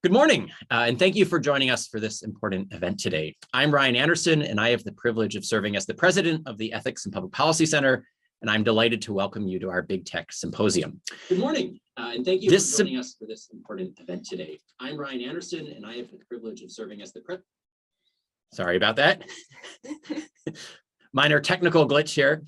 Good morning, and thank you for joining us for this important event today. I'm Ryan Anderson, and I have the privilege of serving as the president of the Ethics and Public Policy Center, and I'm delighted to welcome you to our Big Tech Symposium. Good morning, and thank you for joining us for this important event today. I'm Ryan Anderson, and I have the privilege of serving as the president. Sorry about that. Minor technical glitch here.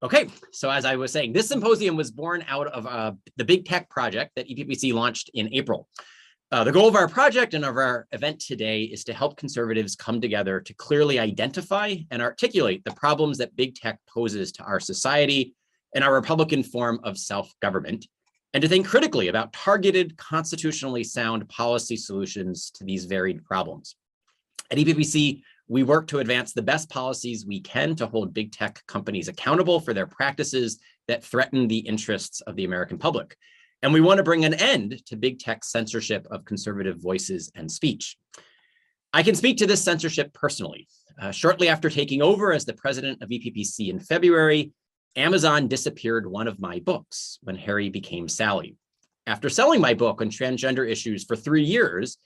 Okay, so as I was saying, this symposium was born out of the Big Tech project that EPPC launched in April. The goal of our project and of our event today is to help conservatives come together to clearly identify and articulate the problems that Big Tech poses to our society and our Republican form of self-government, and to think critically about targeted, constitutionally sound policy solutions to these varied problems. At EPPC, we work to advance the best policies we can to hold big tech companies accountable for their practices that threaten the interests of the American public. And we want to bring an end to big tech censorship of conservative voices and speech. I can speak to this censorship personally. Shortly after taking over as the president of EPPC in February, Amazon disappeared one of my books when Harry became Sally. After selling my book on transgender issues for 3 years,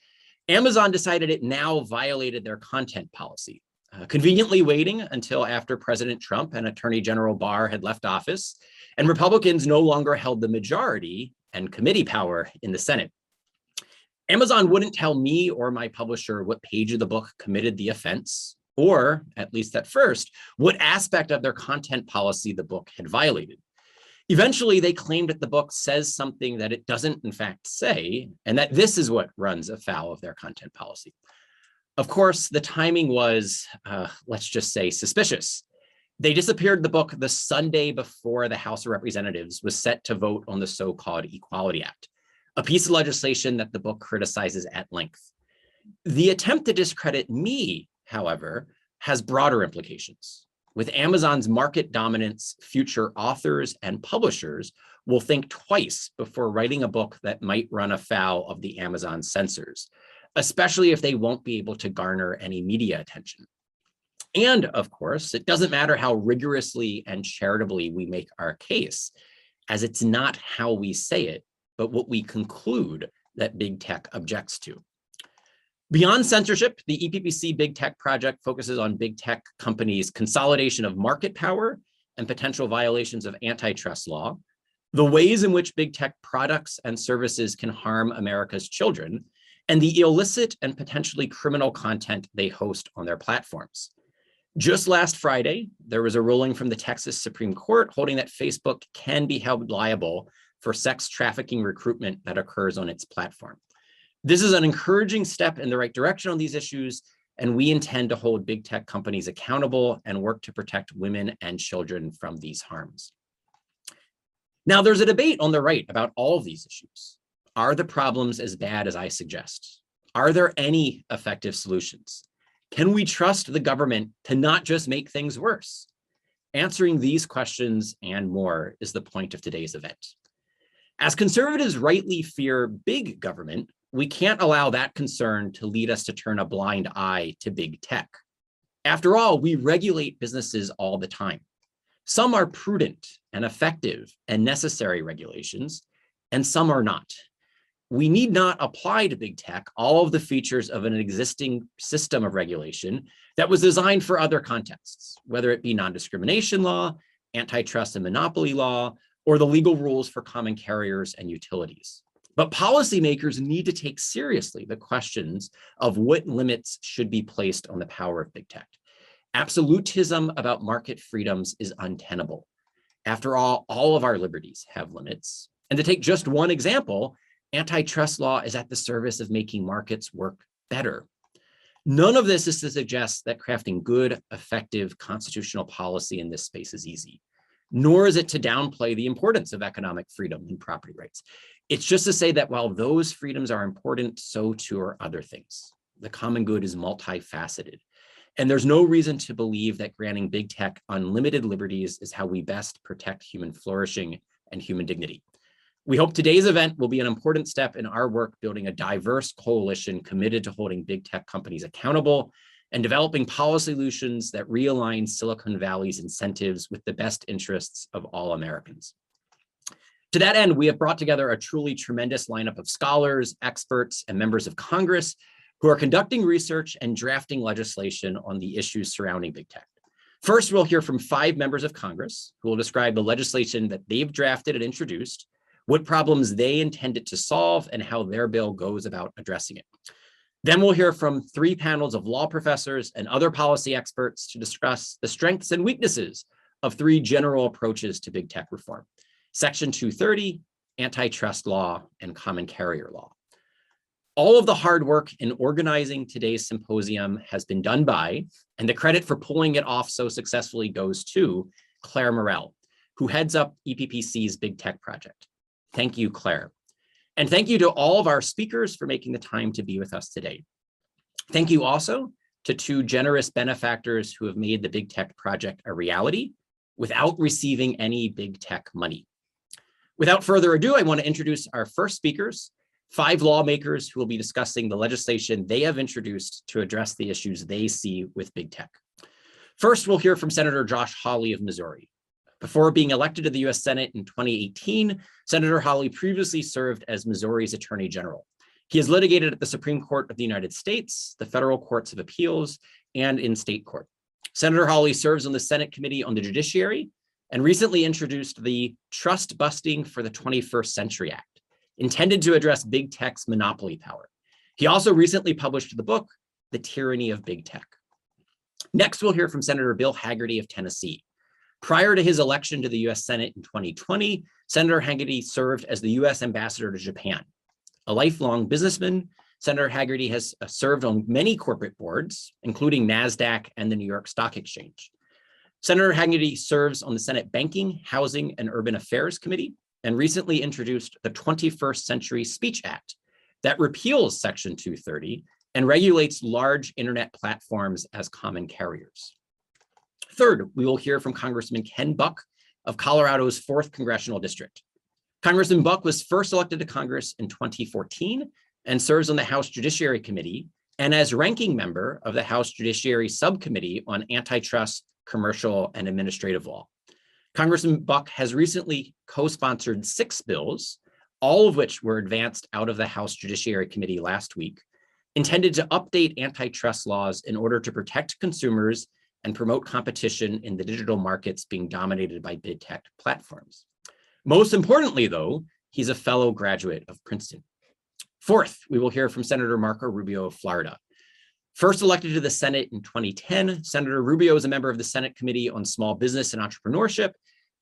Amazon decided it now violated their content policy, conveniently waiting until after President Trump and Attorney General Barr had left office, and Republicans no longer held the majority and committee power in the Senate. Amazon wouldn't tell me or my publisher what page of the book committed the offense, or, at least at first, what aspect of their content policy the book had violated. Eventually, they claimed that the book says something that it doesn't in fact say, and that this is what runs afoul of their content policy. Of course, the timing was, let's just say, suspicious. They disappeared the book the Sunday before the House of Representatives was set to vote on the so-called Equality Act, a piece of legislation that the book criticizes at length. The attempt to discredit me, however, has broader implications. With Amazon's market dominance, future authors and publishers will think twice before writing a book that might run afoul of the Amazon censors, especially if they won't be able to garner any media attention. And of course, it doesn't matter how rigorously and charitably we make our case, as it's not how we say it, but what we conclude that big tech objects to. Beyond censorship, the EPPC Big Tech project focuses on big tech companies' consolidation of market power and potential violations of antitrust law, the ways in which big tech products and services can harm America's children, and the illicit and potentially criminal content they host on their platforms. Just last Friday, there was a ruling from the Texas Supreme Court holding that Facebook can be held liable for sex trafficking recruitment that occurs on its platform. This is an encouraging step in the right direction on these issues, and we intend to hold big tech companies accountable and work to protect women and children from these harms. Now, there's a debate on the right about all of these issues. Are the problems as bad as I suggest? Are there any effective solutions? Can we trust the government to not just make things worse? Answering these questions and more is the point of today's event. As conservatives rightly fear big government, we can't allow that concern to lead us to turn a blind eye to big tech. After all, we regulate businesses all the time. Some are prudent and effective and necessary regulations, and some are not. We need not apply to big tech all of the features of an existing system of regulation that was designed for other contexts, whether it be non-discrimination law, antitrust and monopoly law, or the legal rules for common carriers and utilities. But policymakers need to take seriously the questions of what limits should be placed on the power of big tech. Absolutism about market freedoms is untenable. After all of our liberties have limits. And to take just one example, antitrust law is at the service of making markets work better. None of this is to suggest that crafting good, effective constitutional policy in this space is easy, nor is it to downplay the importance of economic freedom and property rights. It's just to say that while those freedoms are important, so too are other things. The common good is multifaceted, and there's no reason to believe that granting big tech unlimited liberties is how we best protect human flourishing and human dignity. We hope today's event will be an important step in our work building a diverse coalition committed to holding big tech companies accountable and developing policy solutions that realign Silicon Valley's incentives with the best interests of all Americans. To that end, we have brought together a truly tremendous lineup of scholars, experts, and members of Congress who are conducting research and drafting legislation on the issues surrounding big tech. First, we'll hear from 5 members of Congress who will describe the legislation that they've drafted and introduced, what problems they intend it to solve, and how their bill goes about addressing it. Then we'll hear from 3 panels of law professors and other policy experts to discuss the strengths and weaknesses of 3 general approaches to big tech reform: Section 230, Antitrust Law, and Common Carrier Law. All of the hard work in organizing today's symposium has been done by, and the credit for pulling it off so successfully goes to, Clare Morell, who heads up EPPC's Big Tech Project. Thank you, Clare. And thank you to all of our speakers for making the time to be with us today. Thank you also to 2 generous benefactors who have made the Big Tech Project a reality without receiving any big tech money. Without further ado, I want to introduce our first speakers, 5 lawmakers who will be discussing the legislation they have introduced to address the issues they see with big tech. First, we'll hear from Senator Josh Hawley of Missouri. Before being elected to the U.S. Senate in 2018, Senator Hawley previously served as Missouri's Attorney General. He has litigated at the Supreme Court of the United States, the federal courts of appeals, and in state court. Senator Hawley serves on the Senate Committee on the Judiciary and recently introduced the Trust Busting for the 21st Century Act, intended to address big tech's monopoly power. He also recently published the book, The Tyranny of Big Tech. Next, we'll hear from Senator Bill Hagerty of Tennessee. Prior to his election to the U.S. Senate in 2020, Senator Hagerty served as the U.S. Ambassador to Japan. A lifelong businessman, Senator Hagerty has served on many corporate boards, including NASDAQ and the New York Stock Exchange. Senator Hagerty serves on the Senate Banking, Housing, and Urban Affairs Committee, and recently introduced the 21st Century Speech Act that repeals Section 230 and regulates large internet platforms as common carriers. Third, we will hear from Congressman Ken Buck of Colorado's 4th Congressional District. Congressman Buck was first elected to Congress in 2014 and serves on the House Judiciary Committee and as ranking member of the House Judiciary Subcommittee on Antitrust, Commercial, and Administrative Law. Congressman Buck has recently co-sponsored 6 bills, all of which were advanced out of the House Judiciary Committee last week, intended to update antitrust laws in order to protect consumers and promote competition in the digital markets being dominated by big tech platforms. Most importantly, though, he's a fellow graduate of Princeton. Fourth, we will hear from Senator Marco Rubio of Florida. First elected to the Senate in 2010, Senator Rubio is a member of the Senate Committee on Small Business and Entrepreneurship,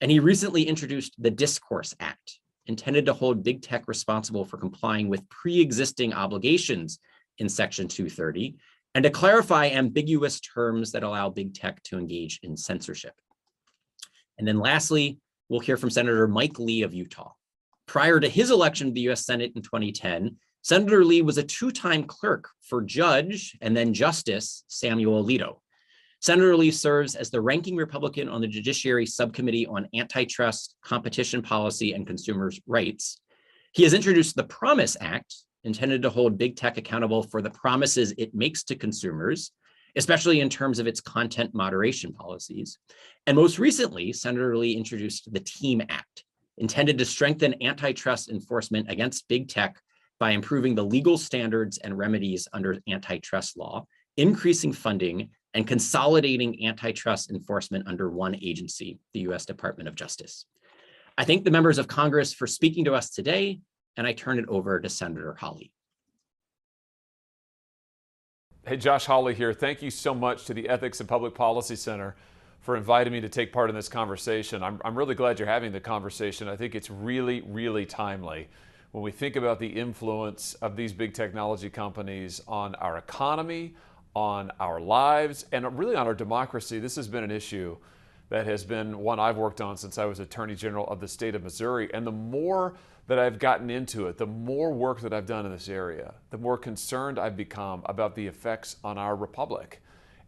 and he recently introduced the Discourse Act, intended to hold big tech responsible for complying with pre-existing obligations in Section 230, and to clarify ambiguous terms that allow big tech to engage in censorship. And then lastly, we'll hear from Senator Mike Lee of Utah. Prior to his election to the US Senate in 2010, Senator Lee was a 2-time clerk for Judge and then Justice Samuel Alito. Senator Lee serves as the ranking Republican on the Judiciary Subcommittee on Antitrust, Competition Policy, and Consumers' Rights. He has introduced the Promise Act, intended to hold big tech accountable for the promises it makes to consumers, especially in terms of its content moderation policies. And most recently, Senator Lee introduced the TEAM Act, intended to strengthen antitrust enforcement against big tech by improving the legal standards and remedies under antitrust law, increasing funding, and consolidating antitrust enforcement under one agency, the U.S. Department of Justice. I thank the members of Congress for speaking to us today, and I turn it over to Senator Hawley. Hey, Josh Hawley here. Thank you so much to the Ethics and Public Policy Center for inviting me to take part in this conversation. I'm really glad you're having the conversation. I think it's really, really timely. When we think about the influence of these big technology companies on our economy, on our lives, and really on our democracy, this has been an issue that has been one I've worked on since I was Attorney General of the state of Missouri. And the more that I've gotten into it, the more work that I've done in this area, the more concerned I've become about the effects on our republic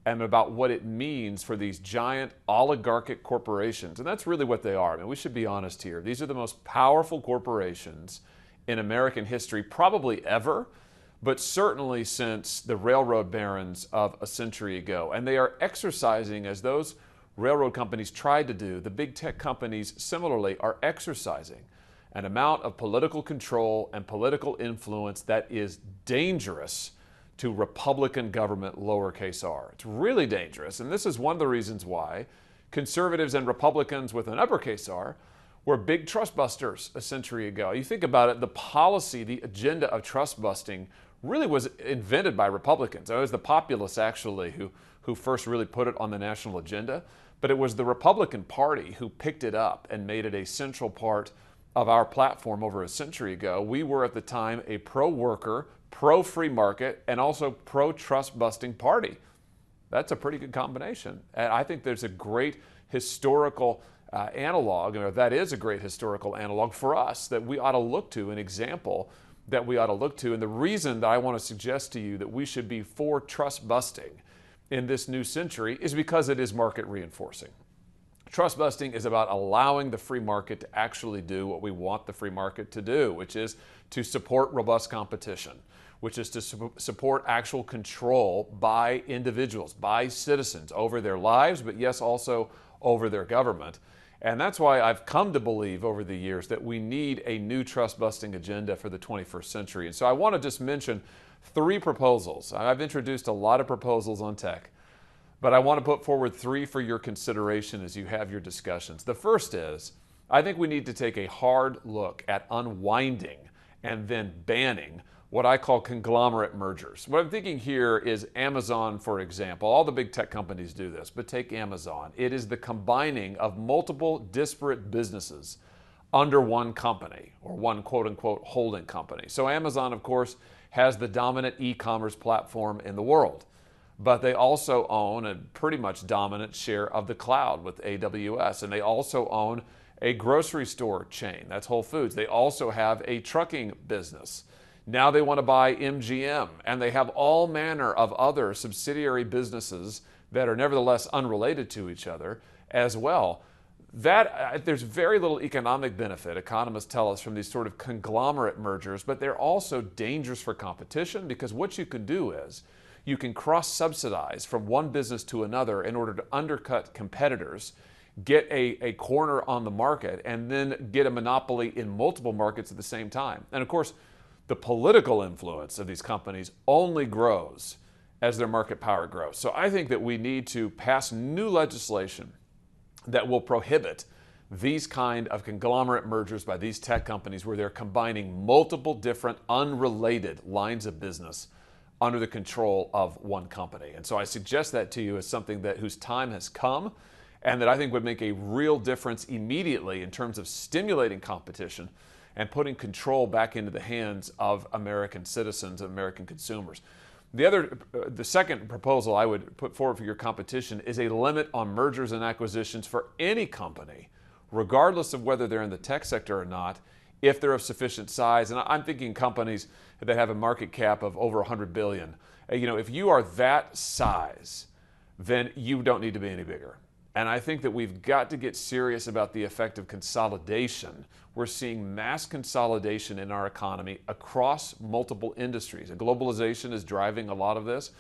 and about what it means for these giant oligarchic corporations. And that's really what they are. I mean, we should be honest here. These are the most powerful corporations in American history, probably ever, but certainly since the railroad barons of a century ago. And they are exercising, as those railroad companies tried to do, the big tech companies similarly are exercising an amount of political control and political influence that is dangerous to Republican government, lowercase r. It's really dangerous, and this is one of the reasons why conservatives and Republicans with an uppercase R were big trust busters a century ago. You think about it, the policy, the agenda of trust busting really was invented by Republicans. It was the populists actually who first really put it on the national agenda, but it was the Republican Party who picked it up and made it a central part of our platform over a century ago. We were at the time a pro-worker, pro-free market, and also pro-trust busting party. That's a pretty good combination. And I think there's a great historical analog, or that is a great historical analog for us that we ought to look to, an example that we ought to look to. And the reason that I want to suggest to you that we should be for trust busting in this new century is because it is market reinforcing. Trust busting is about allowing the free market to actually do what we want the free market to do, which is to support robust competition, which is to support actual control by individuals, by citizens over their lives, but yes, also over their government. And that's why I've come to believe over the years that we need a new trust-busting agenda for the 21st century. And so I want to just mention 3 proposals. I've introduced a lot of proposals on tech, but I want to put forward 3 for your consideration as you have your discussions. The first is, I think we need to take a hard look at unwinding and then banning what I call conglomerate mergers. What I'm thinking here is Amazon, for example. All the big tech companies do this, but take Amazon. It is the combining of multiple disparate businesses under one company, or one quote-unquote holding company. So Amazon, of course, has the dominant e-commerce platform in the world, but they also own a pretty much dominant share of the cloud with AWS, and they also own a grocery store chain, that's Whole Foods. They also have a trucking business. Now they want to buy MGM, and they have all manner of other subsidiary businesses that are nevertheless unrelated to each other as well. There's very little economic benefit, economists tell us, from these sort of conglomerate mergers, but they're also dangerous for competition, because what you can do is you can cross-subsidize from one business to another in order to undercut competitors, get a corner on the market, and then get a monopoly in multiple markets at the same time. And of course, the political influence of these companies only grows as their market power grows. So I think that we need to pass new legislation that will prohibit these kind of conglomerate mergers by these tech companies where they're combining multiple different unrelated lines of business under the control of one company. And so I suggest that to you as something whose time has come, and that I think would make a real difference immediately in terms of stimulating competition and putting control back into the hands of American citizens and American consumers. The second proposal I would put forward for your competition is a limit on mergers and acquisitions for any company, regardless of whether they're in the tech sector or not, if they're of sufficient size. And I'm thinking companies that have a market cap of over 100 billion. If you are that size, then you don't need to be any bigger. And I think that we've got to get serious about the effect of consolidation. We're seeing mass consolidation in our economy across multiple industries. And globalization is driving a lot of this,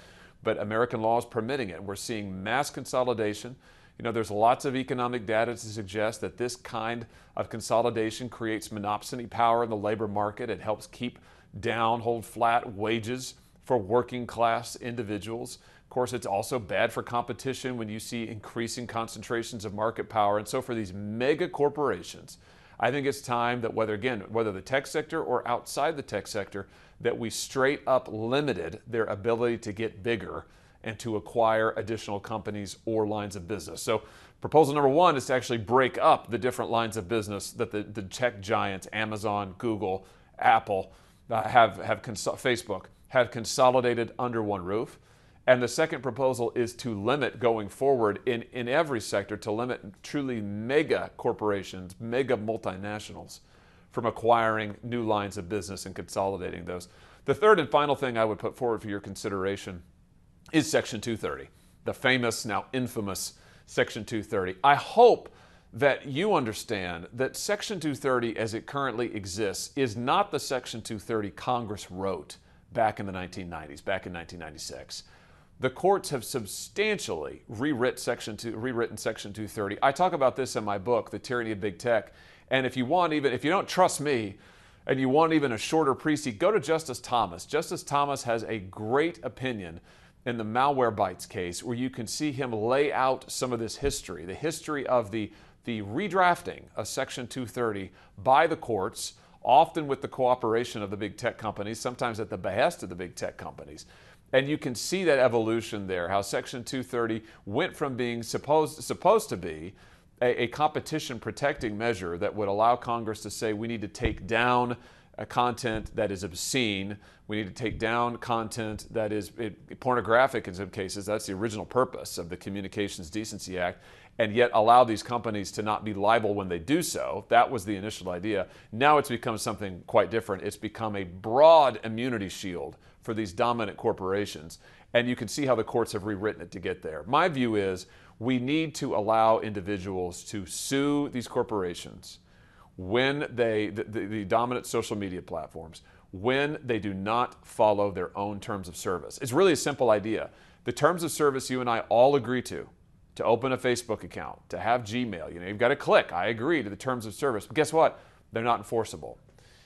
but American law is permitting it. We're seeing mass consolidation. There's lots of economic data to suggest that this kind of consolidation creates monopsony power in the labor market. It helps keep down, hold flat wages for working class individuals. Of course, it's also bad for competition when you see increasing concentrations of market power. And so for these mega corporations, I think it's time that whether the tech sector or outside the tech sector, that we straight up limited their ability to get bigger and to acquire additional companies or lines of business. So proposal number 1 is to actually break up the different lines of business that the tech giants, Amazon, Google, Apple, Facebook, have consolidated under one roof. And the second proposal is to limit going forward in every sector, to limit truly mega corporations, mega multinationals from acquiring new lines of business and consolidating those. The third and final thing I would put forward for your consideration is Section 230, the famous, now infamous Section 230. I hope that you understand that Section 230 as it currently exists is not the Section 230 Congress wrote back in the 1990s, back in 1996. The courts have substantially rewritten Section 230. I talk about this in my book, The Tyranny of Big Tech, And if you don't trust me, and you want even a shorter precedent, go to Justice Thomas. Justice Thomas has a great opinion in the Malwarebytes case where you can see him lay out some of this history, the history of the redrafting of Section 230 by the courts, often with the cooperation of the big tech companies, sometimes at the behest of the big tech companies. And you can see that evolution there, how Section 230 went from being supposed to be a competition protecting measure that would allow Congress to say we need to take down content that is obscene, we need to take down content that is pornographic in some cases. That's the original purpose of the Communications Decency Act, and yet allow these companies to not be liable when they do so. That was the initial idea. Now it's become something quite different. It's become a broad immunity shield for these dominant corporations, and you can see how the courts have rewritten it to get there. My view is we need to allow individuals to sue these corporations when the dominant social media platforms, when they do not follow their own terms of service. It's really a simple idea. The terms of service you and I all agree to open a Facebook account, to have Gmail, you've got to click, I agree to the terms of service. But guess what? They're not enforceable.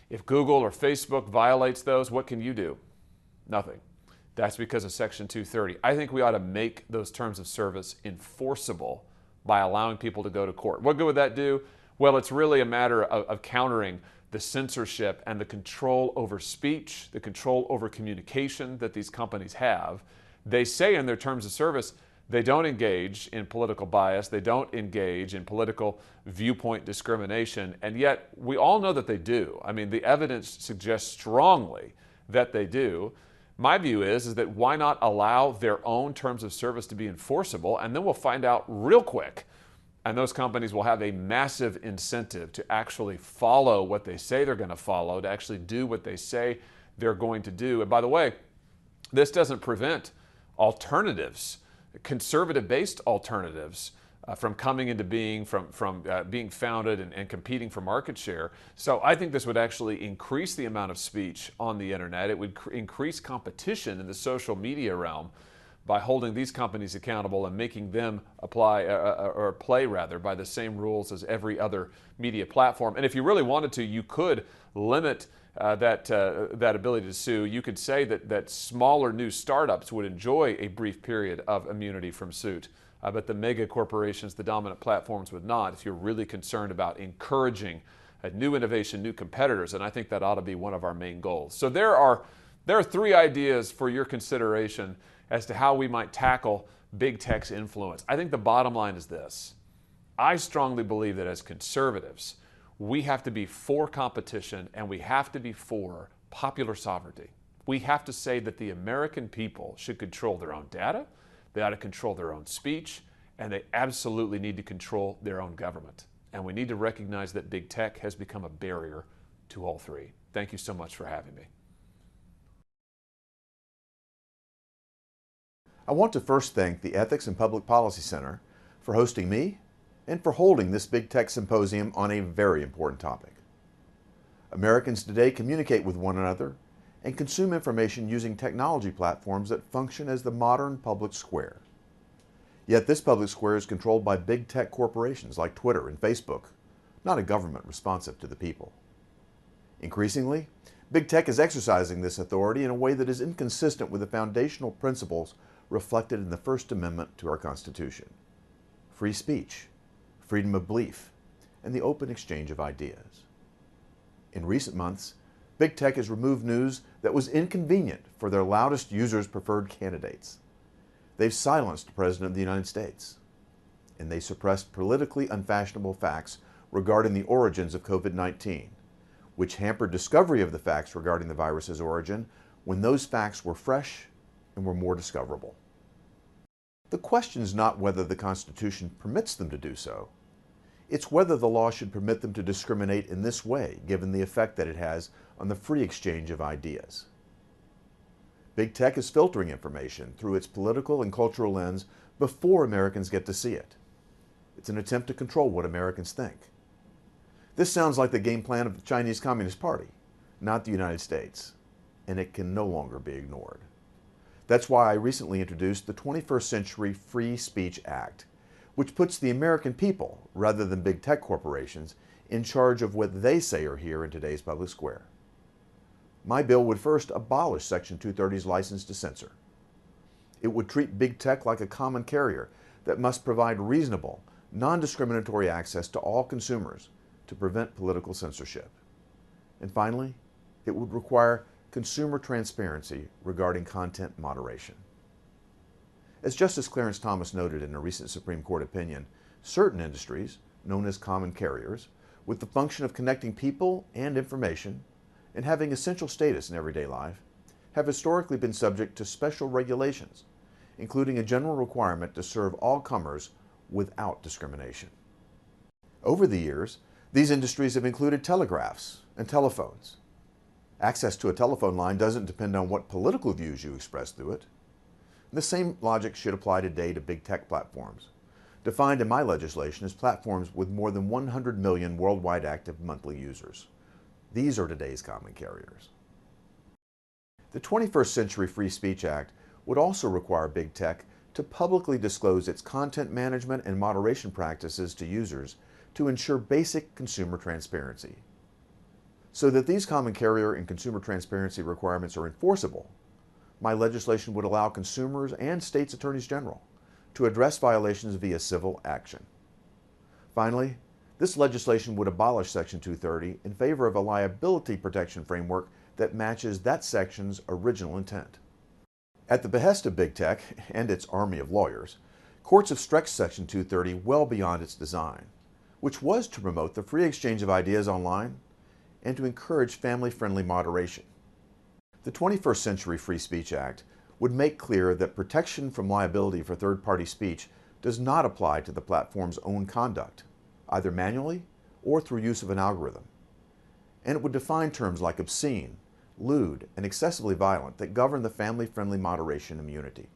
If Google or Facebook violates those, what can you do? Nothing. That's because of Section 230. I think we ought to make those terms of service enforceable by allowing people to go to court. What good would that do? Well, it's really a matter of countering the censorship and the control over speech, the control over communication that these companies have. They say in their terms of service they don't engage in political bias, they don't engage in political viewpoint discrimination, and yet we all know that they do. I mean, the evidence suggests strongly that they do. My view is that why not allow their own terms of service to be enforceable, and then we'll find out real quick. And those companies will have a massive incentive to actually follow what they say they're going to follow, to actually do what they say they're going to do. And by the way, this doesn't prevent alternatives, conservative-based alternatives, from coming into being, from being founded and competing for market share. So I think this would actually increase the amount of speech on the internet. It would increase competition in the social media realm by holding these companies accountable and making them apply or play rather by the same rules as every other media platform. And if you really wanted to, you could limit that ability to sue. You could say that smaller new startups would enjoy a brief period of immunity from suit, but the mega corporations, the dominant platforms, would not. If you're really concerned about encouraging new innovation, new competitors, and I think that ought to be one of our main goals. So there are three ideas for your consideration as to how we might tackle big tech's influence. I think the bottom line is this. I strongly believe that as conservatives, we have to be for competition and we have to be for popular sovereignty. We have to say that the American people should control their own data, they ought to control their own speech, and they absolutely need to control their own government. And we need to recognize that big tech has become a barrier to all three. Thank you so much for having me. I want to first thank the Ethics and Public Policy Center for hosting me and for holding this big tech symposium on a very important topic. Americans today communicate with one another and consume information using technology platforms that function as the modern public square. Yet this public square is controlled by big tech corporations like Twitter and Facebook, not a government responsive to the people. Increasingly, big tech is exercising this authority in a way that is inconsistent with the foundational principles reflected in the First Amendment to our Constitution: free speech, freedom of belief, and the open exchange of ideas. In recent months, big tech has removed news that was inconvenient for their loudest users' preferred candidates. They've silenced the President of the United States, and they suppressed politically unfashionable facts regarding the origins of COVID-19, which hampered discovery of the facts regarding the virus's origin when those facts were fresh and were more discoverable. The question is not whether the Constitution permits them to do so. It's whether the law should permit them to discriminate in this way, given the effect that it has on the free exchange of ideas. Big tech is filtering information through its political and cultural lens before Americans get to see it. It's an attempt to control what Americans think. This sounds like the game plan of the Chinese Communist Party, not the United States, and it can no longer be ignored. That's why I recently introduced the 21st Century Free Speech Act, which puts the American people, rather than big tech corporations, in charge of what they say or hear in today's public square. My bill would first abolish Section 230's license to censor. It would treat big tech like a common carrier that must provide reasonable, non-discriminatory access to all consumers to prevent political censorship. And finally, it would require consumer transparency regarding content moderation. As Justice Clarence Thomas noted in a recent Supreme Court opinion, certain industries, known as common carriers, with the function of connecting people and information and having essential status in everyday life, have historically been subject to special regulations, including a general requirement to serve all comers without discrimination. Over the years, these industries have included telegraphs and telephones. Access to a telephone line doesn't depend on what political views you express through it. The same logic should apply today to big tech platforms, defined in my legislation as platforms with more than 100 million worldwide active monthly users. These are today's common carriers. The 21st Century Free Speech Act would also require big tech to publicly disclose its content management and moderation practices to users to ensure basic consumer transparency. So that these common carrier and consumer transparency requirements are enforceable, my legislation would allow consumers and states' attorneys general to address violations via civil action. Finally, this legislation would abolish Section 230 in favor of a liability protection framework that matches that section's original intent. At the behest of big tech and its army of lawyers, courts have stretched Section 230 well beyond its design, which was to promote the free exchange of ideas online and to encourage family-friendly moderation. The 21st Century Free Speech Act would make clear that protection from liability for third-party speech does not apply to the platform's own conduct, either manually or through use of an algorithm. And it would define terms like obscene, lewd, and excessively violent that govern the family-friendly moderation immunity.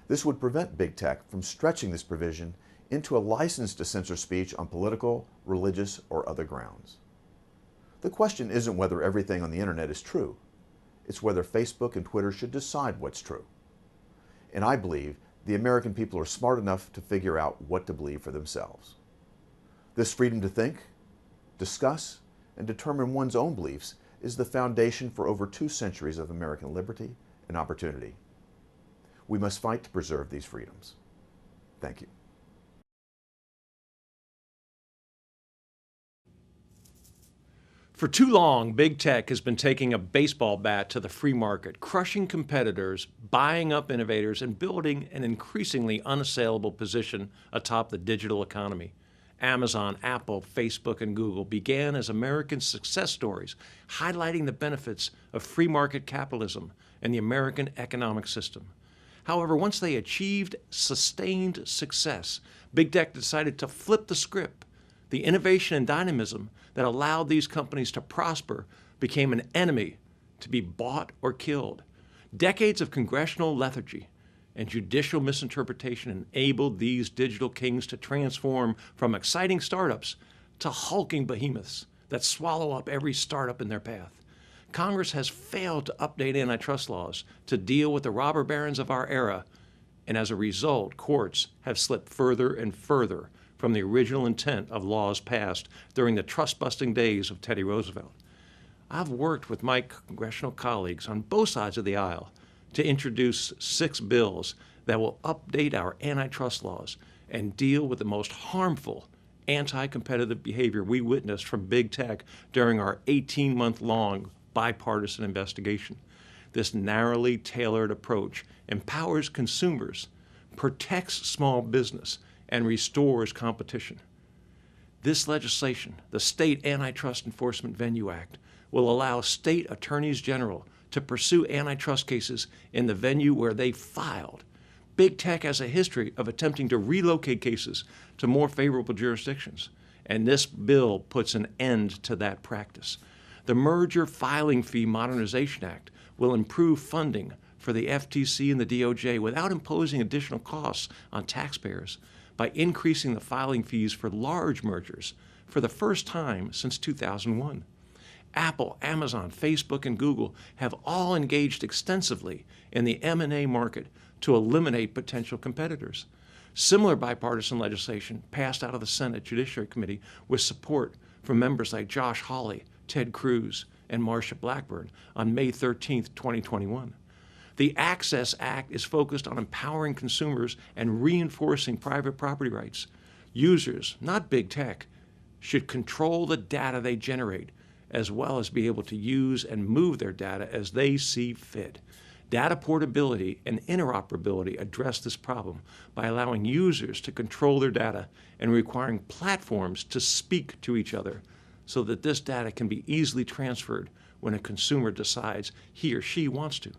This would prevent big tech from stretching this provision into a license to censor speech on political, religious, or other grounds. The question isn't whether everything on the internet is true. It's whether Facebook and Twitter should decide what's true. And I believe the American people are smart enough to figure out what to believe for themselves. This freedom to think, discuss, and determine one's own beliefs is the foundation for over 2 centuries of American liberty and opportunity. We must fight to preserve these freedoms. Thank you. For too long, big tech has been taking a baseball bat to the free market, crushing competitors, buying up innovators, and building an increasingly unassailable position atop the digital economy. Amazon, Apple, Facebook, and Google began as American success stories, highlighting the benefits of free market capitalism and the American economic system. However, once they achieved sustained success, big tech decided to flip the script. The innovation and dynamism that allowed these companies to prosper became an enemy to be bought or killed. Decades of congressional lethargy and judicial misinterpretation enabled these digital kings to transform from exciting startups to hulking behemoths that swallow up every startup in their path. Congress has failed to update antitrust laws to deal with the robber barons of our era, and as a result, courts have slipped further and further from the original intent of laws passed during the trust-busting days of Teddy Roosevelt. I've worked with my congressional colleagues on both sides of the aisle to introduce 6 bills that will update our antitrust laws and deal with the most harmful anti-competitive behavior we witnessed from big tech during our 18-month-long bipartisan investigation. This narrowly tailored approach empowers consumers, protects small business, and restores competition. This legislation, the State Antitrust Enforcement Venue Act, will allow state attorneys general to pursue antitrust cases in the venue where they filed. Big tech has a history of attempting to relocate cases to more favorable jurisdictions, and this bill puts an end to that practice. The Merger Filing Fee Modernization Act will improve funding for the FTC and the DOJ without imposing additional costs on taxpayers by increasing the filing fees for large mergers for the first time since 2001. Apple, Amazon, Facebook, and Google have all engaged extensively in the M&A market to eliminate potential competitors. Similar bipartisan legislation passed out of the Senate Judiciary Committee with support from members like Josh Hawley, Ted Cruz, and Marsha Blackburn on May 13, 2021. The Access Act is focused on empowering consumers and reinforcing private property rights. Users, not big tech, should control the data they generate, as well as be able to use and move their data as they see fit. Data portability and interoperability address this problem by allowing users to control their data and requiring platforms to speak to each other so that this data can be easily transferred when a consumer decides he or she wants to.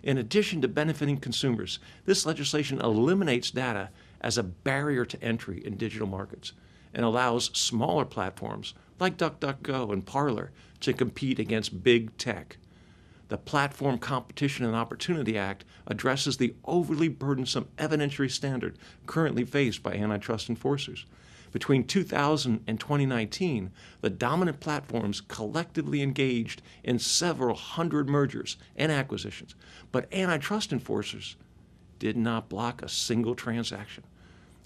In addition to benefiting consumers, this legislation eliminates data as a barrier to entry in digital markets and allows smaller platforms like DuckDuckGo and Parler to compete against big tech. The Platform Competition and Opportunity Act addresses the overly burdensome evidentiary standard currently faced by antitrust enforcers. Between 2000 and 2019, the dominant platforms collectively engaged in several hundred mergers and acquisitions, but antitrust enforcers did not block a single transaction.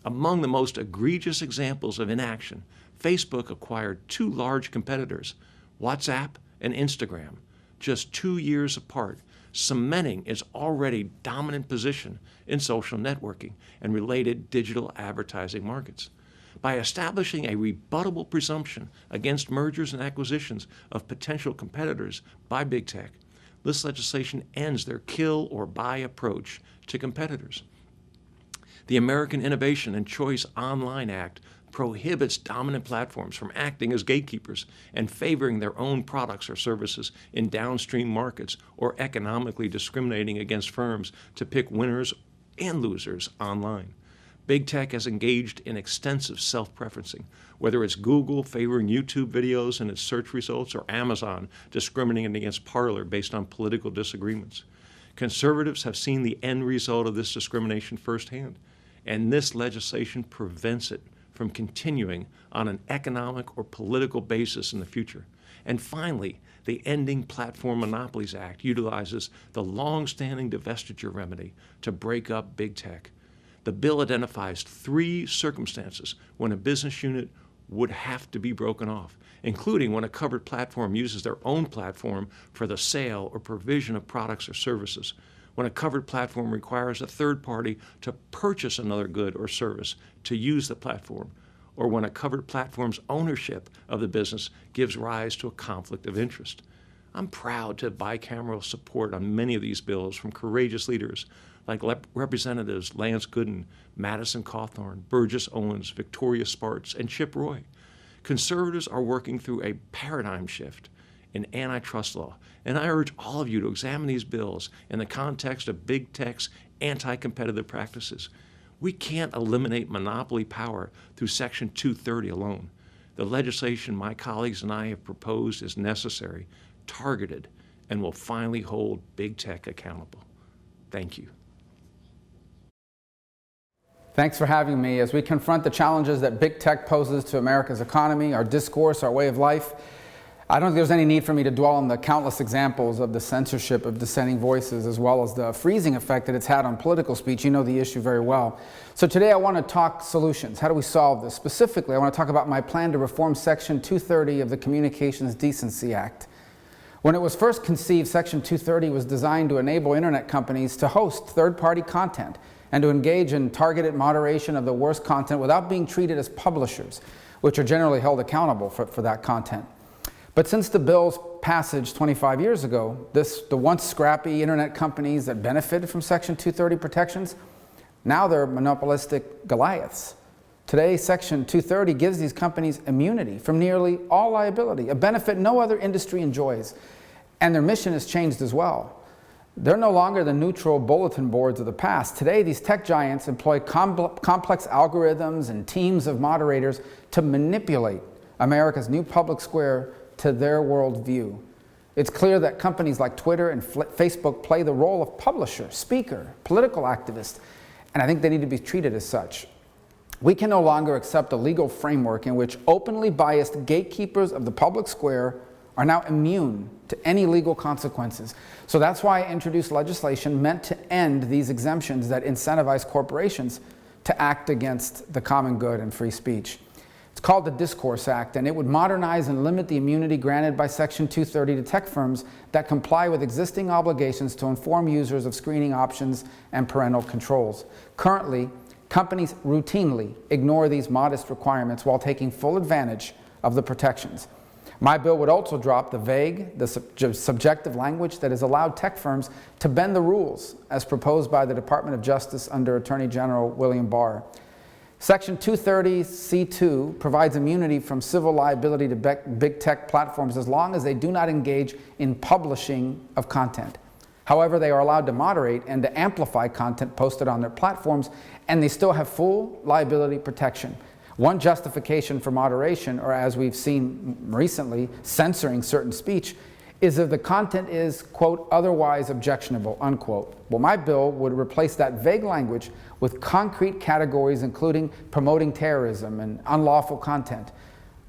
Among the most egregious examples of inaction, Facebook acquired two large competitors, WhatsApp and Instagram, just 2 years apart, cementing its already dominant position in social networking and related digital advertising markets. By establishing a rebuttable presumption against mergers and acquisitions of potential competitors by big tech, this legislation ends their kill or buy approach to competitors. The American Innovation and Choice Online Act prohibits dominant platforms from acting as gatekeepers and favoring their own products or services in downstream markets or economically discriminating against firms to pick winners and losers online. Big tech has engaged in extensive self-preferencing, whether it's Google favoring YouTube videos in its search results or Amazon discriminating against Parler based on political disagreements. Conservatives have seen the end result of this discrimination firsthand, and this legislation prevents it from continuing on an economic or political basis in the future. And finally, the Ending Platform Monopolies Act utilizes the long-standing divestiture remedy to break up big tech. The bill identifies 3 circumstances when a business unit would have to be broken off, including when a covered platform uses their own platform for the sale or provision of products or services, when a covered platform requires a third party to purchase another good or service to use the platform, or when a covered platform's ownership of the business gives rise to a conflict of interest. I'm proud to have bicameral support on many of these bills from courageous leaders like Representatives Lance Gooden, Madison Cawthorn, Burgess Owens, Victoria Sparks, and Chip Roy. Conservatives are working through a paradigm shift in antitrust law, and I urge all of you to examine these bills in the context of big tech's anti-competitive practices. We can't eliminate monopoly power through Section 230 alone. The legislation my colleagues and I have proposed is necessary, targeted, and will finally hold big tech accountable. Thank you. Thanks for having me. As we confront the challenges that big tech poses to America's economy, our discourse, our way of life, I don't think there's any need for me to dwell on the countless examples of the censorship of dissenting voices, as well as the freezing effect that it's had on political speech. You know the issue very well. So today I want to talk solutions. How do we solve this? Specifically, I want to talk about my plan to reform Section 230 of the Communications Decency Act. When it was first conceived, Section 230 was designed to enable internet companies to host third-party content and to engage in targeted moderation of the worst content without being treated as publishers, which are generally held accountable for that content. But since the bill's passage 25 years ago, the once scrappy internet companies that benefited from Section 230 protections, now they're monopolistic Goliaths. Today, Section 230 gives these companies immunity from nearly all liability, a benefit no other industry enjoys. And their mission has changed as well. They're no longer the neutral bulletin boards of the past. Today, these tech giants employ complex algorithms and teams of moderators to manipulate America's new public square to their worldview. It's clear that companies like Twitter and Facebook play the role of publisher, speaker, political activist, and I think they need to be treated as such. We can no longer accept a legal framework in which openly biased gatekeepers of the public square are now immune to any legal consequences. So that's why I introduced legislation meant to end these exemptions that incentivize corporations to act against the common good and free speech. It's called the Discourse Act, and it would modernize and limit the immunity granted by Section 230 to tech firms that comply with existing obligations to inform users of screening options and parental controls. Currently, companies routinely ignore these modest requirements while taking full advantage of the protections. My bill would also drop the vague, subjective language that has allowed tech firms to bend the rules, as proposed by the Department of Justice under Attorney General William Barr. Section 230(c)(2) provides immunity from civil liability to big tech platforms as long as they do not engage in publishing of content. However, they are allowed to moderate and to amplify content posted on their platforms, and they still have full liability protection. One justification for moderation, or as we've seen recently, censoring certain speech, is if the content is, quote, otherwise objectionable, unquote. Well, my bill would replace that vague language with concrete categories, including promoting terrorism and unlawful content.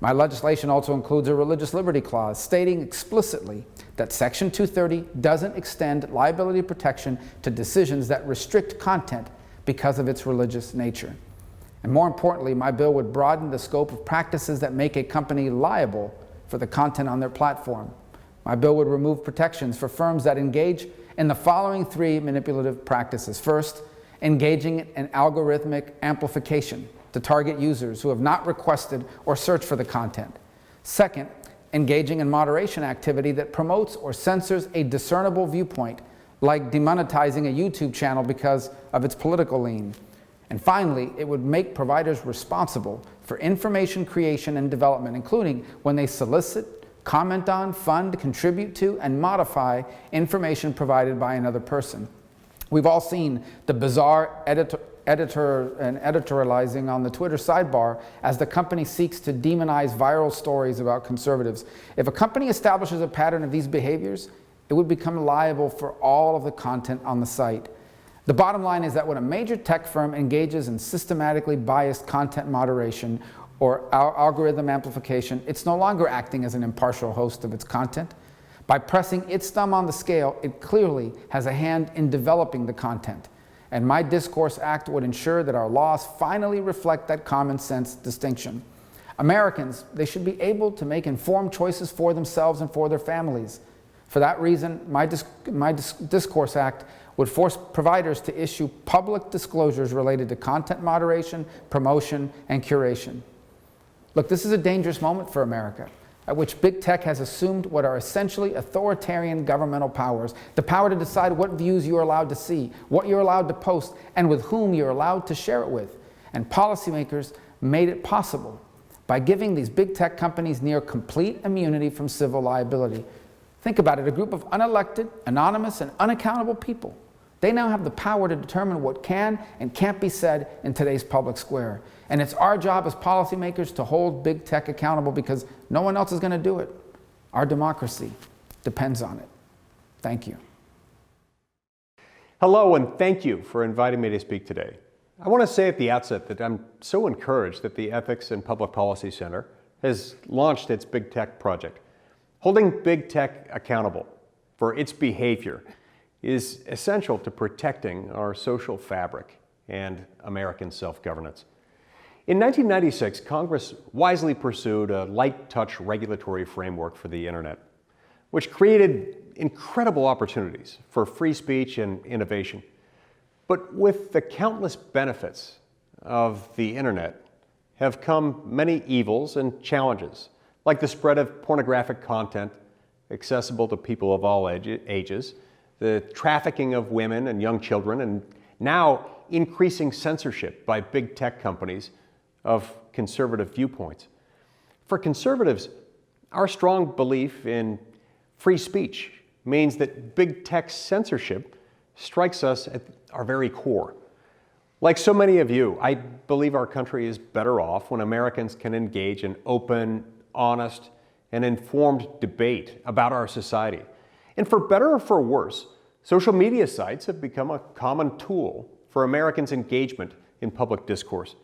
My legislation also includes a religious liberty clause stating explicitly that Section 230 doesn't extend liability protection to decisions that restrict content because of its religious nature. And more importantly, my bill would broaden the scope of practices that make a company liable for the content on their platform. My bill would remove protections for firms that engage in the following three manipulative practices. First, engaging in algorithmic amplification to target users who have not requested or searched for the content. Second, engaging in moderation activity that promotes or censors a discernible viewpoint, like demonetizing a YouTube channel because of its political lean. And finally, it would make providers responsible for information creation and development, including when they solicit, comment on, fund, contribute to, and modify information provided by another person. We've all seen the bizarre editorializing on the Twitter sidebar as the company seeks to demonize viral stories about conservatives. If a company establishes a pattern of these behaviors, it would become liable for all of the content on the site. The bottom line is that when a major tech firm engages in systematically biased content moderation or algorithm amplification, it's no longer acting as an impartial host of its content. By pressing its thumb on the scale, it clearly has a hand in developing the content. And my Discourse Act would ensure that our laws finally reflect that common sense distinction. Americans, they should be able to make informed choices for themselves and for their families. For that reason, my Discourse Act would force providers to issue public disclosures related to content moderation, promotion, and curation. Look, this is a dangerous moment for America, at which big tech has assumed what are essentially authoritarian governmental powers, the power to decide what views you're allowed to see, what you're allowed to post, and with whom you're allowed to share it with. And policymakers made it possible by giving these big tech companies near complete immunity from civil liability. Think about it, a group of unelected, anonymous, and unaccountable people. They now have the power to determine what can and can't be said in today's public square. And it's our job as policymakers to hold big tech accountable because no one else is going to do it. Our democracy depends on it. Thank you. Hello, and thank you for inviting me to speak today. I want to say at the outset that I'm so encouraged that the Ethics and Public Policy Center has launched its Big Tech project. Holding big tech accountable for its behavior is essential to protecting our social fabric and American self-governance. In 1996, Congress wisely pursued a light touch regulatory framework for the internet, which created incredible opportunities for free speech and innovation. But with the countless benefits of the internet have come many evils and challenges, like the spread of pornographic content accessible to people of all ages, the trafficking of women and young children, and now increasing censorship by big tech companies of conservative viewpoints. For conservatives, our strong belief in free speech means that big tech censorship strikes us at our very core. Like so many of you, I believe our country is better off when Americans can engage in open, honest, and informed debate about our society. And for better or for worse, social media sites have become a common tool for Americans' engagement in public discourse.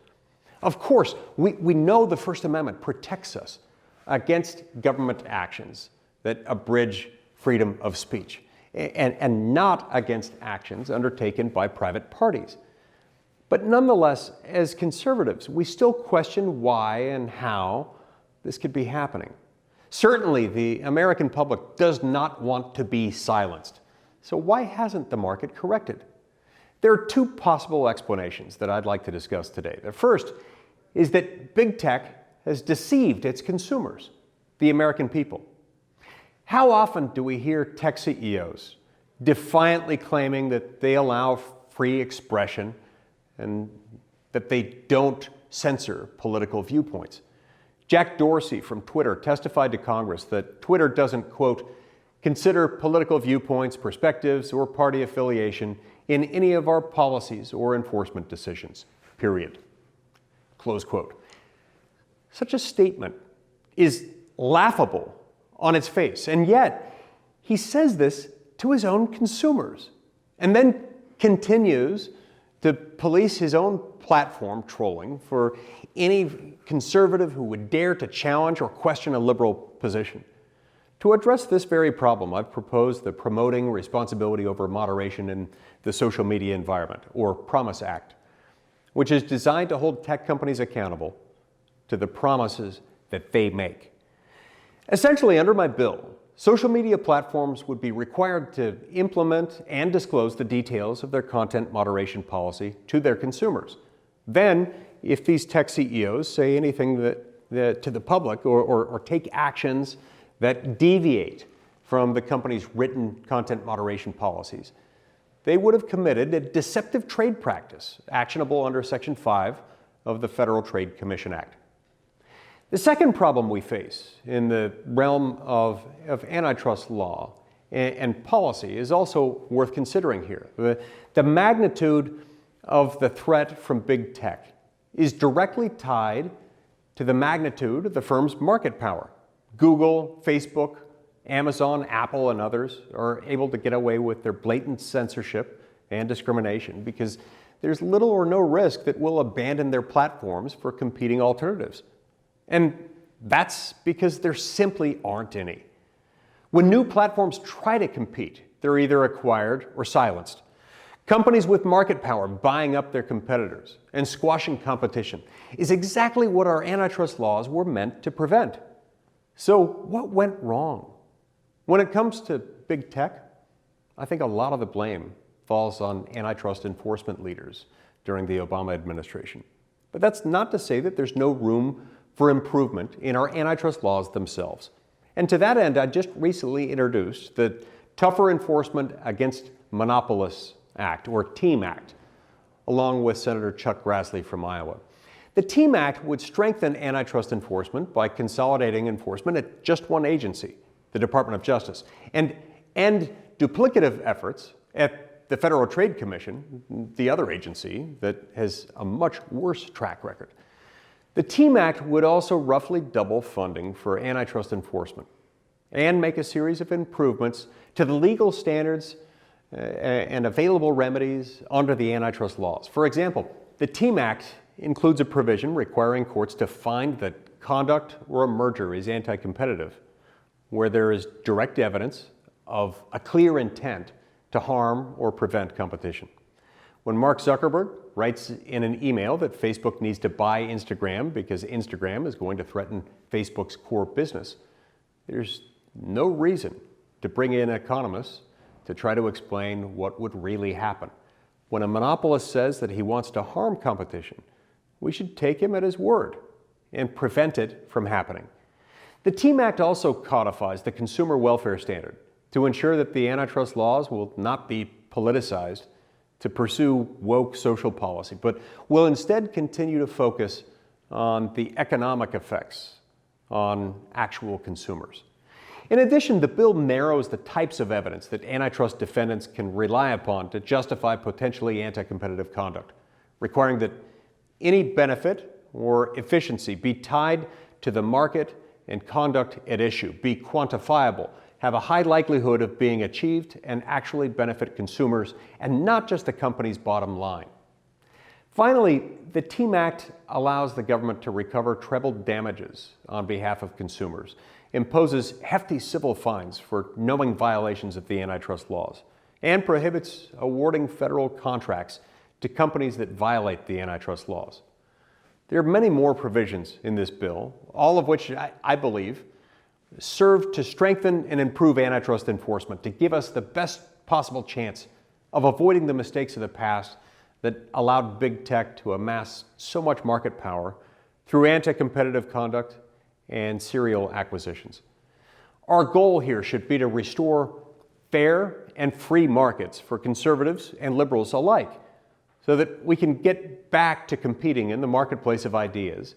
Of course, we know the First Amendment protects us against government actions that abridge freedom of speech, and not against actions undertaken by private parties. But nonetheless, as conservatives, we still question why and how this could be happening. Certainly, the American public does not want to be silenced. So why hasn't the market corrected? There are two possible explanations that I'd like to discuss today. The first is that big tech has deceived its consumers, the American people. How often do we hear tech CEOs defiantly claiming that they allow free expression and that they don't censor political viewpoints? Jack Dorsey from Twitter testified to Congress that Twitter doesn't, quote, consider political viewpoints, perspectives, or party affiliation in any of our policies or enforcement decisions, period. Close quote. Such a statement is laughable on its face, and yet he says this to his own consumers and then continues to police his own platform trolling for any conservative who would dare to challenge or question a liberal position. To address this very problem, I've proposed the Promoting Responsibility over Moderation in the Social Media Environment, or PROMISE Act, which is designed to hold tech companies accountable to the promises that they make. Essentially, under my bill, social media platforms would be required to implement and disclose the details of their content moderation policy to their consumers. Then, if these tech CEOs say anything to the public or take actions that deviate from the company's written content moderation policies, they would have committed a deceptive trade practice, actionable under Section 5 of the Federal Trade Commission Act. The second problem we face in the realm of antitrust law and policy is also worth considering here. The magnitude of the threat from big tech is directly tied to the magnitude of the firm's market power. Google, Facebook, Amazon, Apple, and others are able to get away with their blatant censorship and discrimination because there's little or no risk that we'll abandon their platforms for competing alternatives. And that's because there simply aren't any. When new platforms try to compete, they're either acquired or silenced. Companies with market power buying up their competitors and squashing competition is exactly what our antitrust laws were meant to prevent. So what went wrong? When it comes to big tech, I think a lot of the blame falls on antitrust enforcement leaders during the Obama administration. But that's not to say that there's no room for improvement in our antitrust laws themselves. And to that end, I just recently introduced the Tougher Enforcement Against Monopolists Act, or TEAM Act, along with Senator Chuck Grassley from Iowa. The TEAM Act would strengthen antitrust enforcement by consolidating enforcement at just one agency, the Department of Justice, and end duplicative efforts at the Federal Trade Commission, the other agency that has a much worse track record. The TEAM Act would also roughly double funding for antitrust enforcement and make a series of improvements to the legal standards and available remedies under the antitrust laws. For example, the TEAM Act includes a provision requiring courts to find that conduct or a merger is anti-competitive where there is direct evidence of a clear intent to harm or prevent competition. When Mark Zuckerberg writes in an email that Facebook needs to buy Instagram because Instagram is going to threaten Facebook's core business, there's no reason to bring in economists to try to explain what would really happen. When a monopolist says that he wants to harm competition, we should take him at his word and prevent it from happening. The TEAM Act also codifies the consumer welfare standard to ensure that the antitrust laws will not be politicized to pursue woke social policy, but will instead continue to focus on the economic effects on actual consumers. In addition, the bill narrows the types of evidence that antitrust defendants can rely upon to justify potentially anti-competitive conduct, requiring that any benefit or efficiency be tied to the market and conduct at issue, be quantifiable, have a high likelihood of being achieved, and actually benefit consumers and not just the company's bottom line. Finally, the TEAM Act allows the government to recover treble damages on behalf of consumers, imposes hefty civil fines for knowing violations of the antitrust laws, and prohibits awarding federal contracts to companies that violate the antitrust laws. There are many more provisions in this bill, all of which I believe serve to strengthen and improve antitrust enforcement, to give us the best possible chance of avoiding the mistakes of the past that allowed big tech to amass so much market power through anti-competitive conduct and serial acquisitions. Our goal here should be to restore fair and free markets for conservatives and liberals alike, so that we can get back to competing in the marketplace of ideas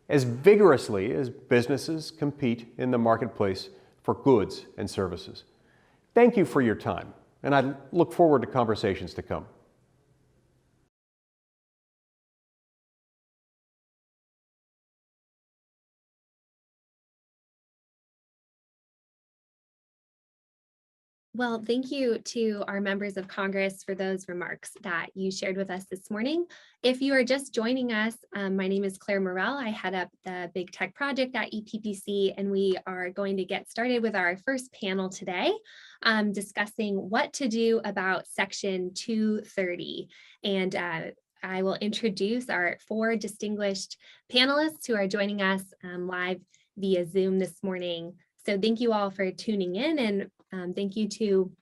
as vigorously as businesses compete in the marketplace for goods and services. Thank you for your time, and I look forward to conversations to come. Well, thank you to our members of Congress for those remarks that you shared with us this morning. If you are just joining us, my name is Clare Morell. I head up the Big Tech Project at EPPC, and we are going to get started with our first panel today, discussing what to do about Section 230. And I will introduce our 4 distinguished panelists who are joining us live via Zoom this morning. So thank you all for tuning in, and thank you to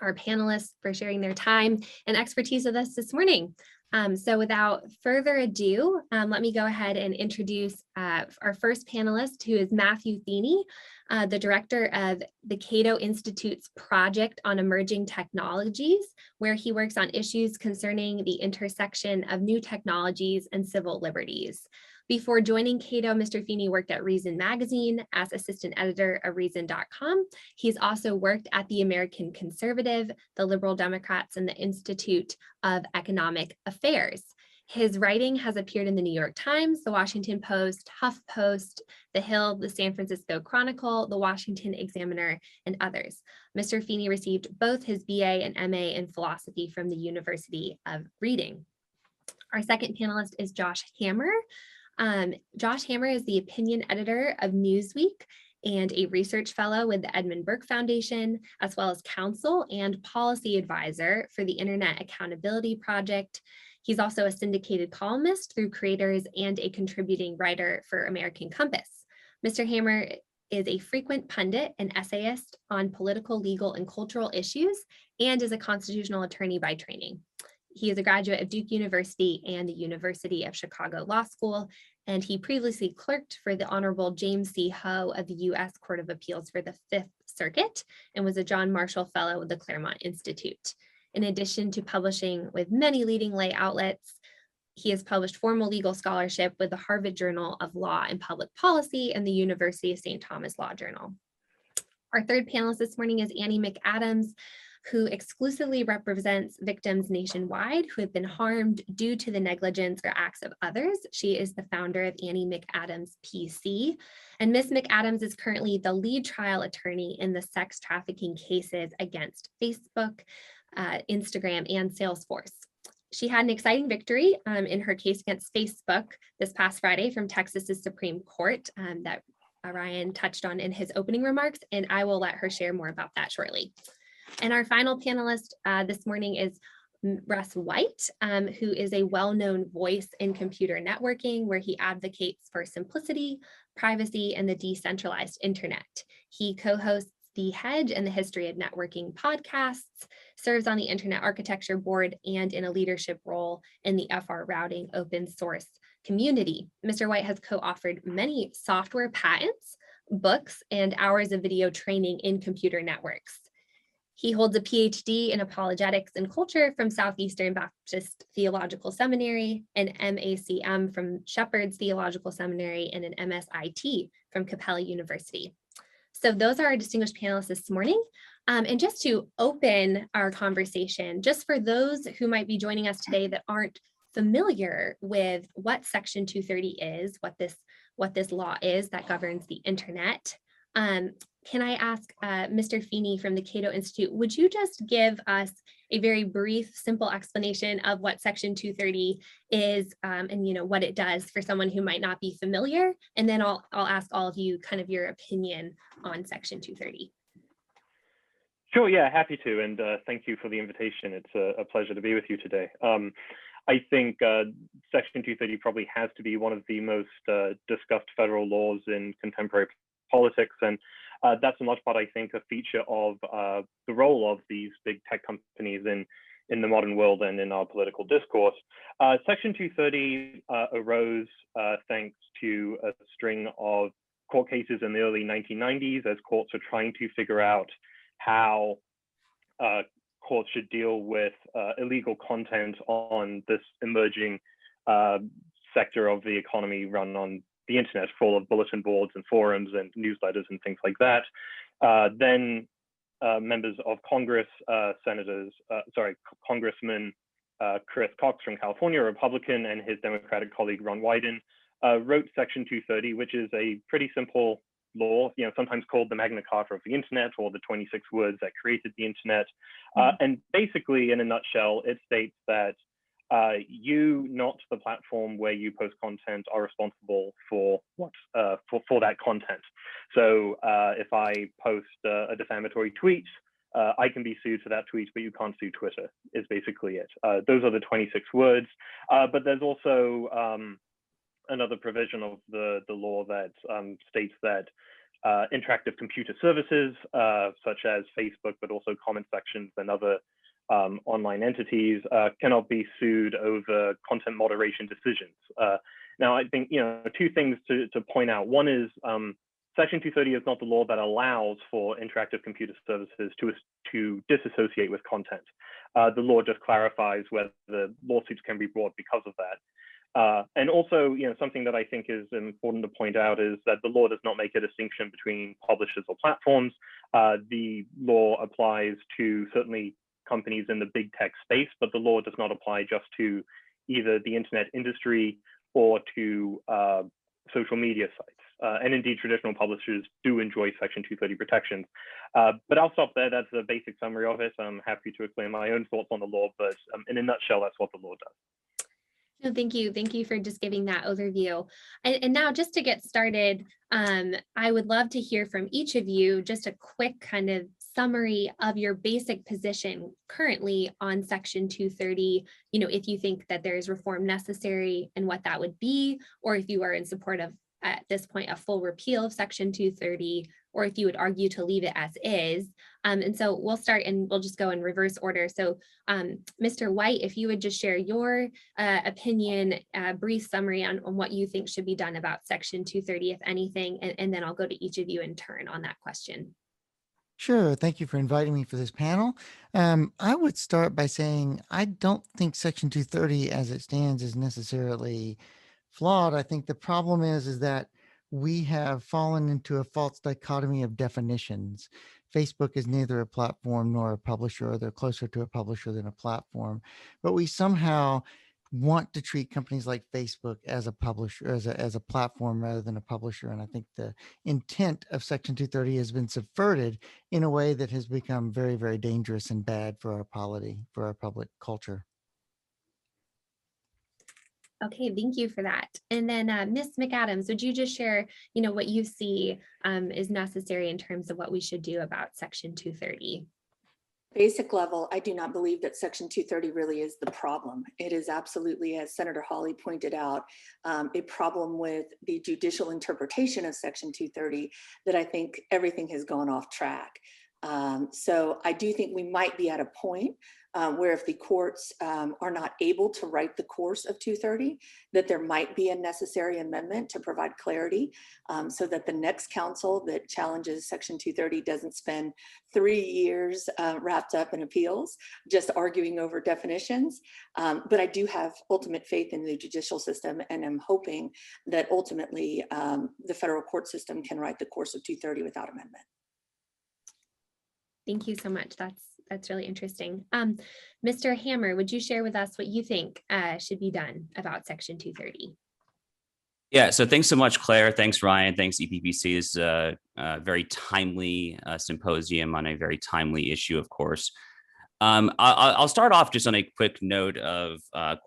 our panelists for sharing their time and expertise with us this morning. So without further ado, let me go ahead and introduce our first panelist, who is Matthew Feeney, the director of the Cato Institute's Project on Emerging Technologies, where he works on issues concerning the intersection of new technologies and civil liberties. Before joining Cato, Mr. Feeney worked at Reason Magazine as assistant editor of Reason.com. He's also worked at the American Conservative, the Liberal Democrats, and the Institute of Economic Affairs. His writing has appeared in the New York Times, the Washington Post, HuffPost, The Hill, the San Francisco Chronicle, the Washington Examiner, and others. Mr. Feeney received both his BA and MA in philosophy from the University of Reading. Our second panelist is Josh Hammer. Josh Hammer is the opinion editor of Newsweek and a research fellow with the Edmund Burke Foundation, as well as counsel and policy advisor for the Internet Accountability Project. He's also a syndicated columnist through Creators and a contributing writer for American Compass. Mr. Hammer is a frequent pundit and essayist on political, legal, and cultural issues, and is a constitutional attorney by training. He is a graduate of Duke University and the University of Chicago Law School, and he previously clerked for the Honorable James C. Ho of the U.S. Court of Appeals for the Fifth Circuit and was a John Marshall Fellow with the Claremont Institute. In addition to publishing with many leading lay outlets, he has published formal legal scholarship with the Harvard Journal of Law and Public Policy and the University of St. Thomas Law Journal. Our third panelist this morning is Annie McAdams, who exclusively represents victims nationwide who have been harmed due to the negligence or acts of others. She is the founder of Annie McAdams PC. And Ms. McAdams is currently the lead trial attorney in the sex trafficking cases against Facebook, Instagram, and Salesforce. She had an exciting victory in her case against Facebook this past Friday from Texas's Supreme Court that Ryan touched on in his opening remarks, and I will let her share more about that shortly. And our final panelist this morning is Russ White, who is a well-known voice in computer networking, where he advocates for simplicity, privacy, and the decentralized internet. He co-hosts the Hedge and the History of Networking podcasts, serves on the Internet Architecture Board, and in a leadership role in the FR Routing open source community. Mr. White has co-authored many software patents, books, and hours of video training in computer networks. He holds a PhD in apologetics and culture from Southeastern Baptist Theological Seminary, an MACM from Shepherd's Theological Seminary, and an MSIT from Capella University. So those are our distinguished panelists this morning. And just to open our conversation, just for those who might be joining us today that aren't familiar with what Section 230 is, what this law is that governs the internet, can I ask Mr. Feeney from the Cato Institute, would you just give us a very brief, simple explanation of what Section 230 is and what it does for someone who might not be familiar? And then I'll ask all of you kind of your opinion on Section 230. Sure, yeah, happy to, and thank you for the invitation. It's a pleasure to be with you today. I think Section 230 probably has to be one of the most discussed federal laws in contemporary politics. And that's in large part, I think, a feature of the role of these big tech companies in the modern world and in our political discourse. Section 230 arose thanks to a string of court cases in the early 1990s as courts are trying to figure out how courts should deal with illegal content on this emerging sector of the economy run on the internet, full of bulletin boards and forums and newsletters and things like that. Then members of Congress, Congressman Chris Cox from California, a Republican, and his Democratic colleague Ron Wyden wrote Section 230, which is a pretty simple law, sometimes called the Magna Carta of the internet, or the 26 words that created the internet. And basically, in a nutshell, it states that you, not the platform where you post content, are responsible for for that content. So if I post a defamatory tweet, I can be sued for that tweet, but you can't sue Twitter, is basically it. Those are the 26 words. But there's also another provision of the law that states that interactive computer services, such as Facebook, but also comment sections and other online entities, cannot be sued over content moderation decisions. Now, I think two things to point out. One is Section 230 is not the law that allows for interactive computer services to disassociate with content. The law just clarifies whether the lawsuits can be brought because of that. And also, something that I think is important to point out is that the law does not make a distinction between publishers or platforms. The law applies to certainly companies in the big tech space, but the law does not apply just to either the internet industry or to social media sites. And indeed, traditional publishers do enjoy Section 230 protections. But I'll stop there. That's a basic summary of it. I'm happy to explain my own thoughts on the law, but in a nutshell, that's what the law does. No, thank you. Thank you for just giving that overview. And now just to get started, I would love to hear from each of you just a quick kind of summary of your basic position currently on Section 230, if you think that there is reform necessary and what that would be, or if you are in support of, at this point, a full repeal of Section 230, or if you would argue to leave it as is. And so we'll start and we'll just go in reverse order. So Mr. White, if you would just share your opinion, brief summary on what you think should be done about Section 230, if anything, and then I'll go to each of you in turn on that question. Sure. Thank you for inviting me for this panel. I would start by saying I don't think Section 230 as it stands is necessarily flawed. I think the problem is that we have fallen into a false dichotomy of definitions. Facebook is neither a platform nor a publisher, or they're closer to a publisher than a platform. But we somehow want to treat companies like Facebook as a publisher, as a platform rather than a publisher. And I think the intent of Section 230 has been subverted in a way that has become very, very dangerous and bad for our polity, for our public culture. Okay, thank you for that. And then Ms. McAdams, would you just share, what you see is necessary in terms of what we should do about Section 230? Basic level, I do not believe that Section 230 really is the problem. It is absolutely, as Senator Hawley pointed out, a problem with the judicial interpretation of Section 230 that I think everything has gone off track. So I do think we might be at a point where if the courts are not able to write the course of 230, that there might be a necessary amendment to provide clarity so that the next council that challenges Section 230 doesn't spend 3 years wrapped up in appeals, just arguing over definitions. But I do have ultimate faith in the judicial system, and I'm hoping that ultimately the federal court system can write the course of 230 without amendment. Thank you so much. That's really interesting. Mr. Hammer, would you share with us what you think should be done about Section 230? Yeah, so thanks so much, Claire. Thanks, Ryan. Thanks, EPPC. This is a very timely symposium on a very timely issue, of course. I'll start off just on a quick note of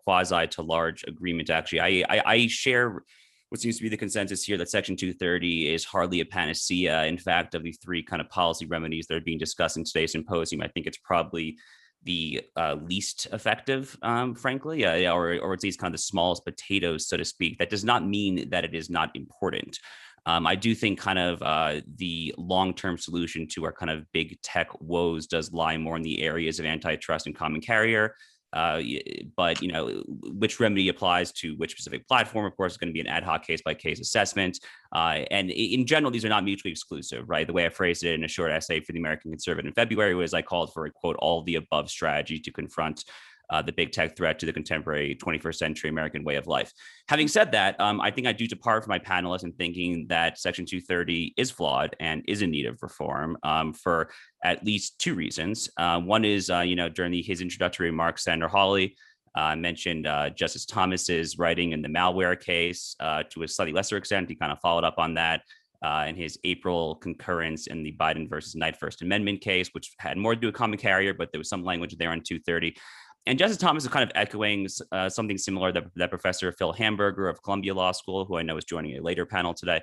quasi to large agreement. Actually, I share what seems to be the consensus here that Section 230 is hardly a panacea. In fact, of the three kind of policy remedies that are being discussed in today's symposium, I think it's probably the least effective, frankly, or at least kind of the smallest potatoes, so to speak. That does not mean that it is not important. I do think kind of the long-term solution to our kind of big tech woes does lie more in the areas of antitrust and common carrier. But which remedy applies to which specific platform, of course, is going to be an ad hoc case-by-case assessment. And in general, these are not mutually exclusive, right? The way I phrased it in a short essay for the American Conservative in February was I called for a, quote, all of the above strategy to confront the big tech threat to the contemporary 21st century American way of life. Having said that, I think I do depart from my panelists in thinking that Section 230 is flawed and is in need of reform for at least two reasons. One is, during his introductory remarks, Senator Hawley mentioned Justice Thomas's writing in the malware case. To a slightly lesser extent, he kind of followed up on that in his April concurrence in the Biden versus Knight First Amendment case, which had more to do with common carrier, but there was some language there on 230. And Justice Thomas is kind of echoing something similar that Professor Phil Hamburger of Columbia Law School, who I know is joining a later panel today,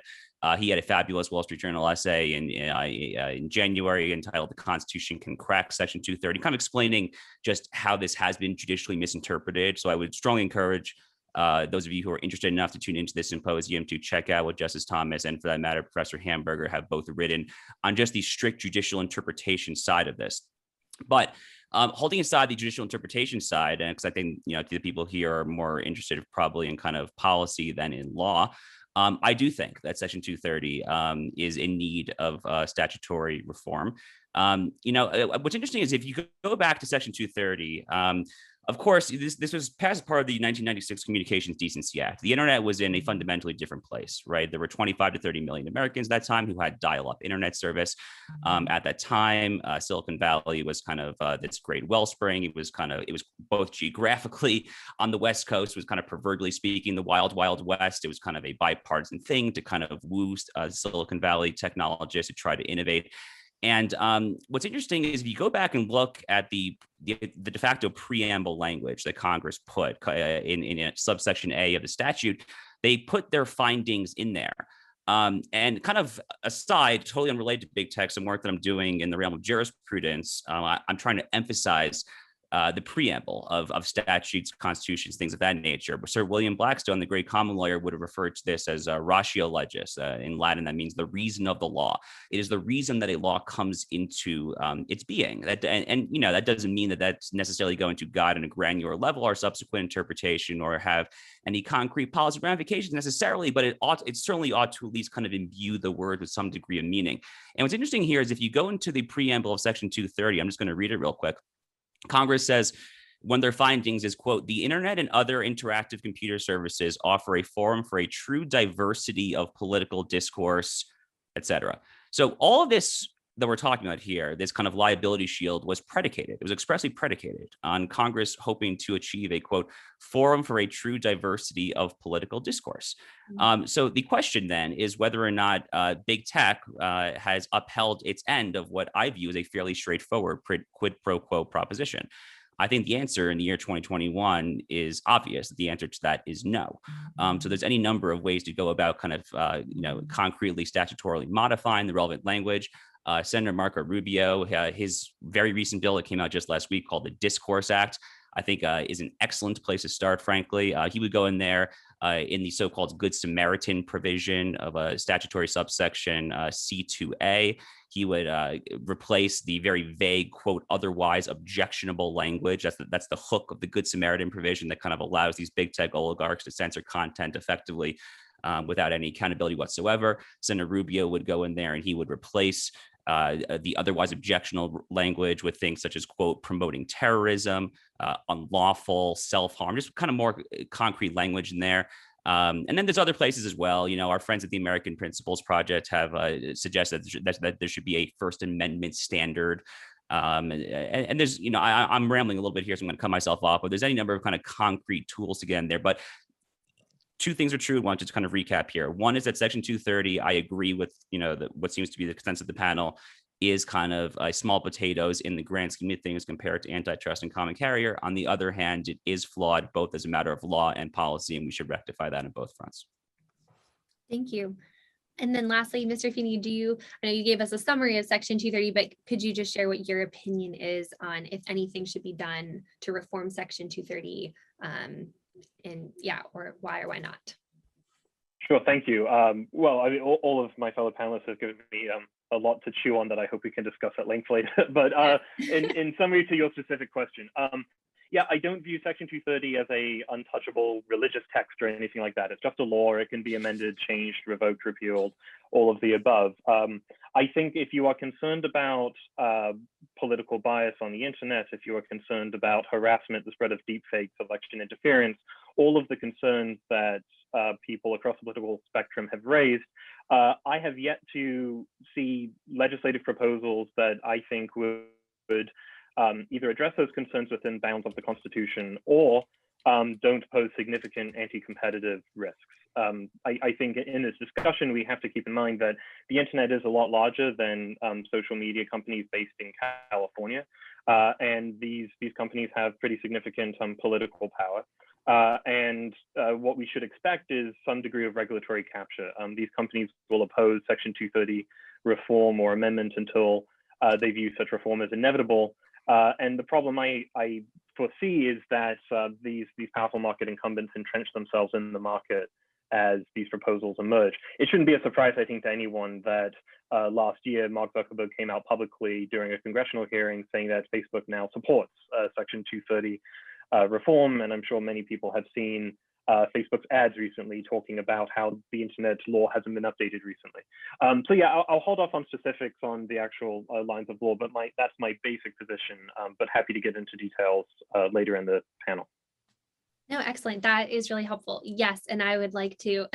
he had a fabulous Wall Street Journal essay in January entitled "The Constitution Can Crack Section 230," kind of explaining just how this has been judicially misinterpreted. So I would strongly encourage those of you who are interested enough to tune into this symposium to check out what Justice Thomas and, for that matter, Professor Hamburger have both written on just the strict judicial interpretation side of this. But holding aside the judicial interpretation side, and because I think the people here are more interested probably in kind of policy than in law, I do think that Section 230 is in need of statutory reform. What's interesting is if you go back to Section 230, of course, this was passed as part of the 1996 Communications Decency Act. The internet was in a fundamentally different place, right? There were 25 to 30 million Americans at that time who had dial-up internet service. At that time, Silicon Valley was kind of this great wellspring. It was both geographically on the West Coast, was kind of proverbially speaking, the wild, wild West. It was kind of a bipartisan thing to kind of woo Silicon Valley technologists to try to innovate. And what's interesting is if you go back and look at the de facto preamble language that Congress put in subsection A of the statute, they put their findings in there. And kind of aside, totally unrelated to big tech, some work that I'm doing in the realm of jurisprudence, I'm trying to emphasize the preamble of statutes, constitutions, things of that nature. But Sir William Blackstone, the great common lawyer, would have referred to this as ratio legis. In Latin, that means the reason of the law. It is the reason that a law comes into its being. That doesn't mean that that's necessarily going to guide on a granular level our subsequent interpretation or have any concrete policy ramifications necessarily, but it certainly ought to at least kind of imbue the word with some degree of meaning. And what's interesting here is if you go into the preamble of Section 230, I'm just going to read it real quick. Congress says one of their findings is, quote, the internet and other interactive computer services offer a forum for a true diversity of political discourse, et cetera. So all of this that we're talking about here, this kind of liability shield, was predicated. It was expressly predicated on Congress hoping to achieve a, quote, forum for a true diversity of political discourse. So the question then is whether or not big tech has upheld its end of what I view as a fairly straightforward quid pro quo proposition. I think the answer in the year 2021 is obvious. The answer to that is no. So there's any number of ways to go about kind of, concretely statutorily modifying the relevant language. Senator Marco Rubio, his very recent bill that came out just last week called the Discourse Act, I think is an excellent place to start, frankly. He would go in there in the so-called Good Samaritan provision of a statutory subsection C2A. He would replace the very vague, quote, otherwise objectionable language. That's the hook of the Good Samaritan provision that kind of allows these big tech oligarchs to censor content effectively without any accountability whatsoever. Senator Rubio would go in there and he would replace the otherwise objectionable language with things such as, quote, promoting terrorism, unlawful, self-harm, just kind of more concrete language in there. And then there's other places as well. Our friends at the American Principles Project have suggested that there should be a First Amendment standard. And there's, I'm rambling a little bit here, so I'm going to cut myself off, but there's any number of kind of concrete tools to get in there. But two things are true. I want to just kind of recap here. One is that Section 230, I agree with, what seems to be the consensus of the panel, is kind of small potatoes in the grand scheme of things compared to antitrust and common carrier. On the other hand, it is flawed both as a matter of law and policy, and we should rectify that on both fronts. Thank you. And then lastly, Mr. Feeney, I know you gave us a summary of Section 230, but could you just share what your opinion is on if anything should be done to reform Section 230, or why or why not? Sure, thank you. Well, I mean, all of my fellow panelists have given me a lot to chew on that I hope we can discuss at length later. But in summary to your specific question, yeah, I don't view Section 230 as a untouchable religious text or anything like that. It's just a law. It can be amended, changed, revoked, repealed, all of the above. I think if you are concerned about political bias on the internet, if you are concerned about harassment, the spread of deepfakes, election interference, all of the concerns that people across the political spectrum have raised, I have yet to see legislative proposals that I think would either address those concerns within bounds of the Constitution or don't pose significant anti-competitive risks. I think in this discussion, we have to keep in mind that the internet is a lot larger than social media companies based in California. And these companies have pretty significant political power. And what we should expect is some degree of regulatory capture. These companies will oppose Section 230 reform or amendment until they view such reform as inevitable. And the problem I foresee is that these powerful market incumbents entrench themselves in the market as these proposals emerge. It shouldn't be a surprise, I think, to anyone that last year, Mark Zuckerberg came out publicly during a congressional hearing saying that Facebook now supports Section 230 reform. And I'm sure many people have seen Facebook's ads recently talking about how the internet law hasn't been updated recently. So yeah, I'll hold off on specifics on the actual lines of law, but that's my basic position, but happy to get into details later in the panel. No, excellent. That is really helpful. Yes, and I would like to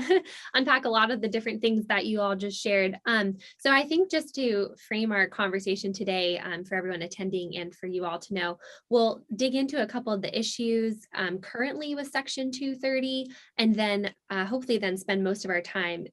unpack a lot of the different things that you all just shared. So I think just to frame our conversation today for everyone attending and for you all to know, we'll dig into a couple of the issues currently with Section 230, and then hopefully then spend most of our time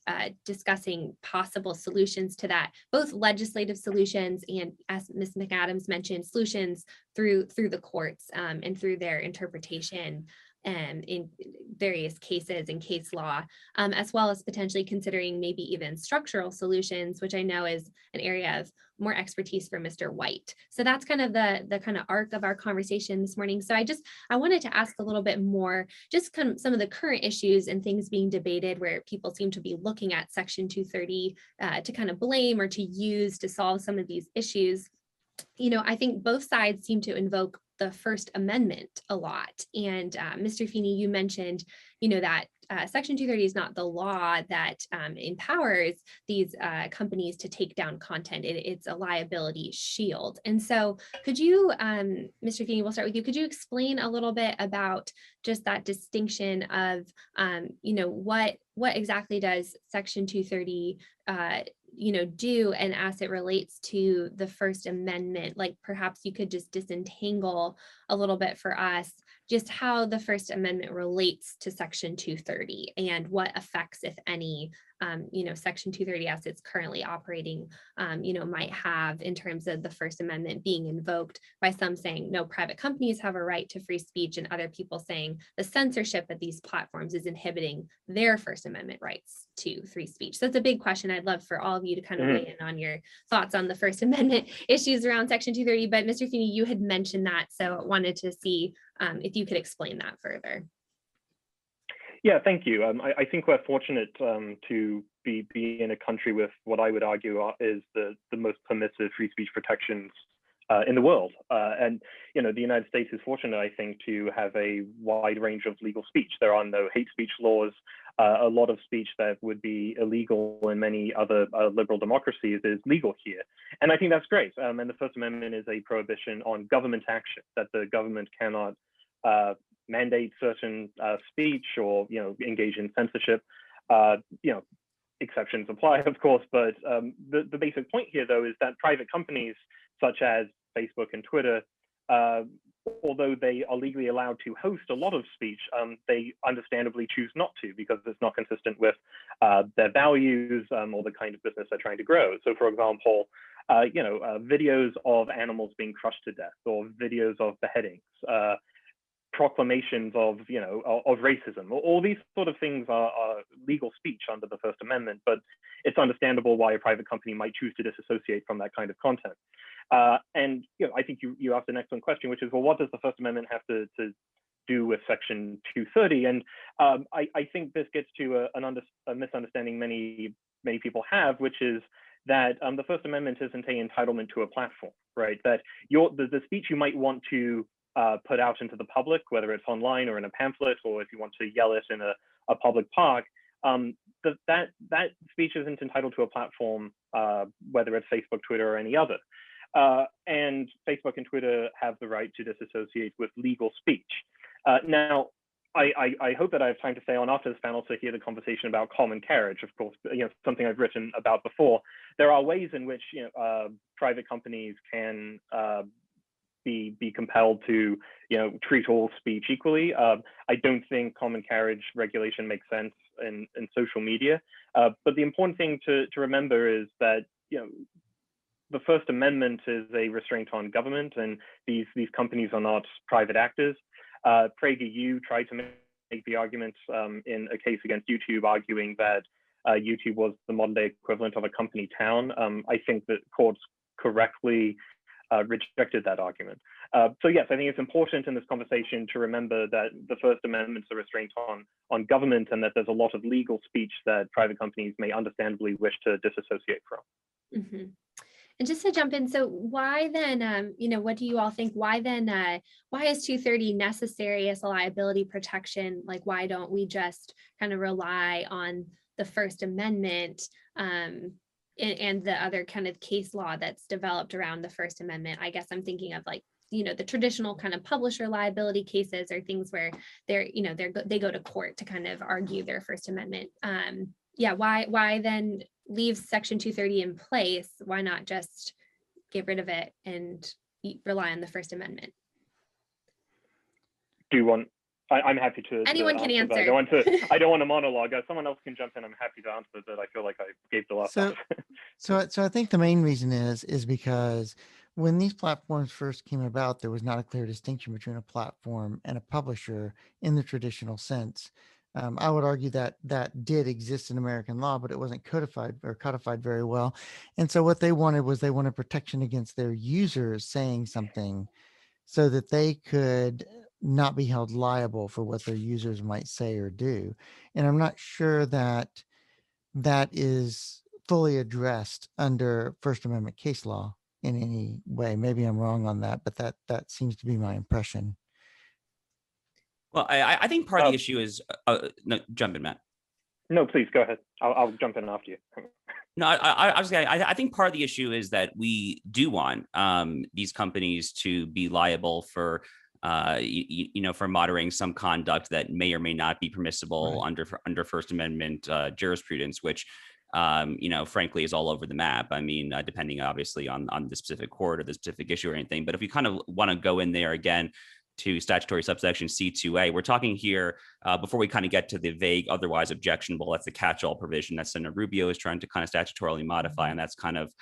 discussing possible solutions to that, both legislative solutions and, as Ms. McAdams mentioned, solutions through the courts and through their interpretation in various cases and case law, as well as potentially considering maybe even structural solutions, which I know is an area of more expertise for Mr. White. So that's kind of the kind of arc of our conversation this morning. So I wanted to ask a little bit more, just kind of some of the current issues and things being debated where people seem to be looking at Section 230 to kind of blame or to use to solve some of these issues. You know, I think both sides seem to invoke the First Amendment a lot. And Mr. Feeney, you mentioned, you know, that Section 230 is not the law that empowers these companies to take down content. It's a liability shield. And so could you, Mr. Feeney, we'll start with you. Could you explain a little bit about just that distinction of, you know, what exactly does Section 230 you know, do, and as it relates to the First Amendment, like perhaps you could just disentangle a little bit for us just how the First Amendment relates to Section 230 and what effects, if any, you know, Section 230 as it's currently operating, you know, might have in terms of the First Amendment being invoked by some saying no, private companies have a right to free speech, and other people saying the censorship of these platforms is inhibiting their First Amendment rights to free speech. So it's a big question. I'd love for all of you to kind of weigh in on your thoughts on the First Amendment issues around Section 230. But Mr. Feeney, you had mentioned that, so I wanted to see if you could explain that further. Yeah, thank you. I think we're fortunate to be in a country with what I would argue is the most permissive free speech protections in the world. And, you know, the United States is fortunate, I think, to have a wide range of legal speech. There are no hate speech laws. A lot of speech that would be illegal in many other liberal democracies is legal here. And I think that's great. And the First Amendment is a prohibition on government action, that the government cannot mandate certain speech or, you know, engage in censorship. You know, exceptions apply, of course, but the basic point here, though, is that private companies such as Facebook and Twitter, although they are legally allowed to host a lot of speech, they understandably choose not to because it's not consistent with their values or the kind of business they're trying to grow. So, for example, you know, videos of animals being crushed to death or videos of beheadings, proclamations of, of racism. All these sort of things are legal speech under the First Amendment, but it's understandable why a private company might choose to disassociate from that kind of content. And I think you asked an excellent question, which is, well, what does the First Amendment have to do with Section 230? And I think this gets to a misunderstanding many people have, which is that the First Amendment isn't an entitlement to a platform, right? That the speech you might want to put out into the public, whether it's online or in a pamphlet, or if you want to yell it in a public park, that speech isn't entitled to a platform, whether it's Facebook, Twitter, or any other. And Facebook and Twitter have the right to disassociate with legal speech. Now, I hope that I have time to stay on after this panel to hear the conversation about common carriage, of course, something I've written about before. There are ways in which private companies can be compelled to treat all speech equally. I don't think common carriage regulation makes sense in social media. But the important thing to remember is that the First Amendment is a restraint on government, and these companies are not private actors. PragerU tried to make the argument in a case against YouTube, arguing that YouTube was the modern day equivalent of a company town. I think that courts correctly rejected that argument. So yes, I think it's important in this conversation to remember that the First Amendment's a restraint on government, and that there's a lot of legal speech that private companies may understandably wish to disassociate from. Mm-hmm. And just to jump in, so why then, what do you all think? Why then, why is 230 necessary as a liability protection? Like, why don't we just kind of rely on the First Amendment and the other kind of case law that's developed around the First Amendment? I guess I'm thinking of the traditional kind of publisher liability cases, or things where they go to court to kind of argue their First Amendment. Why then leave Section 230 in place? Why not just get rid of it and rely on the First Amendment? Do you want? I'm happy to. Anyone can answer. I don't want to monologue. Someone else can jump in. I'm happy to answer, but I feel like I gave the last. So I think the main reason is because when these platforms first came about, there was not a clear distinction between a platform and a publisher in the traditional sense. I would argue that did exist in American law, but it wasn't codified very well. And so what they wanted protection against their users saying something so that they could not be held liable for what their users might say or do. And I'm not sure that is fully addressed under First Amendment case law in any way. Maybe I'm wrong on that, but that seems to be my impression. Well, I think part of the issue is, no, jump in, Matt. No, please go ahead. I'll jump in after you. No, I think part of the issue is that we do want these companies to be liable for, for moderating some conduct that may or may not be permissible under First Amendment jurisprudence, which, frankly, is all over the map. I mean, depending obviously on the specific court or the specific issue or anything. But if you kind of want to go in there again to statutory subsection C2A, we're talking here, before we kind of get to the vague, otherwise objectionable, that's the catch-all provision that Senator Rubio is trying to kind of statutorily modify, and that's kind of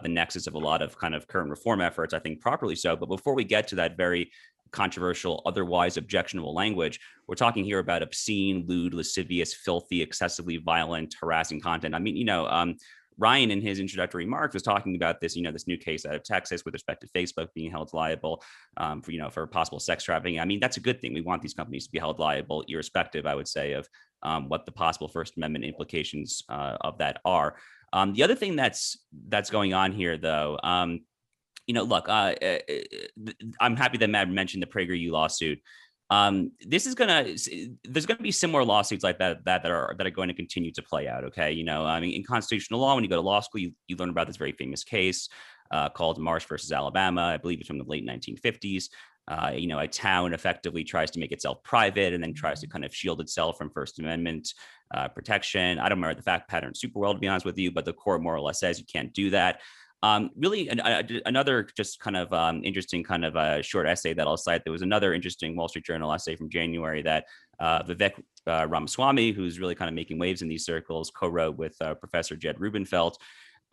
the nexus of a lot of kind of current reform efforts, I think properly so. But before we get to that very controversial, otherwise objectionable language, we're talking here about obscene, lewd, lascivious, filthy, excessively violent, harassing content. I mean, Ryan, in his introductory remarks, was talking about this, this new case out of Texas with respect to Facebook being held liable for possible sex trafficking. I mean, that's a good thing. We want these companies to be held liable, irrespective, I would say, of what the possible First Amendment implications of that are. The other thing that's going on here, though, look, I'm happy that Matt mentioned the PragerU lawsuit. There's going to be similar lawsuits like that are going to continue to play out. Okay. I mean, in constitutional law, when you go to law school, you learn about this very famous case called Marsh versus Alabama. I believe it's from the late 1950s. A town effectively tries to make itself private and then tries to kind of shield itself from First Amendment protection. I don't remember the fact pattern super well, to be honest with you, but the court more or less says you can't do that. Really, another just kind of interesting kind of short essay that I'll cite. There was another interesting Wall Street Journal essay from January that Vivek Ramaswamy, who's really kind of making waves in these circles, co-wrote with Professor Jed Rubenfeld.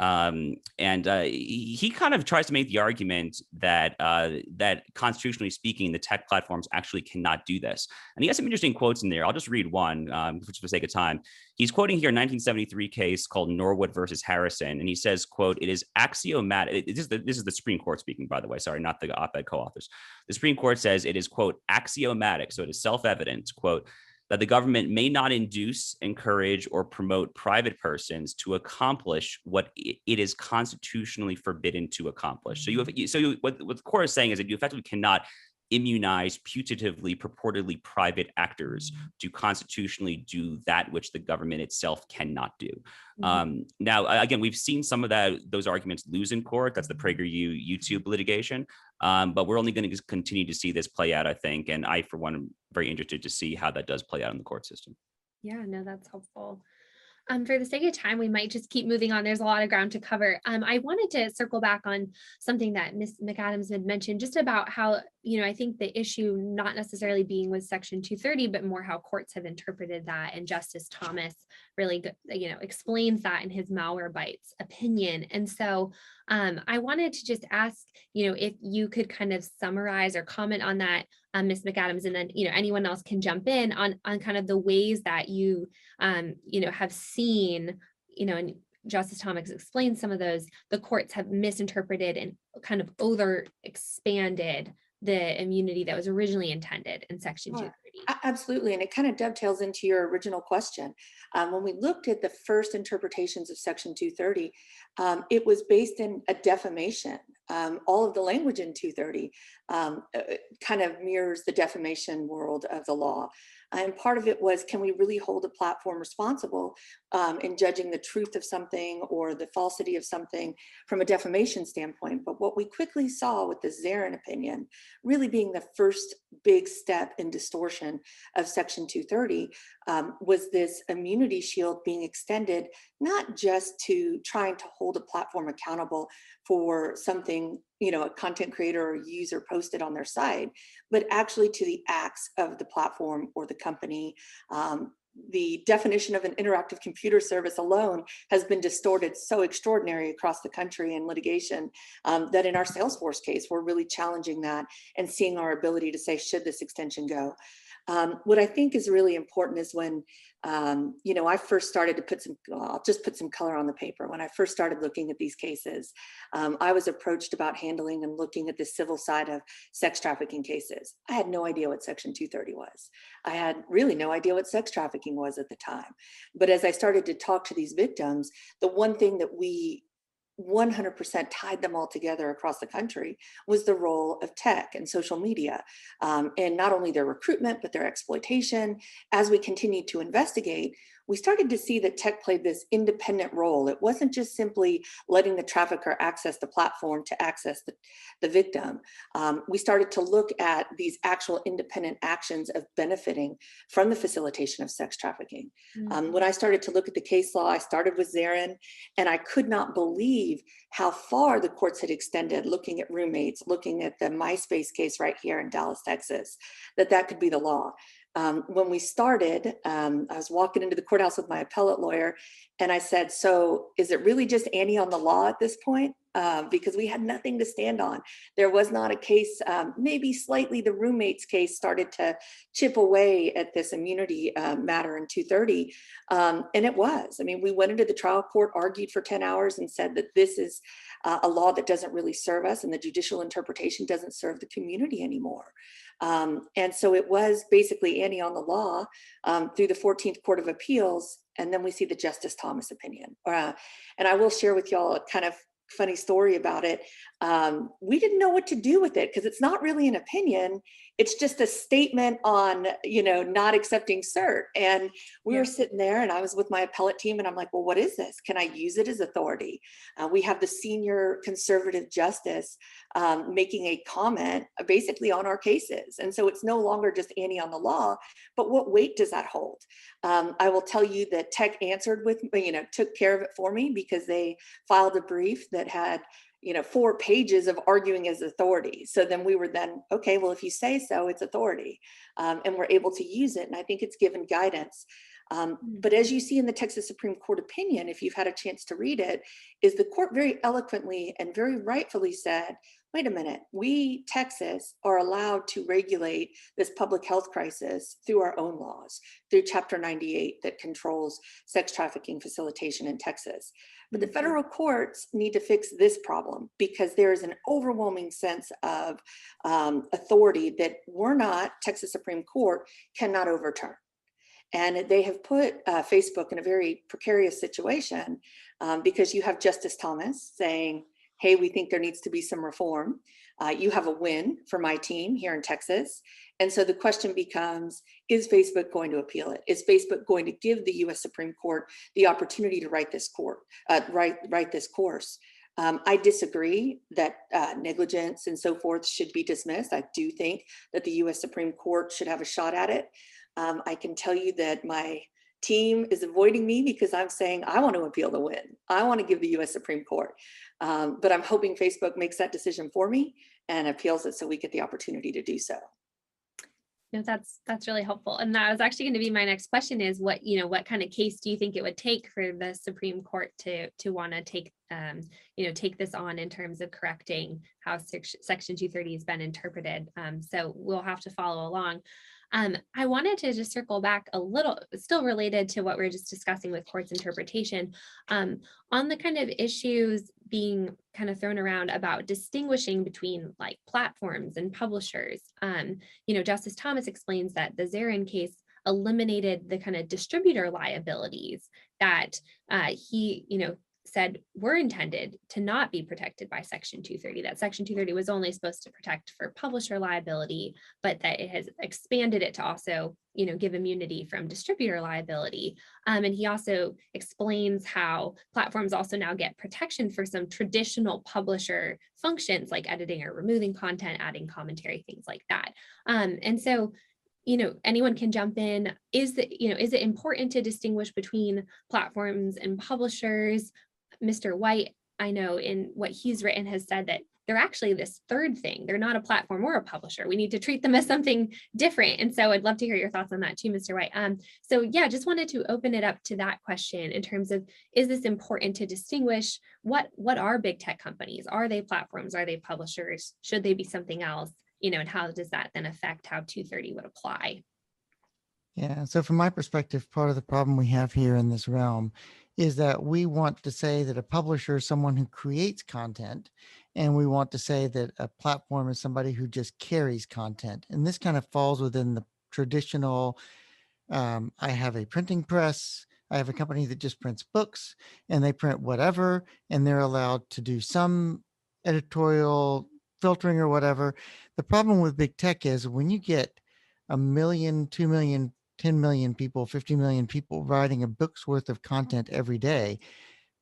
He kind of tries to make the argument that that constitutionally speaking, the tech platforms actually cannot do this. And he has some interesting quotes in there. I'll just read one, for the sake of time. He's quoting here a 1973 case called Norwood versus Harrison, and he says, "quote It is axiomatic." This is the Supreme Court speaking, by the way. Sorry, not the op-ed co-authors. The Supreme Court says it is, quote, axiomatic, so it is self-evident, quote, that the government may not induce, encourage, or promote private persons to accomplish what it is constitutionally forbidden to accomplish. So what the court is saying is that you effectively cannot immunize putatively, purportedly private actors to constitutionally do that which the government itself cannot do. Now, again, we've seen some of those arguments lose in court. That's the PragerU YouTube litigation. But we're only going to continue to see this play out, I think. And I, for one, am very interested to see how that does play out in the court system. Yeah, no, that's helpful. For the sake of time, we might just keep moving on. There's a lot of ground to cover. I wanted to circle back on something that Ms. McAdams had mentioned, just about how, I think the issue not necessarily being with Section 230, but more how courts have interpreted that. And Justice Thomas really, explains that in his Malwarebytes opinion. And so I wanted to just ask, if you could kind of summarize or comment on that, Ms. McAdams, and then, anyone else can jump in on kind of the ways that you, have seen, and Justice Thomas explained some of those, the courts have misinterpreted and kind of over expanded the immunity that was originally intended in Section 230. Absolutely. And it kind of dovetails into your original question. When we looked at the first interpretations of Section 230, it was based in a defamation. All of the language in 230 kind of mirrors the defamation world of the law. And part of it was, can we really hold a platform responsible in judging the truth of something or the falsity of something from a defamation standpoint? But what we quickly saw with the Zarin opinion really being the first big step in distortion of Section 230 was this immunity shield being extended, not just to trying to hold a platform accountable for something, a content creator or user posted on their site, but actually to the acts of the platform or the company. The definition of an interactive computer service alone has been distorted so extraordinary across the country in litigation that in our Salesforce case, we're really challenging that and seeing our ability to say, should this extension go? What I think is really important is when, I first started to I'll just put some color on the paper. When I first started looking at these cases, I was approached about handling and looking at the civil side of sex trafficking cases. I had no idea what Section 230 was. I had really no idea what sex trafficking was at the time. But as I started to talk to these victims, the one thing that we 100% tied them all together across the country was the role of tech and social media, and not only their recruitment, but their exploitation. As we continued to investigate, we started to see that tech played this independent role. It wasn't just simply letting the trafficker access the platform to access the victim. We started to look at these actual independent actions of benefiting from the facilitation of sex trafficking. When I started to look at the case law, I started with Zarin, and I could not believe how far the courts had extended, looking at roommates, looking at the MySpace case right here in Dallas, Texas, that could be the law. When we started, I was walking into the courthouse with my appellate lawyer, and I said, so is it really just Annie on the law at this point? Because we had nothing to stand on. There was not a case, maybe slightly the roommates case started to chip away at this immunity matter in 230. And it was. I mean, we went into the trial court, argued for 10 hours and said that this is a law that doesn't really serve us, and the judicial interpretation doesn't serve the community anymore. And so it was basically Annie on the law through the 14th Court of Appeals. And then we see the Justice Thomas opinion. And I will share with y'all a kind of funny story about it. We didn't know what to do with it because it's not really an opinion. It's just a statement on, not accepting cert. And we were sitting there, and I was with my appellate team, and I'm like, well, what is this? Can I use it as authority? We have the senior conservative justice making a comment basically on our cases. And so it's no longer just Annie on the law, but what weight does that hold? I will tell you that tech answered with, took care of it for me, because they filed a brief that had 4 pages of arguing as authority. So then we were okay, well, if you say so, it's authority. And we're able to use it. And I think it's given guidance. But as you see in the Texas Supreme Court opinion, if you've had a chance to read it, is the court very eloquently and very rightfully said, wait a minute, we, Texas, are allowed to regulate this public health crisis through our own laws, through Chapter 98 that controls sex trafficking facilitation in Texas. But the federal courts need to fix this problem because there is an overwhelming sense of authority that Texas Supreme Court cannot overturn. And they have put Facebook in a very precarious situation because you have Justice Thomas saying, hey, we think there needs to be some reform. You have a win for my team here in Texas. And so the question becomes, is Facebook going to appeal it? Is Facebook going to give the US Supreme Court the opportunity to write this course? I disagree that negligence and so forth should be dismissed. I do think that the US Supreme Court should have a shot at it. I can tell you that my team is avoiding me because I'm saying I want to appeal the win. I want to give the US Supreme Court. But I'm hoping Facebook makes that decision for me and appeals it so we get the opportunity to do so. No, that's really helpful. And that was actually going to be my next question is what kind of case do you think it would take for the Supreme Court to want to take this on in terms of correcting how Section 230 has been interpreted. So we'll have to follow along. I wanted to just circle back a little, still related to what we were just discussing with court's interpretation, on the kind of issues being kind of thrown around about distinguishing between like platforms and publishers. Justice Thomas explains that the Zarin case eliminated the kind of distributor liabilities that he said were intended to not be protected by Section 230, that Section 230 was only supposed to protect for publisher liability, but that it has expanded it to also, give immunity from distributor liability. And he also explains how platforms also now get protection for some traditional publisher functions like editing or removing content, adding commentary, things like that. And so, anyone can jump in. Is it important to distinguish between platforms and publishers? Mr. White, I know in what he's written has said that they're actually this third thing. They're not a platform or a publisher. We need to treat them as something different. And so I'd love to hear your thoughts on that too, Mr. White. So yeah, just wanted to open it up to that question in terms of, is this important to distinguish? What are big tech companies? Are they platforms? Are they publishers? Should they be something else? And how does that then affect how 230 would apply? Yeah, so from my perspective, part of the problem we have here in this realm is that we want to say that a publisher is someone who creates content, and we want to say that a platform is somebody who just carries content. And this kind of falls within the traditional, I have a printing press, I have a company that just prints books, and they print whatever, and they're allowed to do some editorial filtering or whatever. The problem with big tech is when you get 1 million, 2 million, 10 million people, 50 million people writing a book's worth of content every day,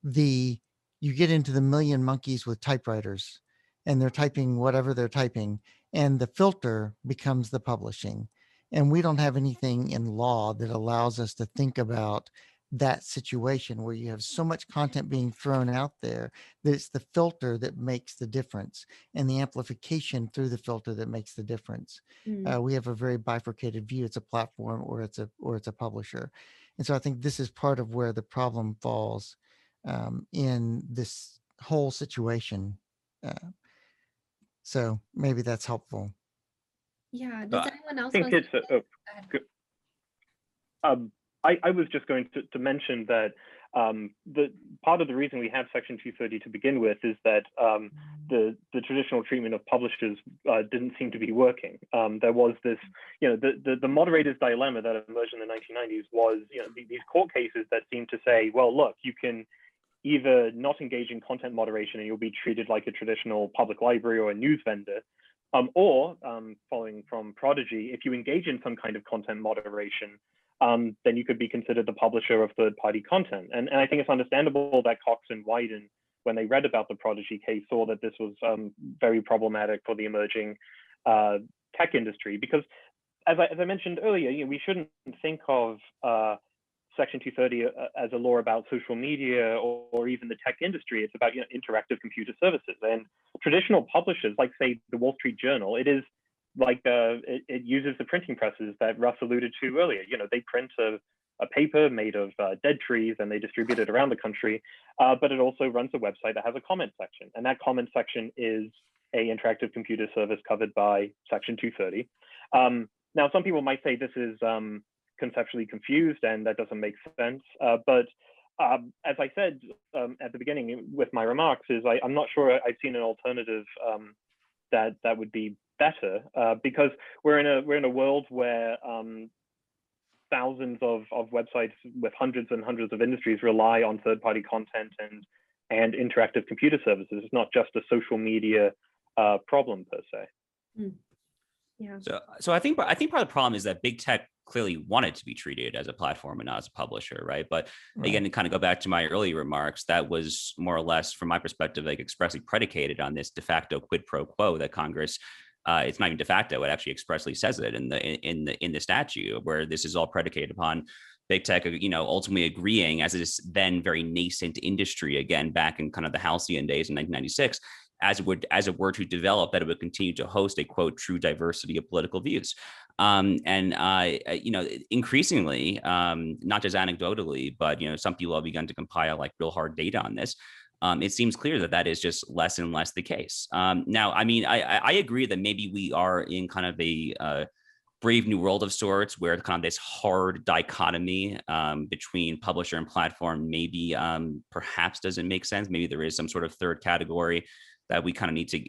you get into the million monkeys with typewriters, and they're typing whatever they're typing, and the filter becomes the publishing. And we don't have anything in law that allows us to think about that situation where you have so much content being thrown out there that it's the filter that makes the difference, and the amplification through the filter that makes the difference. We have a very bifurcated view. It's a platform or it's a publisher. And so I think this is part of where the problem falls in this whole situation. So maybe that's helpful. Yeah. Does anyone else? I think I was just going to mention that the part of the reason we have Section 230 to begin with is that the traditional treatment of publishers didn't seem to be working. There was this, the moderator's dilemma that emerged in the 1990s was, these court cases that seemed to say, well, look, you can either not engage in content moderation and you'll be treated like a traditional public library or a news vendor, or following from Prodigy, if you engage in some kind of content moderation, then you could be considered the publisher of third-party content. And I think it's understandable that Cox and Wyden, when they read about the Prodigy case, saw that this was very problematic for the emerging tech industry. Because as I mentioned earlier, we shouldn't think of Section 230 as a law about social media or even the tech industry. It's about interactive computer services. And traditional publishers, like say the Wall Street Journal, it is like it uses the printing presses that Russ alluded to earlier. They print a a paper made of dead trees, and they distribute it around the country. But it also runs a website that has a comment section, and that comment section is a interactive computer service covered by Section 230. Now, some people might say this is conceptually confused and that doesn't make sense. But as I said at the beginning with my remarks, is I'm not sure I've seen an alternative that would be better, because we're in a world where thousands of websites with hundreds and hundreds of industries rely on third-party content and interactive computer services. It's not just a social media problem per se. Yeah. So I think part of the problem is that big tech clearly wanted to be treated as a platform and not as a publisher, right? But again, to kind of go back to my earlier remarks, that was more or less, from my perspective, like expressly predicated on this de facto quid pro quo that Congress. It's not even de facto; it actually expressly says it in the statute, where this is all predicated upon big tech, ultimately agreeing, as this then very nascent industry, again back in kind of the halcyon days in 1996. As it were to develop, that it would continue to host a quote true diversity of political views, increasingly, not just anecdotally, but some people have begun to compile like real hard data on this. It seems clear that is just less and less the case. Now, I mean, I agree that maybe we are in kind of a brave new world of sorts, where kind of this hard dichotomy between publisher and platform maybe perhaps doesn't make sense. Maybe there is some sort of third category that we kind of need to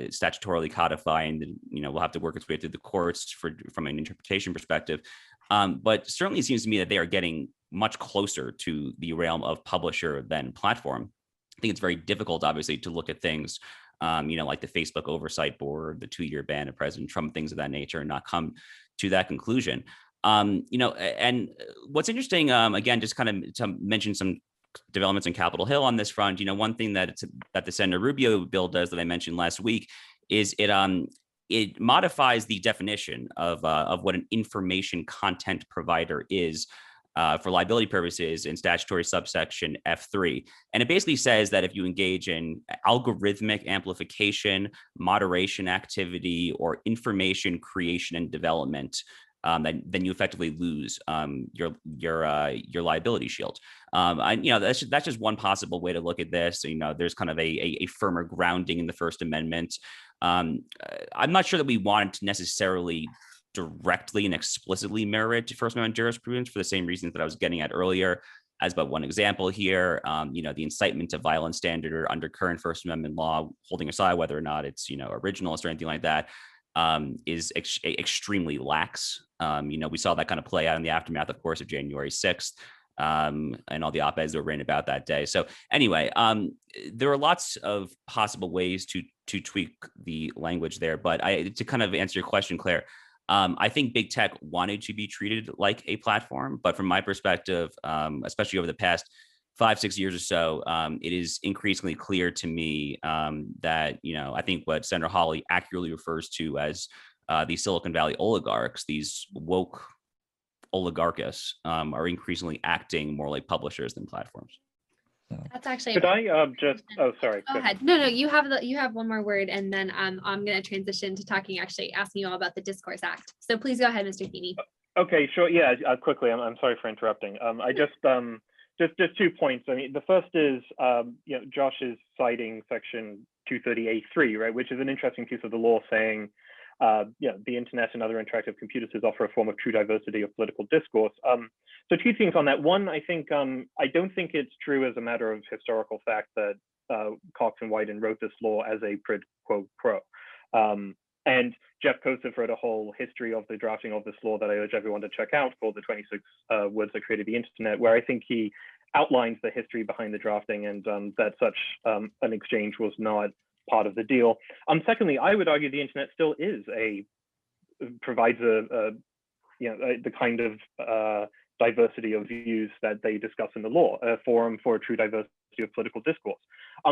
statutorily codify, and we'll have to work its way through the courts from an interpretation perspective. But certainly it seems to me that they are getting much closer to the realm of publisher than platform. I think it's very difficult, obviously, to look at things, like the Facebook oversight board, the 2-year ban of President Trump, things of that nature, and not come to that conclusion. And what's interesting, again, just kind of to mention some developments in Capitol Hill on this front. One thing that the Senator Rubio bill does that I mentioned last week is it modifies the definition of what an information content provider is for liability purposes in statutory subsection F3. And it basically says that if you engage in algorithmic amplification, moderation activity, or information creation and development, then you effectively lose your liability shield. That's just one possible way to look at this. There's kind of a firmer grounding in the First Amendment. I'm not sure that we want to necessarily directly and explicitly mirror it to First Amendment jurisprudence for the same reasons that I was getting at earlier. As but one example here, the incitement to violence standard under current First Amendment law, holding aside whether or not it's originalist or anything like that, is extremely lax. We saw that kind of play out in the aftermath, of course, of January 6th, and all the op-eds that were written about that day. So anyway, there are lots of possible ways to tweak the language there. But to kind of answer your question, Claire, I think big tech wanted to be treated like a platform, but from my perspective, especially over the past 5-6 years or so, it is increasingly clear to me that, I think what Senator Hawley accurately refers to as the Silicon Valley oligarchs, these woke oligarchs, are increasingly acting more like publishers than platforms. That's actually. Could I just? Oh, sorry. Go ahead. No, you have one more word, and then I'm going to transition to asking you all about the Discourse Act. So please go ahead, Mr. Feeney. Okay, sure. Yeah, quickly. I'm sorry for interrupting. I just 2 points. I mean, the first is, Josh is citing Section 230A3, right, which is an interesting piece of the law saying, the internet and other interactive computers offer a form of true diversity of political discourse. So 2 things on that. One, I think I don't think it's true as a matter of historical fact that Cox and Wyden wrote this law as a quid pro quo. And Jeff Kosif wrote a whole history of the drafting of this law that I urge everyone to check out, called The 26 Words That Created the Internet, where I think he outlines the history behind the drafting and that such an exchange was not part of the deal. Secondly, I would argue the internet still provides the kind of diversity of views that they discuss in the law, a forum for a true diversity of political discourse.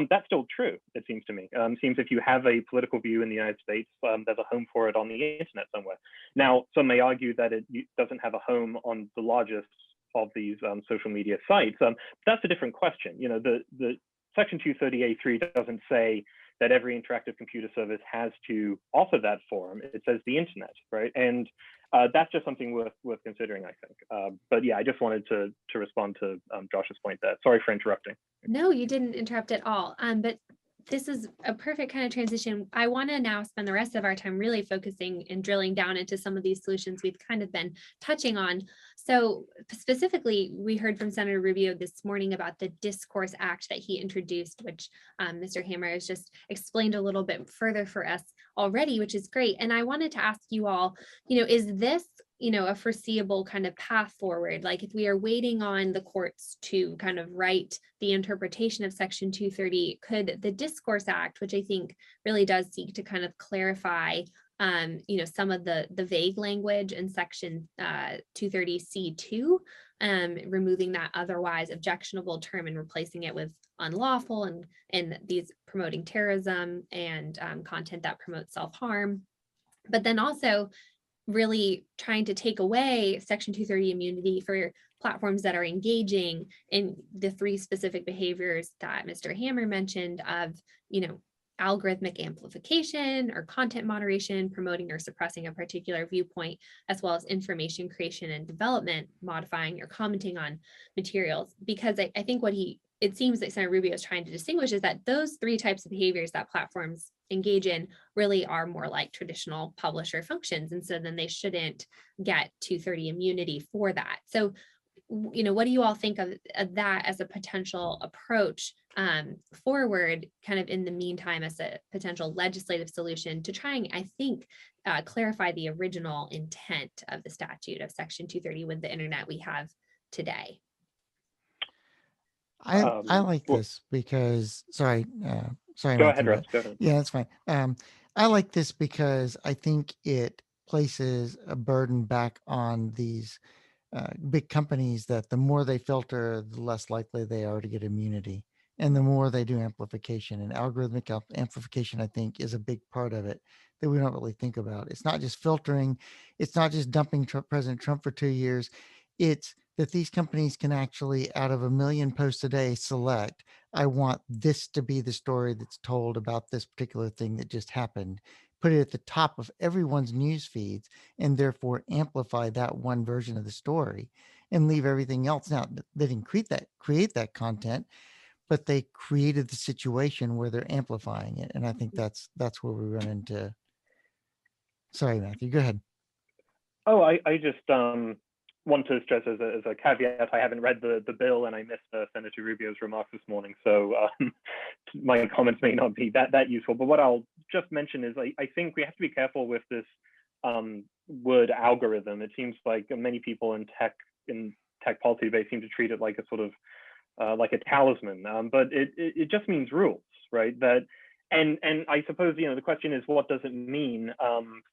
That's still true, it seems to me. It seems if you have a political view in the United States, there's a home for it on the internet somewhere. Now, some may argue that it doesn't have a home on the largest of these social media sites. That's a different question. The Section 230A3 doesn't say that every interactive computer service has to offer that forum. It says the internet, right? And that's just something worth considering, I think. But yeah, I just wanted to respond to Josh's point there. Sorry for interrupting. No, you didn't interrupt at all. But this is a perfect kind of transition. I want to now spend the rest of our time really focusing and drilling down into some of these solutions we've kind of been touching on. So specifically, we heard from Senator Rubio this morning about the Discourse Act that he introduced, which Mr. Hammer has just explained a little bit further for us already, which is great. And I wanted to ask you all, is this a foreseeable kind of path forward? Like if we are waiting on the courts to kind of write the interpretation of Section 230, could the Discourse Act, which I think really does seek to kind of clarify, some of the vague language in Section 230C2, removing that otherwise objectionable term and replacing it with unlawful and these promoting terrorism and content that promotes self-harm, but then also really trying to take away Section 230 immunity for platforms that are engaging in the three specific behaviors that Mr. Hammer mentioned of, algorithmic amplification or content moderation, promoting or suppressing a particular viewpoint, as well as information creation and development, modifying or commenting on materials. Because I think it seems that Senator Rubio is trying to distinguish is that those three types of behaviors that platforms engage in really are more like traditional publisher functions. And so then they shouldn't get 230 immunity for that. So, what do you all think of that as a potential approach forward, kind of in the meantime, as a potential legislative solution to try and, I think, clarify the original intent of the statute of Section 230 with the internet we have today? I like this because, sorry, Go ahead, Matthew, Russ. Go ahead. yeah, that's fine. I like this because I think it places a burden back on these big companies that the more they filter, the less likely they are to get immunity. And the more they do amplification, and algorithmic amplification, I think, is a big part of it that we don't really think about. It's not just filtering. It's not just dumping President Trump for 2 years. It's that these companies can actually, out of 1 million posts a day, select, I want this to be the story that's told about this particular thing that just happened, put it at the top of everyone's news feeds, and therefore amplify that one version of the story and leave everything else. Now, they didn't create that content, but they created the situation where they're amplifying it. And I think that's where we run into. Sorry, Matthew, go ahead. Oh, I just want to stress as a caveat, I haven't read the bill and I missed Senator Rubio's remarks this morning. So my comments may not be that useful. But what I'll just mention is I think we have to be careful with this word algorithm. It seems like many people in tech policy debate seem to treat it like a sort of like a talisman, but it just means rules, right? And I suppose, the question is, what does it mean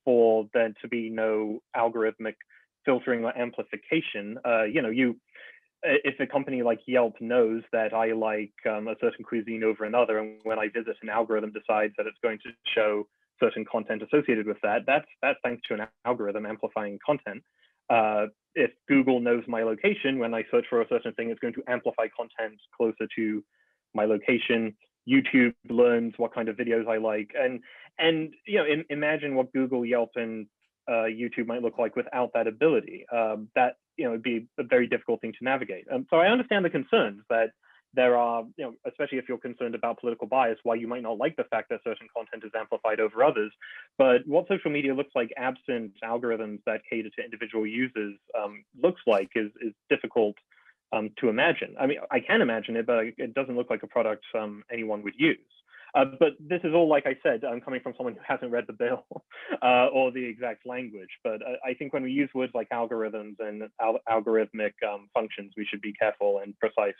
for there to be no algorithmic filtering or amplification? If a company like Yelp knows that I like a certain cuisine over another, and when I visit, an algorithm decides that it's going to show certain content associated with that, that's thanks to an algorithm amplifying content. If Google knows my location, when I search for a certain thing, it's going to amplify content closer to my location. YouTube learns what kind of videos I like, and imagine what Google, Yelp, and YouTube might look like without that ability. That it'd be a very difficult thing to navigate. So I understand the concerns that there are, especially if you're concerned about political bias, why you might not like the fact that certain content is amplified over others. But what social media looks like absent algorithms that cater to individual users looks like is difficult to imagine. I mean, I can imagine it, but it doesn't look like a product anyone would use. But this is all, like I said, coming from someone who hasn't read the bill or the exact language. But I think when we use words like algorithms and algorithmic functions, we should be careful and precise.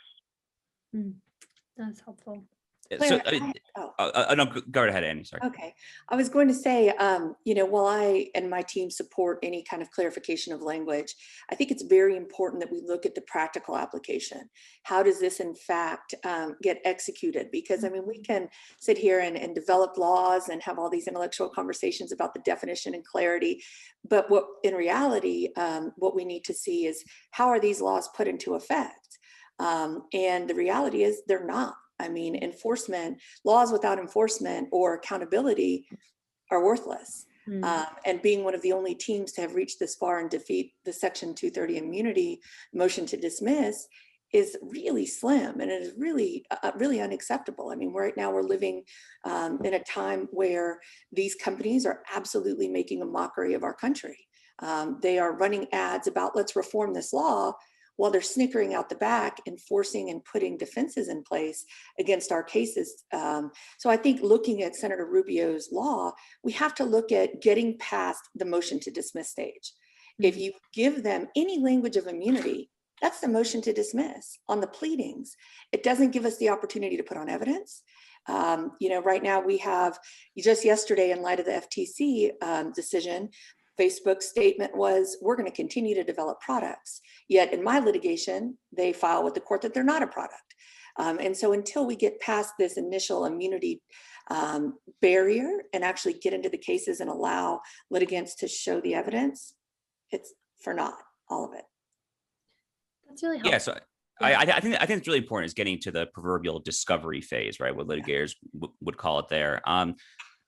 That's helpful. So, Claire, no, go ahead, Annie. Sorry. Okay. I was going to say, while I and my team support any kind of clarification of language, I think it's very important that we look at the practical application. How does this, in fact, get executed? Because, I mean, we can sit here and develop laws and have all these intellectual conversations about the definition and clarity. But what, in reality, what we need to see is how are these laws put into effect? And the reality is they're not. I mean, laws without enforcement or accountability are worthless. And being one of the only teams to have reached this far and defeat the Section 230 immunity motion to dismiss is really slim, and it is really, really unacceptable. I mean, right now we're living in a time where these companies are absolutely making a mockery of our country. They are running ads about let's reform this law, while they're snickering out the back, enforcing and putting defenses in place against our cases. So I think looking at Senator Rubio's law, we have to look at getting past the motion to dismiss stage. If you give them any language of immunity, that's the motion to dismiss on the pleadings. It doesn't give us the opportunity to put on evidence. Right now we have, just yesterday in light of the FTC decision, Facebook's statement was, we're going to continue to develop products. Yet in my litigation, they file with the court that they're not a product. And so until we get past this initial immunity barrier and actually get into the cases and allow litigants to show the evidence, it's for naught, all of it. That's really helpful. Yeah, so I think it's really important is getting to the proverbial discovery phase, right? What litigators would call it there.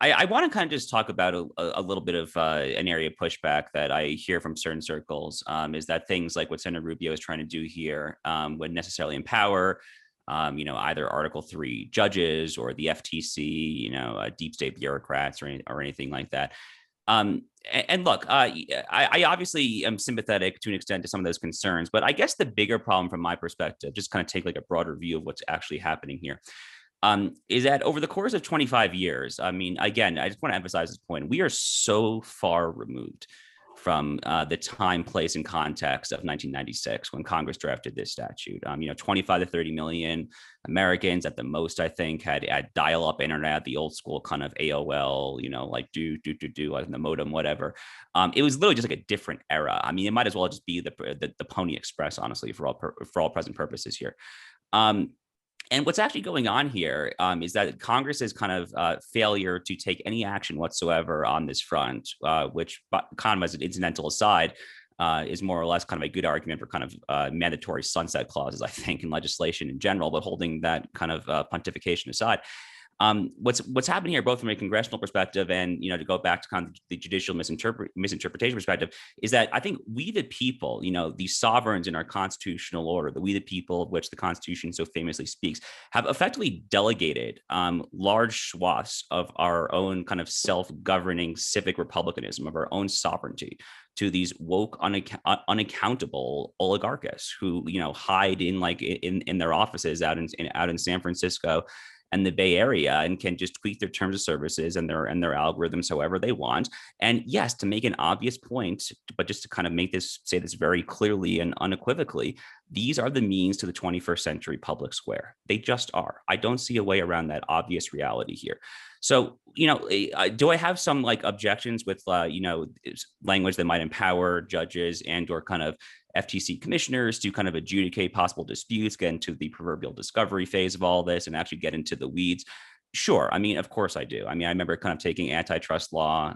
I want to kind of just talk about a little bit of an area of pushback that I hear from certain circles, is that things like what Senator Rubio is trying to do here would necessarily empower, either Article 3 judges or the FTC, deep state bureaucrats or anything like that. And look, I obviously am sympathetic to an extent to some of those concerns, but I guess the bigger problem from my perspective, just kind of take like a broader view of what's actually happening here, is that over the course of 25 years, I mean, again, I just want to emphasize this point. We are so far removed from the time, place, and context of 1996 when Congress drafted this statute. 25 to 30 million Americans at the most, I think, had dial-up internet, the old school kind of AOL, like do like the modem, whatever. It was literally just like a different era. I mean, it might as well just be the Pony Express, honestly, for all present purposes here. And what's actually going on here is that Congress's kind of failure to take any action whatsoever on this front, which kind of as an incidental aside, is more or less kind of a good argument for kind of mandatory sunset clauses, I think, in legislation in general, but holding that kind of pontification aside. What's happening here, both from a congressional perspective and, to go back to kind of the judicial misinterpretation perspective, is that I think we the people, the sovereigns in our constitutional order, we the people of which the Constitution so famously speaks, have effectively delegated large swaths of our own kind of self-governing civic republicanism, of our own sovereignty, to these woke, unaccountable oligarchists who, hide in their offices out in San Francisco and the Bay Area, and can just tweak their terms of services and their algorithms however they want. And yes, to make an obvious point, but just to kind of say this very clearly and unequivocally, these are the means to the 21st century public square. They just are. I don't see a way around that obvious reality here. So, do I have some objections with, language that might empower judges and or kind of FTC commissioners to kind of adjudicate possible disputes, get into the proverbial discovery phase of all this and actually get into the weeds? Sure. I mean, of course I do. I mean, I remember kind of taking antitrust law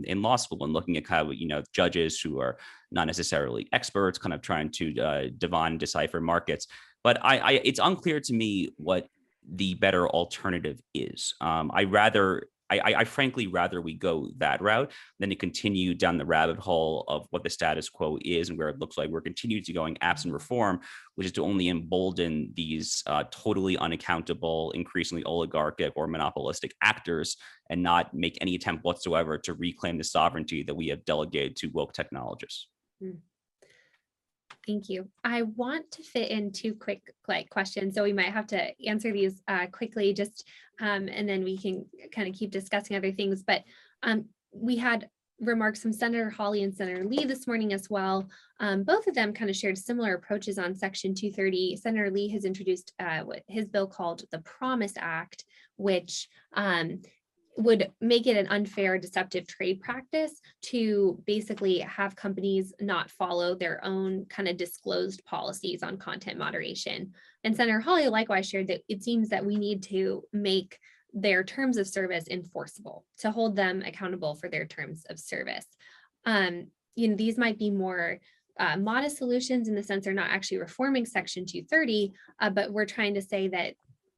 in law school and looking at kind of, judges who are not necessarily experts, kind of trying to divine, decipher markets. But it's unclear to me what the better alternative is. I frankly rather we go that route than to continue down the rabbit hole of what the status quo is and where it looks like we're continuing to going absent reform, which is to only embolden these totally unaccountable, increasingly oligarchic or monopolistic actors and not make any attempt whatsoever to reclaim the sovereignty that we have delegated to woke technologists. Thank you. I want to fit in two quick questions, so we might have to answer these quickly, just and then we can kind of keep discussing other things. But we had remarks from Senator Hawley and Senator Lee this morning as well. Both of them kind of shared similar approaches on Section 230. Senator Lee has introduced what his bill called the Promise Act, which would make it an unfair, deceptive trade practice to basically have companies not follow their own kind of disclosed policies on content moderation. And Senator Hawley likewise shared that it seems that we need to make their terms of service enforceable, to hold them accountable for their terms of service. These might be more modest solutions in the sense they're not actually reforming Section 230, but we're trying to say that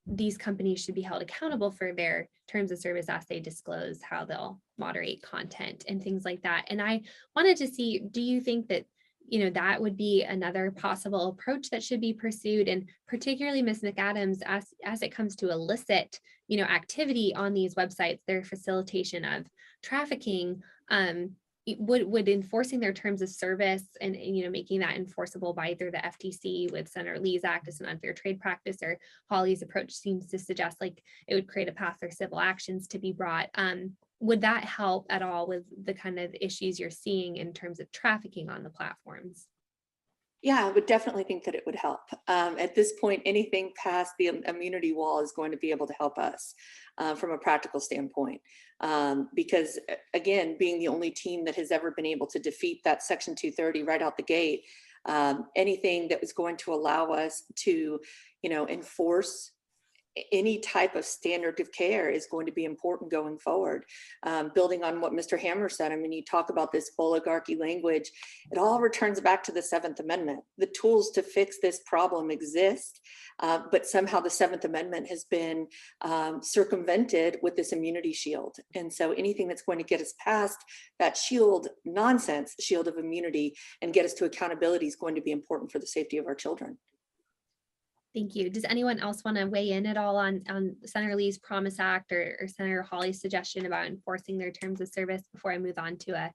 these companies should be held accountable for their terms of service as they disclose how they'll moderate content and things like that. And I wanted to see, do you think that, that would be another possible approach that should be pursued? And particularly, Ms. McAdams, as it comes to illicit, activity on these websites, their facilitation of trafficking, would enforcing their terms of service and making that enforceable by either the FTC with Senator Lee's act as an unfair trade practice, or Hawley's approach seems to suggest like it would create a path for civil actions to be brought. Would that help at all with the kind of issues you're seeing in terms of trafficking on the platforms? Yeah, I would definitely think that it would help. At this point, anything past the immunity wall is going to be able to help us from a practical standpoint. Because again, being the only team that has ever been able to defeat that Section 230 right out the gate, anything that was going to allow us to, enforce any type of standard of care is going to be important going forward. Building on what Mr. Hammer said, I mean, you talk about this oligarchy language, it all returns back to the Seventh Amendment. The tools to fix this problem exist, but somehow the Seventh Amendment has been circumvented with this immunity shield. And so anything that's going to get us past that shield of immunity and get us to accountability is going to be important for the safety of our children. Thank you. Does anyone else want to weigh in at all on Senator Lee's Promise Act or Senator Hawley's suggestion about enforcing their terms of service before I move on to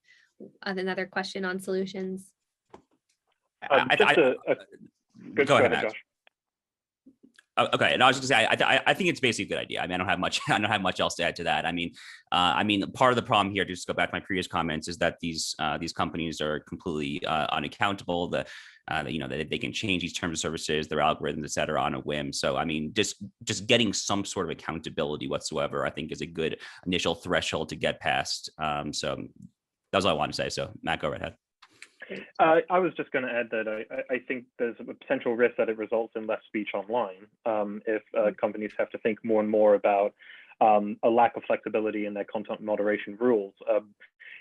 another question on solutions? Go ahead, Josh. Okay, and I was just gonna say, I think it's basically a good idea. I mean, I don't have much else to add to that. I mean, part of the problem here, just to go back to my previous comments, is that these companies are completely unaccountable. They can change these terms of services, their algorithms, et cetera, on a whim. So, I mean, just getting some sort of accountability whatsoever, I think, is a good initial threshold to get past. So that was all I wanted to say. So, Matt, go right ahead. I was just going to add that I think there's a potential risk that it results in less speech online if companies have to think more and more about a lack of flexibility in their content moderation rules.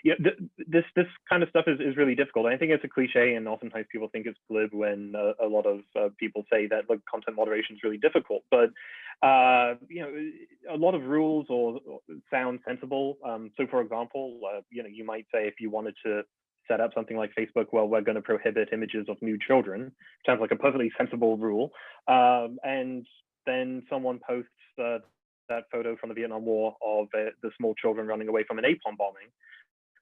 This kind of stuff is really difficult. I think it's a cliche, and oftentimes people think it's glib when a lot of people say that, look, content moderation is really difficult. But a lot of rules or sound sensible. So, for example, you might say if you wanted to set up something like Facebook, well, we're going to prohibit images of nude children. Sounds like a perfectly sensible rule. And then someone posts that photo from the Vietnam War of the small children running away from an napalm bombing,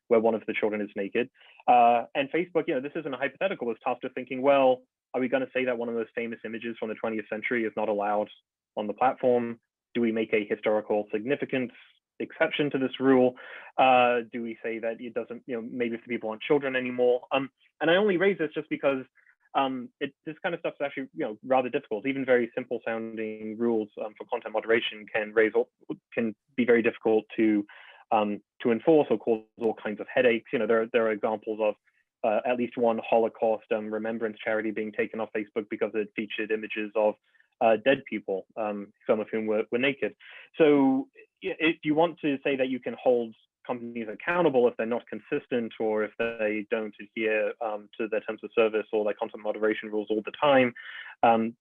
where one of the children is naked. And Facebook, this isn't a hypothetical. It's tasked with thinking, well, are we going to say that one of those famous images from the 20th century is not allowed on the platform? Do we make a historical significance exception to this rule? Do we say that it doesn't, maybe if the people aren't children anymore? And I only raise this just because this kind of stuff is actually, rather difficult. Even very simple sounding rules for content moderation can be very difficult to enforce or cause all kinds of headaches. There are examples of at least one Holocaust remembrance charity being taken off Facebook because it featured images of dead people, some of whom were naked. So if you want to say that you can hold companies accountable if they're not consistent or if they don't adhere to their terms of service or their content moderation rules all the time,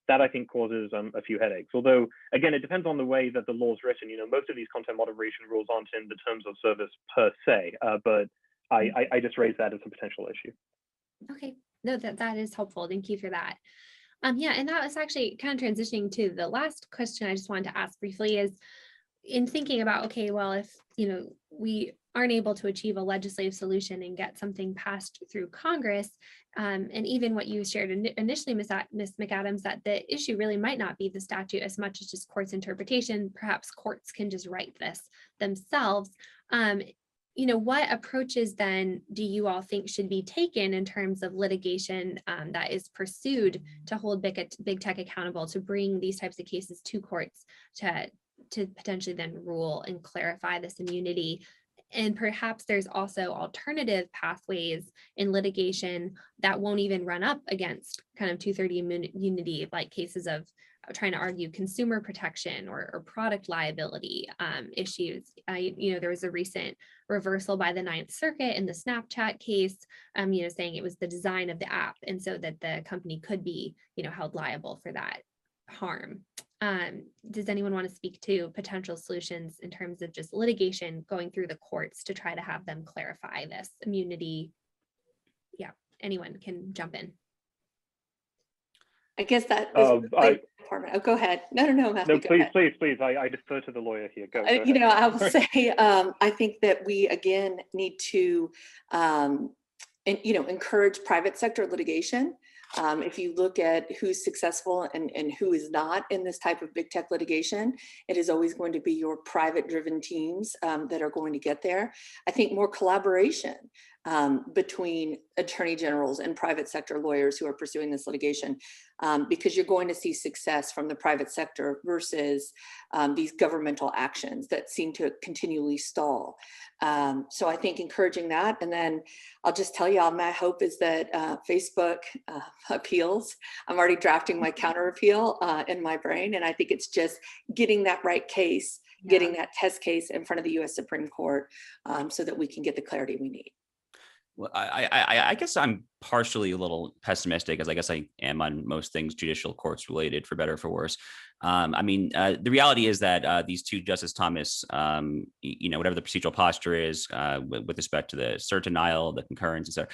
that I think causes a few headaches. Although, again, it depends on the way that the law is written. Most of these content moderation rules aren't in the terms of service per se, but I just raised that as a potential issue. Okay, no, that is helpful. Thank you for that. Yeah, and that was actually kind of transitioning to the last question I just wanted to ask briefly is, in thinking about, okay, well, if, we aren't able to achieve a legislative solution and get something passed through Congress, and even what you shared initially, Ms. McAdams, that the issue really might not be the statute as much as just court's interpretation. Perhaps courts can just write this themselves. What approaches then do you all think should be taken in terms of litigation that is pursued to hold big tech accountable, to bring these types of cases to courts to potentially then rule and clarify this immunity? And perhaps there's also alternative pathways in litigation that won't even run up against kind of 230 immunity, like cases of trying to argue consumer protection or product liability issues. There was a recent reversal by the Ninth Circuit in the Snapchat case, saying it was the design of the app, and so that the company could be, held liable for that harm. does anyone want to speak to potential solutions in terms of just litigation going through the courts to try to have them clarify this immunity? Yeah, anyone can jump in. I guess that is department. Oh, go ahead. No, Matthew. No, please. I defer to the lawyer here. Go I will say, I think that we again need to, encourage private sector litigation. If you look at who's successful and who is not in this type of big tech litigation, it is always going to be your private driven teams that are going to get there. I think more collaboration between attorney generals and private sector lawyers who are pursuing this litigation, because you're going to see success from the private sector versus these governmental actions that seem to continually stall. So I think encouraging that, and then I'll just tell you, my hope is that Facebook appeals. I'm already drafting my counter appeal in my brain, and I think it's just getting that right case, getting that test case in front of the U.S. Supreme Court, so that we can get the clarity we need. Well, I guess I'm partially a little pessimistic, as I guess I am on most things judicial courts related, for better or for worse. The reality is that these two, Justice Thomas, whatever the procedural posture is with respect to the cert denial, the concurrence, etc.,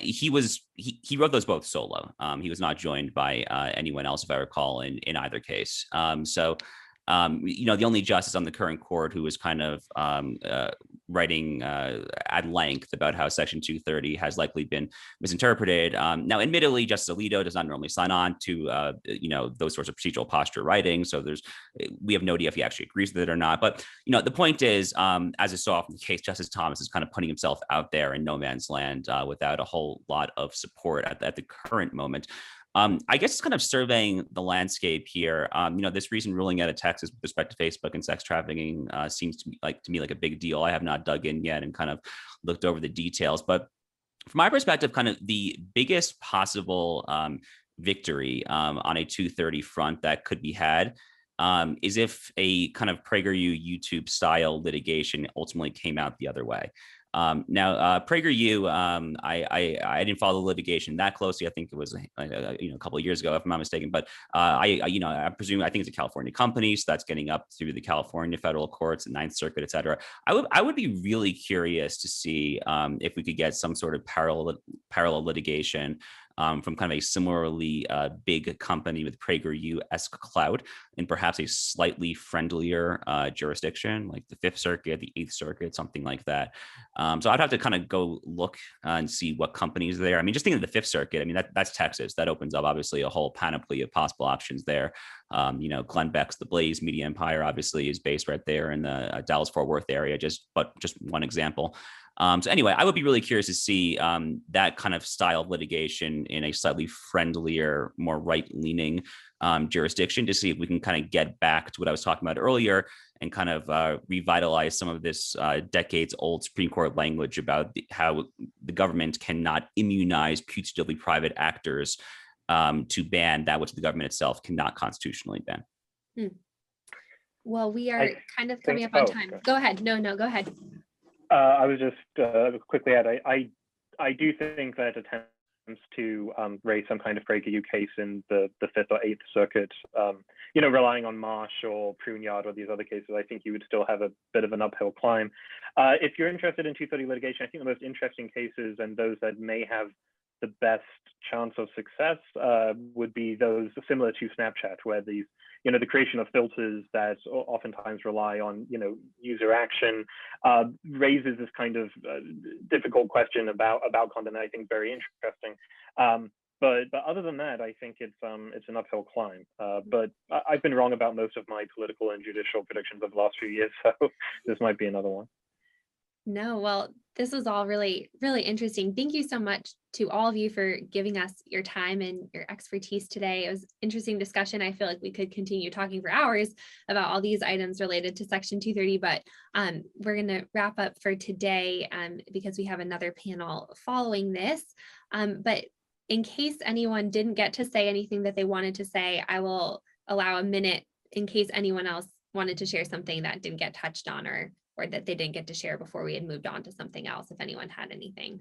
he wrote those both solo. He was not joined by anyone else, if I recall, in either case. The only justice on the current court who is kind of writing at length about how Section 230 has likely been misinterpreted. Now, admittedly, Justice Alito does not normally sign on to those sorts of procedural posture writing, so we have no idea if he actually agrees with it or not. But the point is, as is so often the case, Justice Thomas is kind of putting himself out there in no man's land without a whole lot of support at the current moment. I guess it's kind of surveying the landscape here. This recent ruling out of Texas with respect to Facebook and sex trafficking seems to me like a big deal. I have not dug in yet and kind of looked over the details, but from my perspective, kind of the biggest possible victory on a 230 front that could be had is if a kind of PragerU YouTube style litigation ultimately came out the other way. Now, PragerU, I didn't follow the litigation that closely. I think it was a couple of years ago, if I'm not mistaken. But I presume, I think it's a California company, so that's getting up through the California federal courts, the Ninth Circuit, et cetera. I would be really curious to see if we could get some sort of parallel litigation from kind of a similarly big company with PragerU-esque clout in perhaps a slightly friendlier jurisdiction, like the Fifth Circuit, the Eighth Circuit, something like that. So I'd have to kind of go look and see what companies are there. Just thinking of the Fifth Circuit, that's Texas. That opens up obviously a whole panoply of possible options there. Glenn Beck's The Blaze Media Empire obviously is based right there in the Dallas-Fort Worth area, just one example. So anyway, I would be really curious to see that kind of style of litigation in a slightly friendlier, more right-leaning jurisdiction, to see if we can kind of get back to what I was talking about earlier and kind of revitalize some of this decades-old Supreme Court language about how the government cannot immunize putatively private actors to ban that which the government itself cannot constitutionally ban. Well, we are kind of coming up on time. Go ahead. No, go ahead. I was just quickly add, I do think that attempts to raise some kind of PragerU case in the Fifth or Eighth Circuit, relying on Marsh or Pruneyard or these other cases, I think you would still have a bit of an uphill climb. If you're interested in 230 litigation, I think the most interesting cases and those that may have the best chance of success would be those similar to Snapchat, where these, the creation of filters that oftentimes rely on, user action raises this kind of difficult question about content that I think very interesting. But other than that, I think it's an uphill climb. But I've been wrong about most of my political and judicial predictions of the last few years, so this might be another one. No, well, this was all really, really interesting. Thank you so much to all of you for giving us your time and your expertise today. It was an interesting discussion. I feel like we could continue talking for hours about all these items related to Section 230, but we're going to wrap up for today because we have another panel following this. But in case anyone didn't get to say anything that they wanted to say, I will allow a minute in case anyone else wanted to share something that didn't get touched on or that they didn't get to share before we had moved on to something else, if anyone had anything.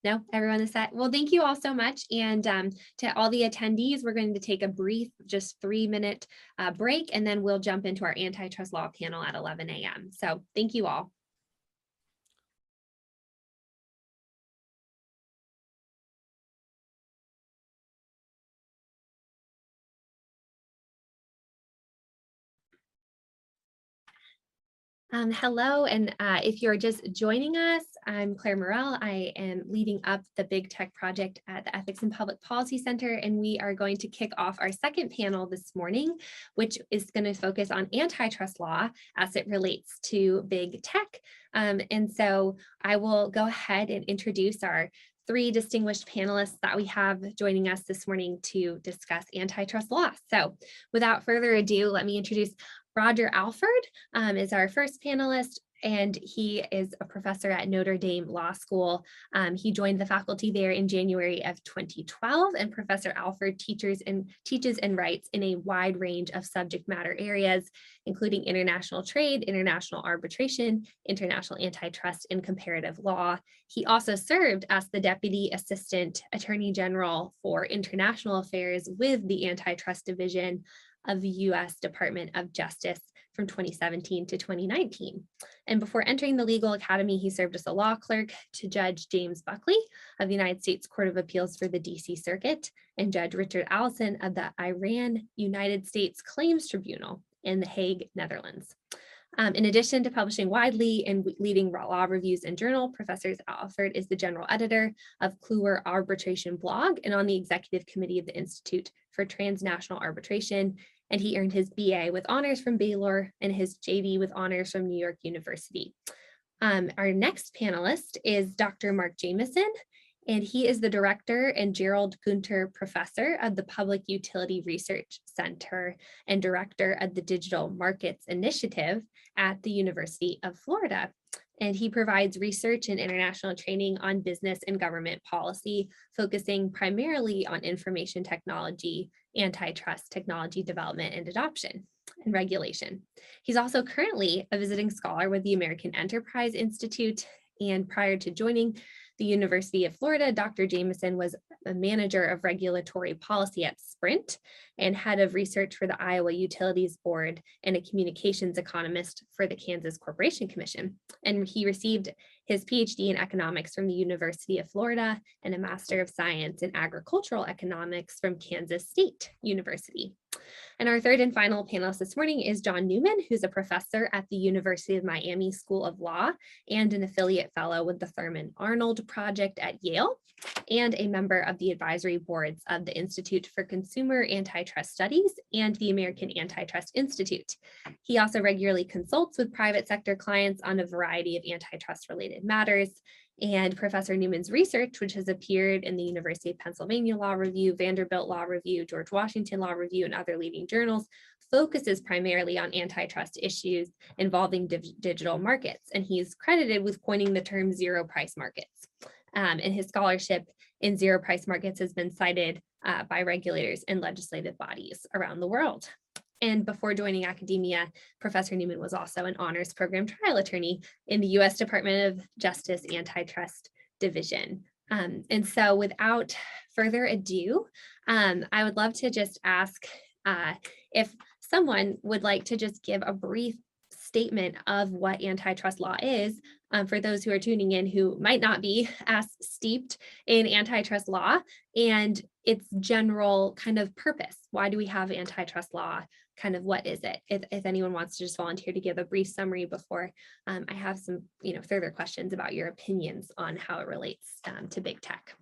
No, everyone is set. Well, thank you all so much. And to all the attendees, we're going to take a brief, just 3-minute break, and then we'll jump into our antitrust law panel at 11 a.m. So thank you all. Hello, and if you're just joining us, I'm Clare Morell. I am leading up the Big Tech project at the Ethics and Public Policy Center, and we are going to kick off our second panel this morning, which is going to focus on antitrust law as it relates to Big Tech. And so I will go ahead and introduce our 3 distinguished panelists that we have joining us this morning to discuss antitrust law. So without further ado, let me introduce Roger Alford is our first panelist, and he is a professor at Notre Dame Law School. He joined the faculty there in January of 2012, and Professor Alford teaches and writes in a wide range of subject matter areas, including international trade, international arbitration, international antitrust, and comparative law. He also served as the Deputy Assistant Attorney General for International Affairs with the Antitrust Division of the U.S. Department of Justice from 2017 to 2019. And before entering the legal academy, he served as a law clerk to Judge James Buckley of the United States Court of Appeals for the DC Circuit and Judge Richard Allison of the Iran United States Claims Tribunal in The Hague, Netherlands. In addition to publishing widely and leading law reviews and journal, Professor Alford is the general editor of Kluwer Arbitration blog and on the executive committee of the Institute for Transnational Arbitration. And he earned his BA with honors from Baylor and his JD with honors from New York University. Our next panelist is Dr. Mark Jamieson, and he is the director and Gerald Gunter Professor of the Public Utility Research Center and director of the Digital Markets Initiative at the University of Florida. And he provides research and international training on business and government policy, focusing primarily on information technology, antitrust technology development and adoption and regulation. He's also currently a visiting scholar with the American Enterprise Institute. And prior to joining the University of Florida, Dr. Jamieson was a manager of regulatory policy at Sprint and head of research for the Iowa Utilities Board and a communications economist for the Kansas Corporation Commission. And he received his PhD in economics from the University of Florida and a Master of Science in Agricultural Economics from Kansas State University. And our third and final panelist this morning is John Newman, who's a professor at the University of Miami School of Law and an affiliate fellow with the Thurman Arnold Project at Yale, and a member of the advisory boards of the Institute for Consumer Antitrust Studies and the American Antitrust Institute. He also regularly consults with private sector clients on a variety of antitrust-related matters. And Professor Newman's research, which has appeared in the University of Pennsylvania Law Review, Vanderbilt Law Review, George Washington Law Review, and other leading journals, focuses primarily on antitrust issues involving digital markets. And he's credited with coining the term zero price markets. And his scholarship in zero price markets has been cited by regulators and legislative bodies around the world. And before joining academia, Professor Newman was also an honors program trial attorney in the U.S. Department of Justice Antitrust Division. And so without further ado, I would love to just ask if someone would like to just give a brief statement of what antitrust law is for those who are tuning in who might not be as steeped in antitrust law and its general kind of purpose. Why do we have antitrust law? Kind of what is it? If anyone wants to just volunteer to give a brief summary before I have some further questions about your opinions on how it relates to big tech.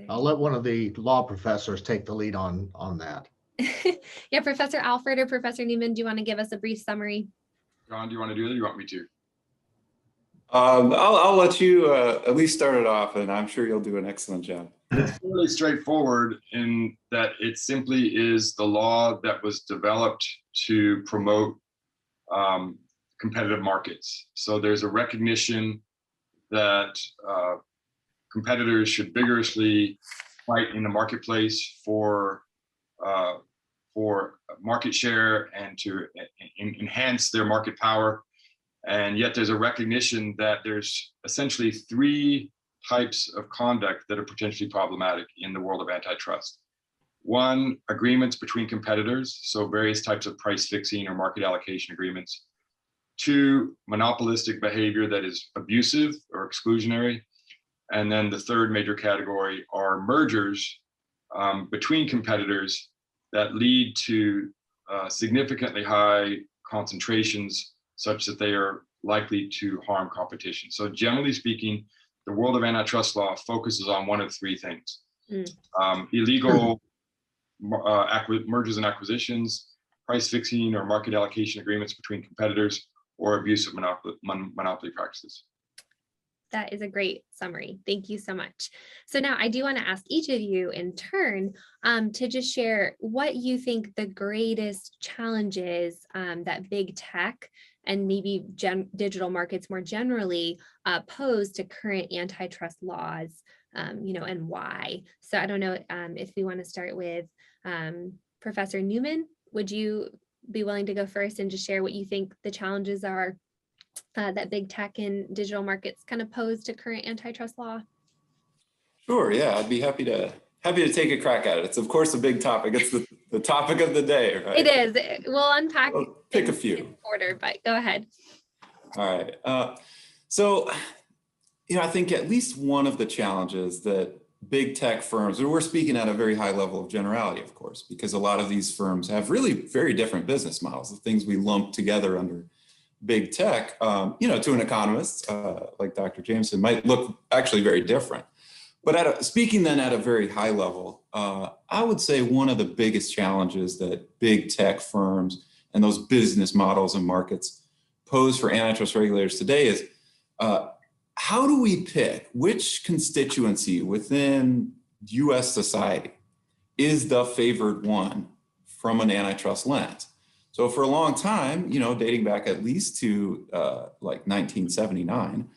I'll let one of the law professors take the lead on that. Yeah, Professor Alford or Professor Newman, do you want to give us a brief summary? John, do you want to do it or you want me to? I'll let you at least start it off, and I'm sure you'll do an excellent job. It's really straightforward in that it simply is the law that was developed to promote competitive markets. So there's a recognition that competitors should vigorously fight in the marketplace for for market share and to enhance their market power. And yet there's a recognition that there's essentially three types of conduct that are potentially problematic in the world of antitrust. One, agreements between competitors, so various types of price fixing or market allocation agreements. Two, monopolistic behavior that is abusive or exclusionary. And then the third major category are mergers between competitors that lead to significantly high concentrations such that they are likely to harm competition. So generally speaking, the world of antitrust law focuses on one of three things. Illegal mergers and acquisitions, price fixing or market allocation agreements between competitors, or abusive monopoly practices. That is a great summary. Thank you so much. So now I do want to ask each of you in turn to just share what you think the greatest challenges that big tech and maybe digital markets more generally pose to current antitrust laws, and why. So I don't know if we want to start with Professor Newman. Would you be willing to go first and just share what you think the challenges are that big tech and digital markets kind of pose to current antitrust law? Sure, yeah, I'd be happy to take a crack at it. It's of course a big topic. It's the topic of the day, right? It is. We'll unpack. We'll pick a few. In order, but go ahead. All right. So, I think at least one of the challenges that big tech firms, and we're speaking at a very high level of generality, of course, because a lot of these firms have really very different business models. The things we lump together under big tech, to an economist like Dr. Jameson might look actually very different. But speaking then at a very high level, I would say one of the biggest challenges that big tech firms and those business models and markets pose for antitrust regulators today is how do we pick which constituency within US society is the favored one from an antitrust lens? So for a long time, dating back at least to like 1979,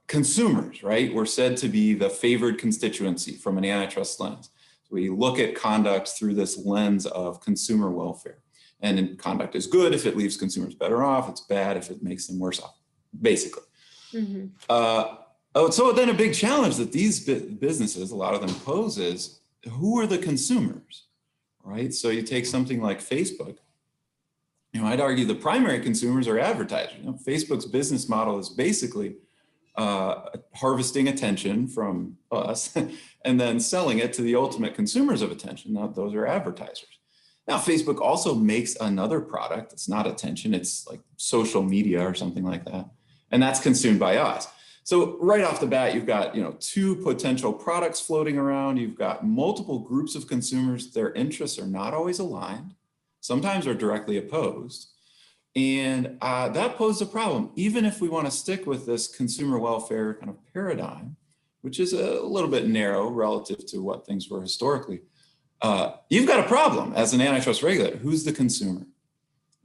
consumers, right, were said to be the favored constituency from an antitrust lens. So we look at conduct through this lens of consumer welfare. And conduct is good if it leaves consumers better off. It's bad if it makes them worse off, basically. So then a big challenge that these businesses, a lot of them pose is, who are the consumers, right? So you take something like Facebook, I'd argue the primary consumers are advertisers. Facebook's business model is basically harvesting attention from us and then selling it to the ultimate consumers of attention. Now, those are advertisers. Now, Facebook also makes another product. It's not attention. It's like social media or something like that. And that's consumed by us. So right off the bat, you've got, two potential products floating around. You've got multiple groups of consumers. Their interests are not always aligned. Sometimes are directly opposed. And that poses a problem, even if we want to stick with this consumer welfare kind of paradigm, which is a little bit narrow relative to what things were historically. You've got a problem as an antitrust regulator. Who's the consumer?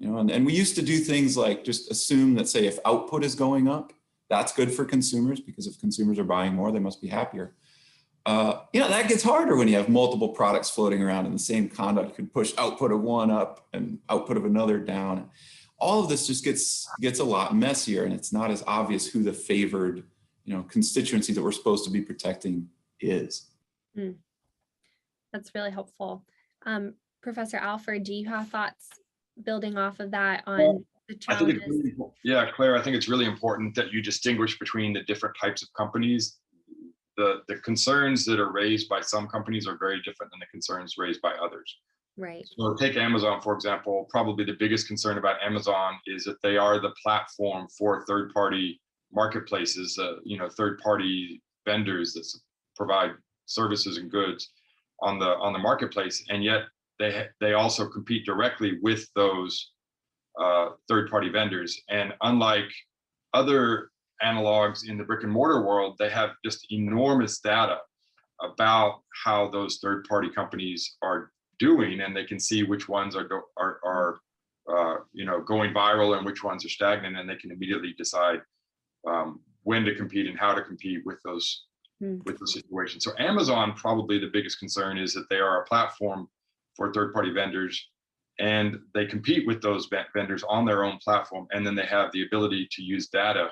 And we used to do things like just assume that, say, if output is going up, that's good for consumers, because if consumers are buying more, they must be happier. That gets harder when you have multiple products floating around, and the same conduct could push output of one up and output of another down. All of this just gets a lot messier, and it's not as obvious who the favored, constituency that we're supposed to be protecting is. That's really helpful. Professor Alford, do you have thoughts building off of that on the challenges? Claire, I think it's really important that you distinguish between the different types of companies. The concerns that are raised by some companies are very different than the concerns raised by others. Right. So take Amazon, for example. Probably the biggest concern about Amazon is that they are the platform for third-party marketplaces, third-party vendors that provide services and goods on the marketplace, and yet they also compete directly with those third-party vendors. And unlike other analogs in the brick and mortar world, they have just enormous data about how those third-party companies are doing, and they can see which ones are going viral and which ones are stagnant, and they can immediately decide when to compete and how to compete with those situations. So Amazon, probably the biggest concern is that they are a platform for third-party vendors, and they compete with those vendors on their own platform, and then they have the ability to use data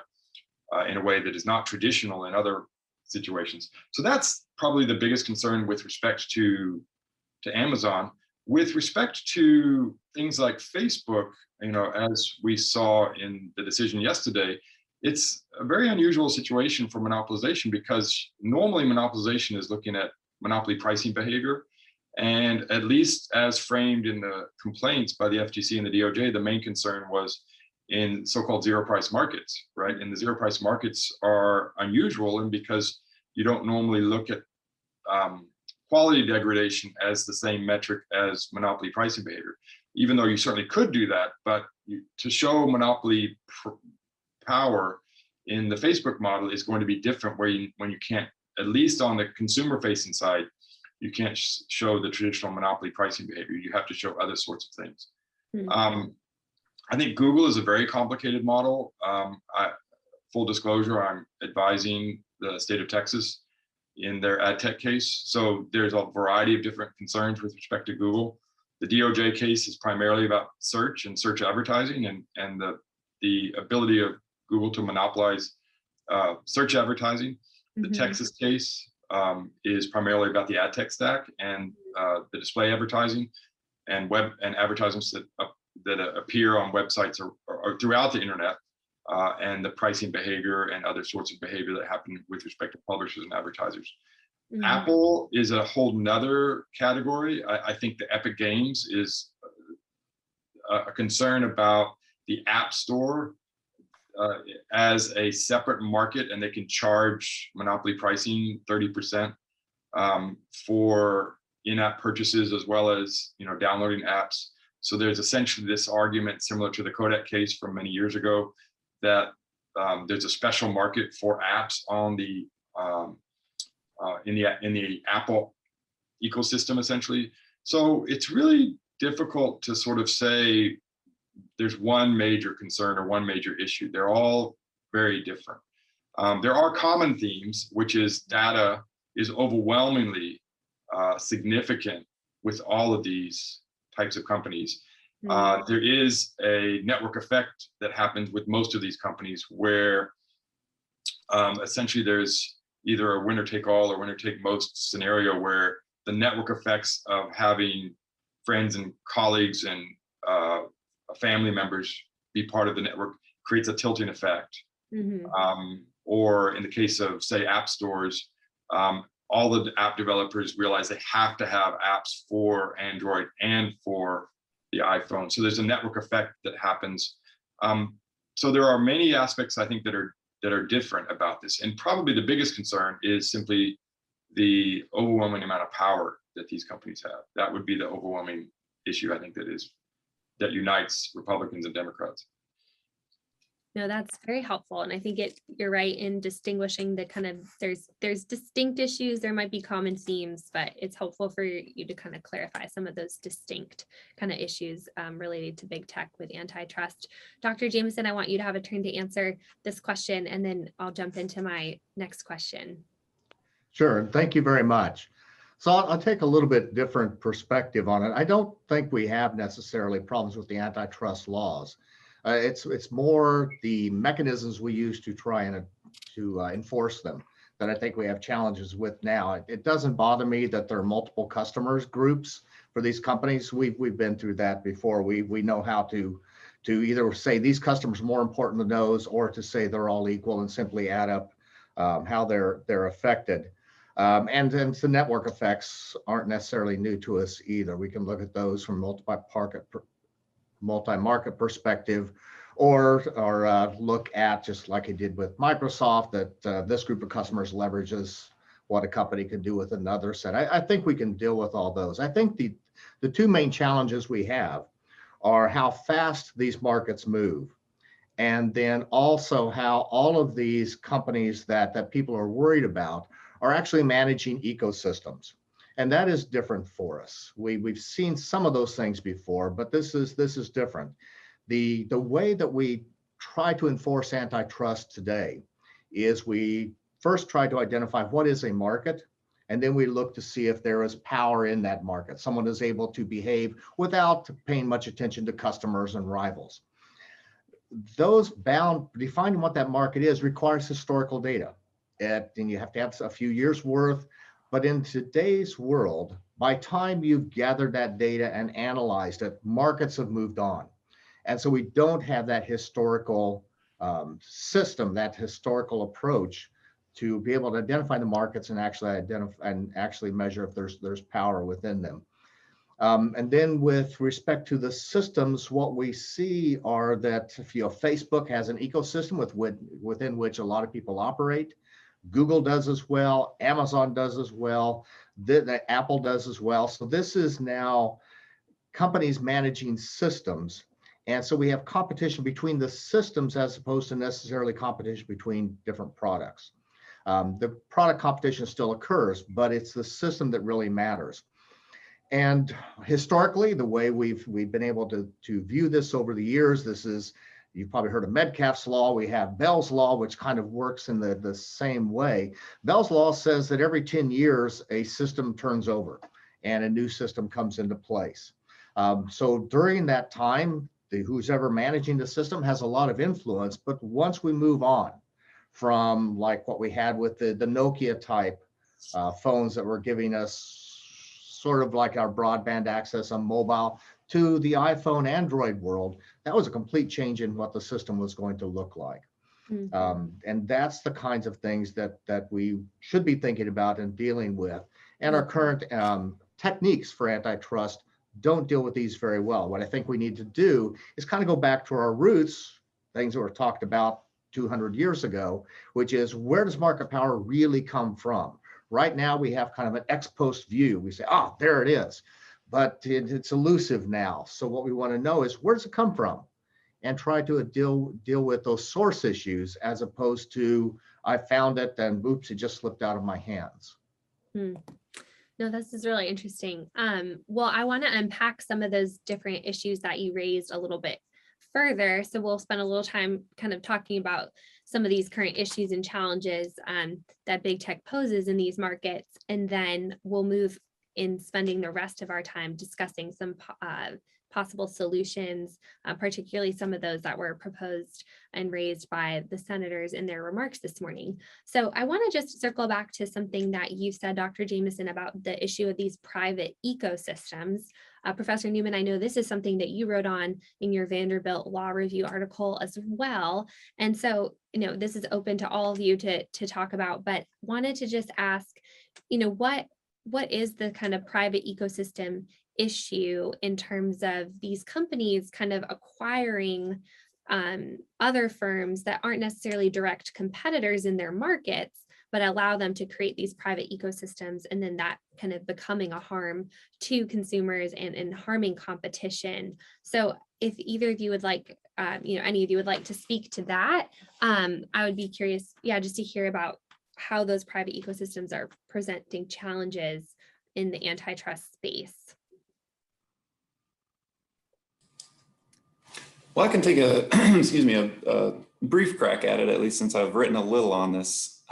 in a way that is not traditional in other situations. So that's probably the biggest concern with respect to Amazon. With respect to things like Facebook, as we saw in the decision yesterday, it's a very unusual situation for monopolization, because normally monopolization is looking at monopoly pricing behavior. And at least as framed in the complaints by the FTC and the DOJ, the main concern was in so-called zero price markets, right? And the zero price markets are unusual, and because you don't normally look at quality degradation as the same metric as monopoly pricing behavior, even though you certainly could do that. But to show monopoly power in the Facebook model is going to be different, when you can't, at least on the consumer facing side, you can't show the traditional monopoly pricing behavior. You have to show other sorts of things. I think Google is a very complicated model. Full disclosure, I'm advising the state of Texas in their ad tech case. So there's a variety of different concerns with respect to Google. The DOJ case is primarily about search and search advertising, and the ability of Google to monopolize search advertising. The Texas case is primarily about the ad tech stack and the display advertising and web and advertisements that appear on websites or throughout the internet, and the pricing behavior and other sorts of behavior that happen with respect to publishers and advertisers. Apple is a whole nother category. I think the Epic Games is a concern about the App Store as a separate market, and they can charge monopoly pricing 30% for in-app purchases, as well as downloading apps. So there's essentially this argument similar to the Kodak case from many years ago, that there's a special market for apps on the in the Apple ecosystem, essentially. So it's really difficult to sort of say there's one major concern or one major issue. They're all very different. There are common themes, which is data is overwhelmingly significant with all of these types of companies. There is a network effect that happens with most of these companies, where essentially there's either a winner take all or winner take most scenario, where the network effects of having friends and colleagues and family members be part of the network creates a tilting effect. Or in the case of, say, app stores, all the app developers realize they have to have apps for Android and for the iPhone. So there's a network effect that happens. So there are many aspects, I think, that are different about this. And probably the biggest concern is simply the overwhelming amount of power that these companies have. That would be the overwhelming issue, I think, that unites Republicans and Democrats. No, that's very helpful. And I think you're right in distinguishing the kind of, there's distinct issues, there might be common themes, but it's helpful for you to kind of clarify some of those distinct kind of issues related to big tech with antitrust. Dr. Jameson, I want you to have a turn to answer this question, and then I'll jump into my next question. Sure, thank you very much. So I'll take a little bit different perspective on it. I don't think we have necessarily problems with the antitrust laws. It's more the mechanisms we use to try and to enforce them that I think we have challenges with now. It doesn't bother me that there are multiple customers groups for these companies. We've been through that before. We know how to either say these customers are more important than those, or to say they're all equal and simply add up how they're affected. And then the network effects aren't necessarily new to us either. We can look at those from multi-market perspective, or look at, just like it did with Microsoft, that this group of customers leverages what a company can do with another set. I think we can deal with all those. I think the two main challenges we have are how fast these markets move, and then also how all of these companies that people are worried about are actually managing ecosystems. And that is different for us. We've seen some of those things before, but this is different. The way that we try to enforce antitrust today is we first try to identify what is a market, And then we look to see if there is power in that market. Someone is able to behave without paying much attention to customers and rivals. Those defining what that market is requires historical data. And you have to have a few years worth. But in today's world, by time you've gathered that data and analyzed it, markets have moved on. And so we don't have that historical system, that historical approach to be able to identify the markets and actually measure if there's power within them. And then with respect to the systems, what we see are that Facebook has an ecosystem within which a lot of people operate. Google does as well. Amazon does as well. Apple does as well. So this is now companies managing systems. And so we have competition between the systems as opposed to necessarily competition between different products. The product competition still occurs, but it's the system that really matters. And historically, the way we've been able to view this over the years, you've probably heard of Metcalfe's law. We have Bell's law, which kind of works in the same way. Bell's law says that every 10 years, a system turns over and a new system comes into place. So during that time, who's ever managing the system has a lot of influence. But once we move on from like what we had with the Nokia type phones that were giving us sort of like our broadband access on mobile to the iPhone, Android world, that was a complete change in what the system was going to look like. Mm-hmm. And that's the kinds of things that we should be thinking about and dealing with. And our current techniques for antitrust don't deal with these very well. What I think we need to do is kind of go back to our roots, things that were talked about 200 years ago, which is where does market power really come from? Right now, we have kind of an ex post view. We say, oh, there it is, but it's elusive now. So what we want to know is where does it come from? And try to deal with those source issues as opposed to I found it and oops, it just slipped out of my hands. No, this is really interesting. Well, I want to unpack some of those different issues that you raised a little bit further. So we'll spend a little time kind of talking about some of these current issues and challenges that big tech poses in these markets. And then we'll move in spending the rest of our time discussing some possible solutions, particularly some of those that were proposed and raised by the senators in their remarks this morning. So I want to just circle back to something that you said, Dr. Jameson, about the issue of these private ecosystems. Professor Newman, I know this is something that you wrote on in your Vanderbilt Law Review article as well. And so, this is open to all of you to talk about, but wanted to just ask, what is the kind of private ecosystem issue in terms of these companies kind of acquiring other firms that aren't necessarily direct competitors in their markets, but allow them to create these private ecosystems, and then that kind of becoming a harm to consumers and harming competition. So if either of you would like, any of you would like to speak to that, I would be curious, just to hear about how those private ecosystems are presenting challenges in the antitrust space. Well, I can take a brief crack at it, at least since I've written a little on this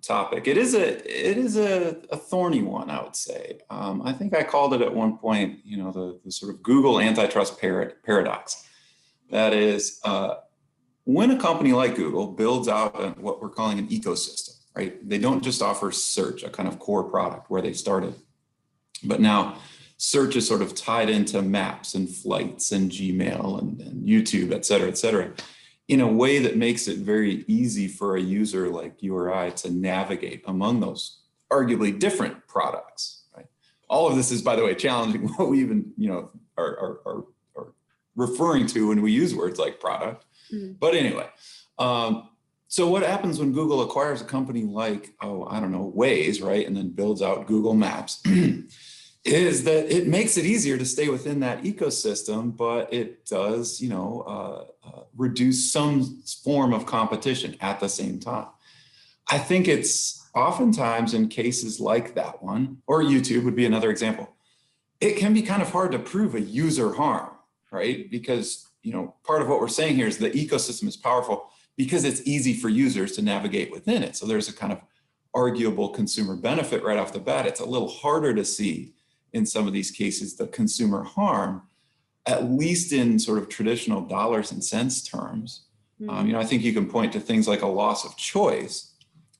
topic. It is a thorny one, I would say. I think I called it at one point, the sort of Google antitrust paradox. That is, when a company like Google builds out what we're calling an ecosystem, right? They don't just offer search, a kind of core product where they started, but now search is sort of tied into maps and flights and Gmail and YouTube, et cetera, in a way that makes it very easy for a user like you or I to navigate among those arguably different products, right? All of this is, by the way, challenging what we even, are referring to when we use words like product. But anyway, so what happens when Google acquires a company like, Waze, right? And then builds out Google Maps is that it makes it easier to stay within that ecosystem, but it does, reduce some form of competition at the same time. I think it's oftentimes in cases like that one, or YouTube would be another example, it can be kind of hard to prove a user harm, right? Because, part of what we're saying here is the ecosystem is powerful because it's easy for users to navigate within it. So there's a kind of arguable consumer benefit right off the bat. It's a little harder to see in some of these cases the consumer harm, at least in sort of traditional dollars and cents terms. I think you can point to things like a loss of choice.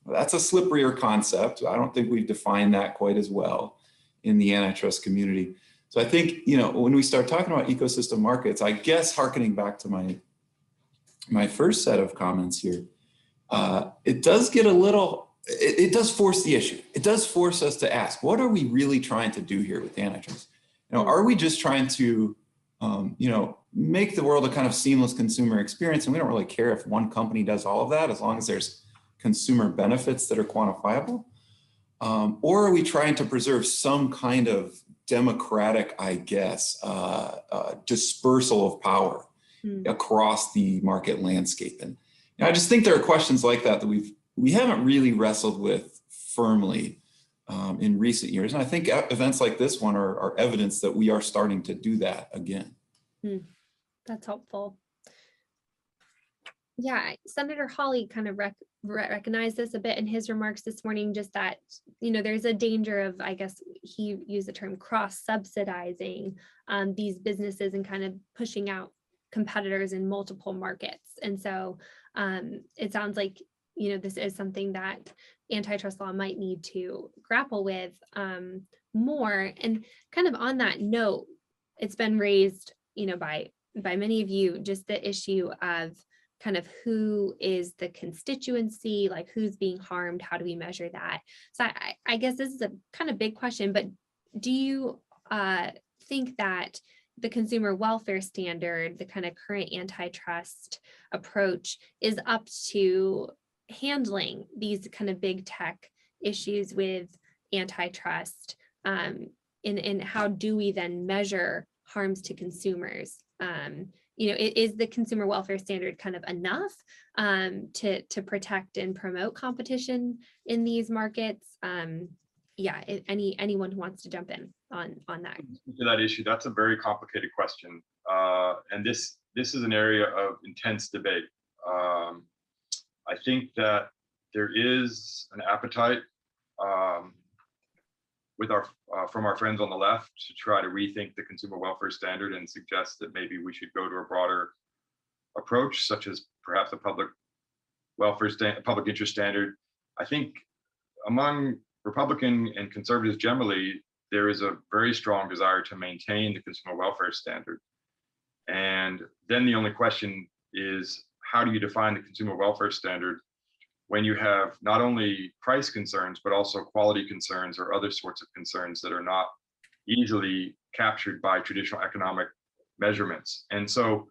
That's a slipperier concept. I don't think we've defined that quite as well in the antitrust community. So I think, when we start talking about ecosystem markets, I guess hearkening back to my first set of comments here, it does get a little, it does force the issue. It does force us to ask, what are we really trying to do here with antitrust? Are we just trying to, make the world a kind of seamless consumer experience, and we don't really care if one company does all of that as long as there's consumer benefits that are quantifiable? Or are we trying to preserve some kind of democratic, I guess, dispersal of power across the market landscape? And I just think there are questions like that we haven't really wrestled with firmly in recent years. And I think events like this one are evidence that we are starting to do that again. That's helpful. Yeah, Senator Hawley kind of recognized this a bit in his remarks this morning, just that, there's a danger of, I guess he used the term cross-subsidizing these businesses and kind of pushing out competitors in multiple markets. And so it sounds like, this is something that antitrust law might need to grapple with more. And kind of on that note, it's been raised, by many of you, just the issue of kind of who is the constituency, like who's being harmed, how do we measure that? So I guess this is a kind of big question, but do you think that the consumer welfare standard, the kind of current antitrust approach, is up to handling these kind of big tech issues with antitrust? And how do we then measure harms to consumers? Is the consumer welfare standard kind of enough to protect and promote competition in these markets? Anyone who wants to jump in on that. To that issue, that's a very complicated question, and this is an area of intense debate. I think that there is an appetite from our friends on the left to try to rethink the consumer welfare standard and suggest that maybe we should go to a broader approach, such as perhaps a public interest standard. I think among Republican and conservatives generally, there is a very strong desire to maintain the consumer welfare standard. And then the only question is, how do you define the consumer welfare standard when you have not only price concerns, but also quality concerns or other sorts of concerns that are not easily captured by traditional economic measurements? And so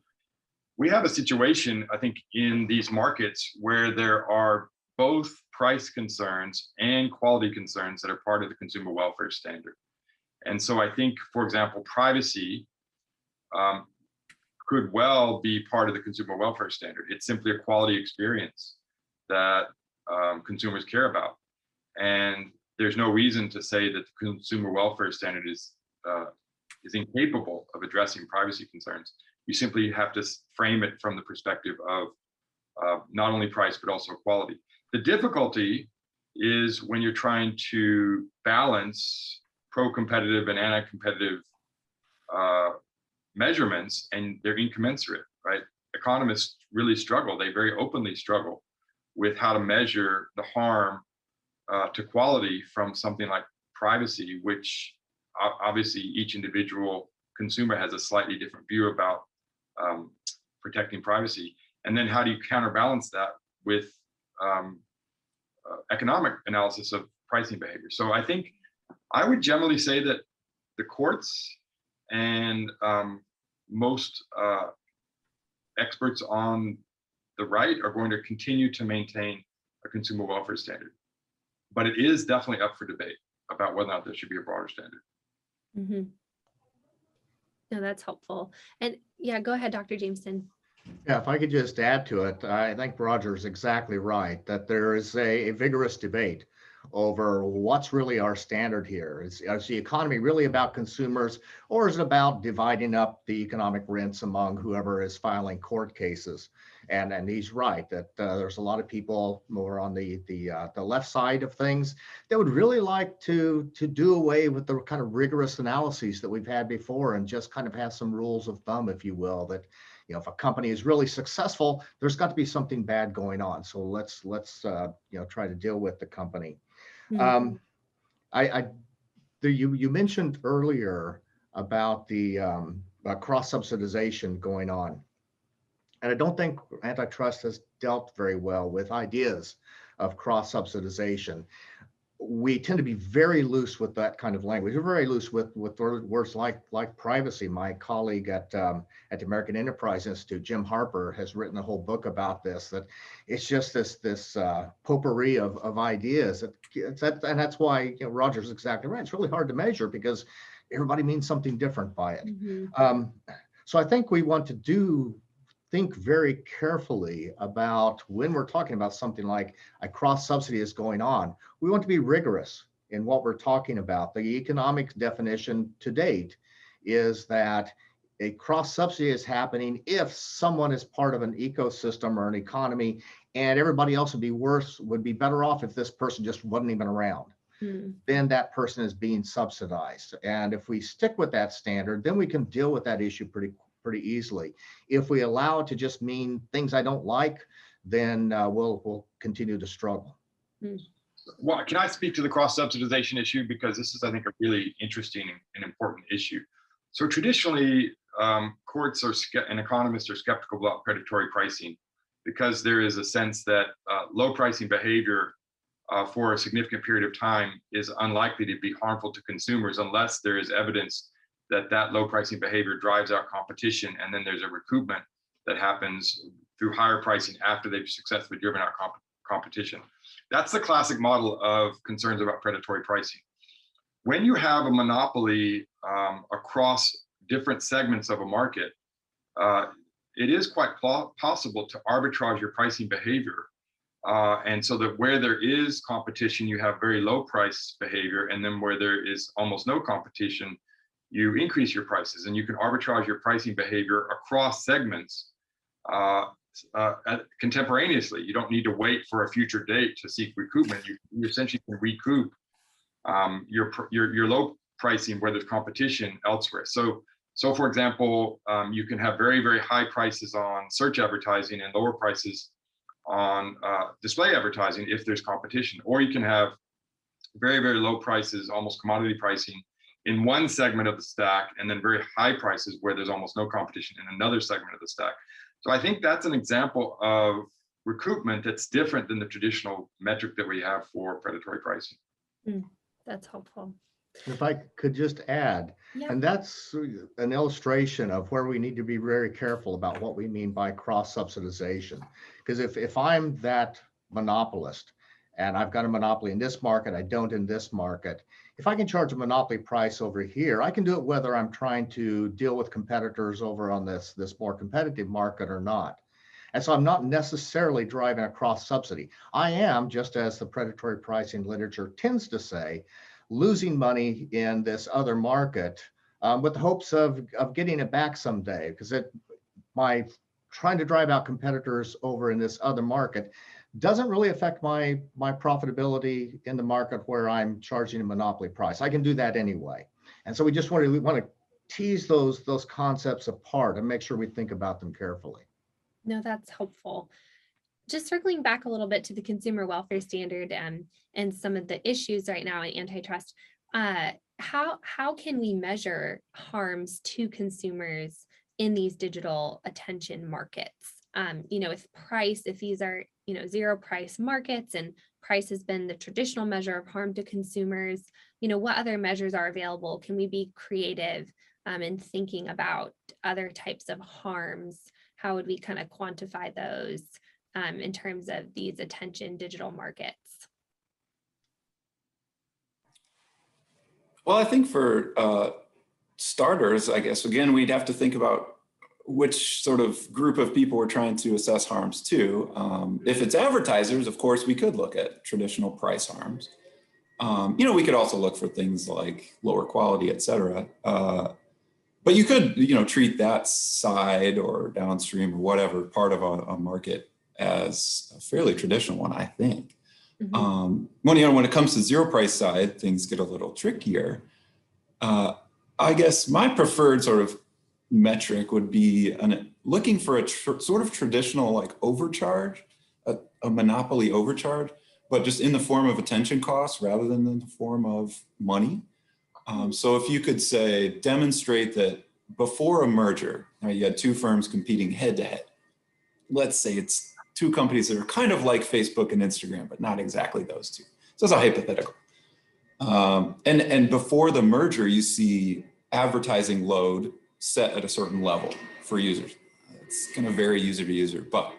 we have a situation, I think, in these markets where there are both price concerns and quality concerns that are part of the consumer welfare standard. And so I think, for example, privacy could well be part of the consumer welfare standard. It's simply a quality experience that consumers care about. And there's no reason to say that the consumer welfare standard is incapable of addressing privacy concerns. You simply have to frame it from the perspective of not only price, but also quality. The difficulty is when you're trying to balance pro-competitive and anti-competitive measurements, and they're incommensurate, right? Economists really struggle. They very openly struggle with how to measure the harm to quality from something like privacy, which obviously each individual consumer has a slightly different view about protecting privacy. And then how do you counterbalance that with economic analysis of pricing behavior? So I think I would generally say that the courts and most experts on the right are going to continue to maintain a consumer welfare standard. But it is definitely up for debate about whether or not there should be a broader standard. Mm-hmm. No, that's helpful. And yeah, go ahead, Dr. Jameson. Yeah, if I could just add to it, I think Roger is exactly right, that there is a vigorous debate over what's really our standard here. Is the economy really about consumers, or is it about dividing up the economic rents among whoever is filing court cases? And he's right that there's a lot of people more on the left side of things that would really like to do away with the kind of rigorous analyses that we've had before and just kind of have some rules of thumb, if you will, that if a company is really successful, there's got to be something bad going on. So let's try to deal with the company. Mm-hmm. You mentioned earlier about the cross-subsidization going on. And I don't think antitrust has dealt very well with ideas of cross-subsidization. We tend to be very loose with that kind of language. We're very loose with words like privacy. My colleague at the American Enterprise Institute, Jim Harper, has written a whole book about this, that it's just this potpourri of ideas. And that's why Roger's exactly right. It's really hard to measure because everybody means something different by it. Mm-hmm. So I think we want to think very carefully about when we're talking about something like a cross subsidy is going on. We want to be rigorous in what we're talking about. The economic definition to date is that a cross subsidy is happening if someone is part of an ecosystem or an economy, and everybody else would be better off if this person just wasn't even around. Then that person is being subsidized. And if we stick with that standard, then we can deal with that issue pretty easily. If we allow it to just mean things I don't like, then we'll continue to struggle. Well, can I speak to the cross-subsidization issue? Because this is, I think, a really interesting and important issue. So traditionally, courts and economists are skeptical about predatory pricing because there is a sense that low pricing behavior for a significant period of time is unlikely to be harmful to consumers unless there is evidence that low pricing behavior drives out competition, and then there's a recoupment that happens through higher pricing after they've successfully driven out competition. That's the classic model of concerns about predatory pricing. When you have a monopoly across different segments of a market, it is quite possible to arbitrage your pricing behavior. And so that where there is competition, you have very low price behavior, and then where there is almost no competition, you increase your prices, and you can arbitrage your pricing behavior across segments contemporaneously. You don't need to wait for a future date to seek recoupment. You essentially can recoup your low pricing where there's competition elsewhere. So for example, you can have very, very high prices on search advertising and lower prices on display advertising if there's competition, or you can have very, very low prices, almost commodity pricing in one segment of the stack, and then very high prices where there's almost no competition in another segment of the stack. So I think that's an example of recoupment that's different than the traditional metric that we have for predatory pricing. That's helpful. If I could just add, and that's an illustration of where we need to be very careful about what we mean by cross-subsidization. Because if I'm that monopolist and I've got a monopoly in this market, I don't in this market, if I can charge a monopoly price over here, I can do it whether I'm trying to deal with competitors over on this more competitive market or not. And so I'm not necessarily driving a cross-subsidy. I am, just as the predatory pricing literature tends to say, losing money in this other market with the hopes of getting it back someday, because my trying to drive out competitors over in this other market doesn't really affect my profitability in the market where I'm charging a monopoly price. I can do that anyway. And so we just want to tease those concepts apart and make sure we think about them carefully. No, that's helpful. Just circling back a little bit to the consumer welfare standard and some of the issues right now in antitrust, how can we measure harms to consumers in these digital attention markets? If these are zero price markets and price has been the traditional measure of harm to consumers, what other measures are available? Can we be creative in thinking about other types of harms? How would we kind of quantify those in terms of these attention digital markets? Well, I think for starters, I guess, again, we'd have to think about which sort of group of people we're trying to assess harms to. If it's advertisers, of course, we could look at traditional price harms. We could also look for things like lower quality, et cetera. But you could, treat that side or downstream or whatever part of a market as a fairly traditional one, I think. When it comes to zero price side, things get a little trickier. I guess my preferred sort of metric would be looking for a sort of traditional like overcharge, a monopoly overcharge, but just in the form of attention costs rather than in the form of money. So if you could say, demonstrate that before a merger, you had two firms competing head to head. Let's say it's two companies that are kind of like Facebook and Instagram, but not exactly those two. So it's a hypothetical. And before the merger, you see advertising load set at a certain level for users. It's going to vary user to user, but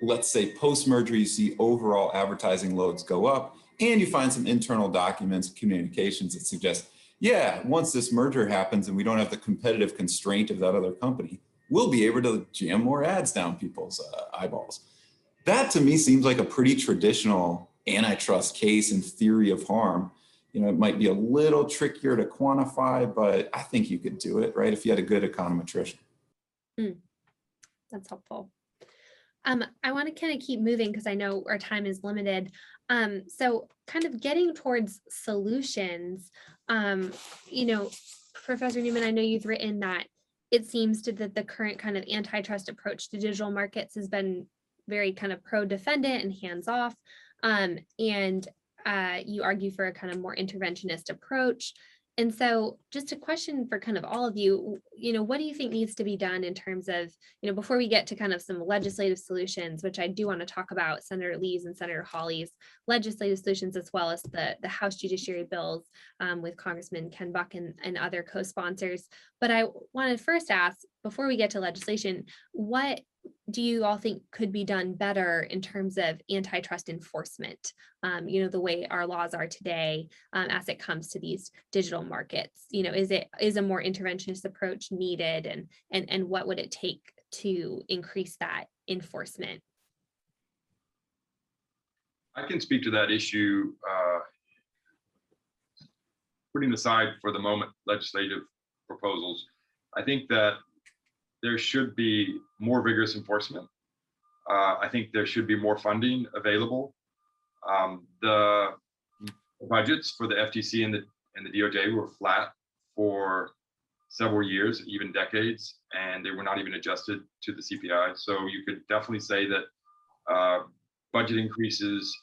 let's say post-merger, you see overall advertising loads go up, and you find some internal documents, communications that suggest, yeah, once this merger happens and we don't have the competitive constraint of that other company, we'll be able to jam more ads down people's eyeballs. That to me seems like a pretty traditional antitrust case in theory of harm. It might be a little trickier to quantify, but I think you could do it, right? If you had a good econometrician. That's helpful. I want to kind of keep moving because I know our time is limited. So kind of getting towards solutions, Professor Newman, I know you've written that it seems that the current kind of antitrust approach to digital markets has been very kind of pro-defendant and hands-off. And you argue for a kind of more interventionist approach. And so just a question for kind of all of you, what do you think needs to be done in terms of, before we get to kind of some legislative solutions, which I do want to talk about Senator Lee's and Senator Hawley's legislative solutions, as well as the House Judiciary bills with Congressman Ken Buck and other co-sponsors. But I want to first ask, before we get to legislation, what do you all think could be done better in terms of antitrust enforcement, the way our laws are today as it comes to these digital markets? Is a more interventionist approach needed, and what would it take to increase that enforcement? I can speak to that issue, putting aside for the moment legislative proposals. I think that there should be more vigorous enforcement. I think there should be more funding available. The budgets for the FTC and the DOJ were flat for several years, even decades, and they were not even adjusted to the CPI. So you could definitely say that budget increases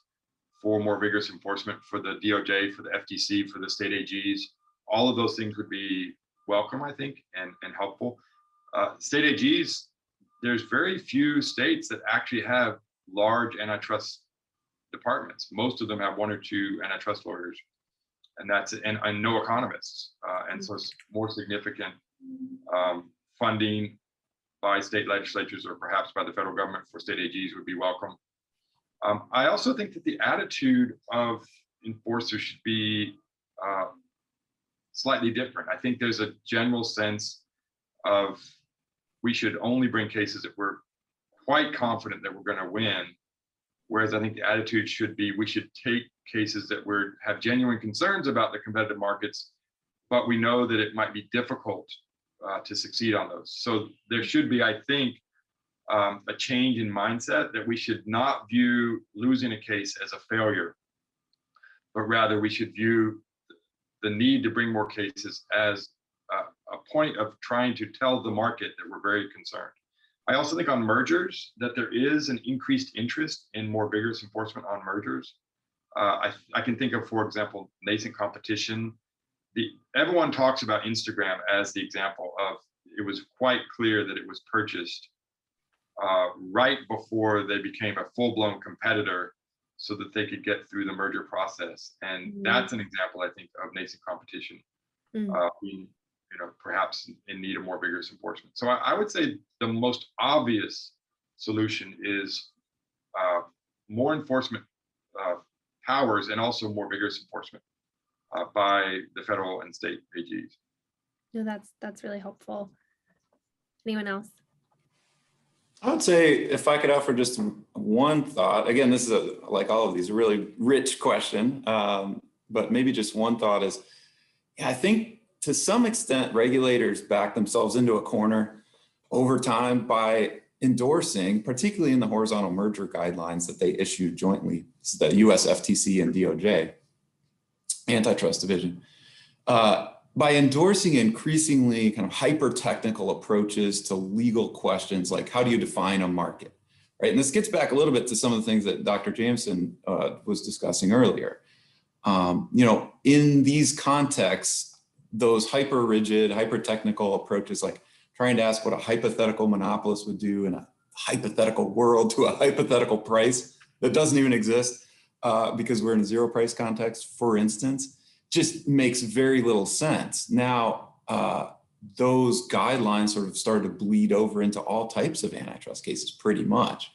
for more vigorous enforcement for the DOJ, for the FTC, for the state AGs, all of those things would be welcome, I think, and helpful. State AGs, there's very few states that actually have large antitrust departments. Most of them have one or two antitrust lawyers, and no economists. And so more significant funding by state legislatures or perhaps by the federal government for state AGs would be welcome. I also think that the attitude of enforcers should be slightly different. I think there's a general sense of we should only bring cases that we're quite confident that we're going to win. Whereas I think the attitude should be we should take cases that have genuine concerns about the competitive markets, but we know that it might be difficult to succeed on those. So there should be, I think, a change in mindset that we should not view losing a case as a failure, but rather we should view the need to bring more cases as a point of trying to tell the market that we're very concerned. I also think on mergers that there is an increased interest in more vigorous enforcement on mergers. I can think of, for example, nascent competition. Everyone talks about Instagram as the example of it was quite clear that it was purchased right before they became a full-blown competitor so that they could get through the merger process. And that's an example, I think, of nascent competition being perhaps in need of more vigorous enforcement. So I would say the most obvious solution is more enforcement powers and also more vigorous enforcement by the federal and state AGs. No, that's really helpful. Anyone else? I would say if I could offer just one thought, again, this is like all of these, a really rich question, but maybe just one thought is, I think to some extent, regulators back themselves into a corner over time by endorsing, particularly in the horizontal merger guidelines that they issued jointly, this is the US FTC and DOJ, Antitrust Division, by endorsing increasingly kind of hyper-technical approaches to legal questions like how do you define a market, right? And this gets back a little bit to some of the things that Dr. Jameson was discussing earlier. In these contexts, those hyper-rigid, hyper-technical approaches like trying to ask what a hypothetical monopolist would do in a hypothetical world to a hypothetical price that doesn't even exist because we're in a zero price context, for instance, just makes very little sense. Now, those guidelines sort of started to bleed over into all types of antitrust cases pretty much.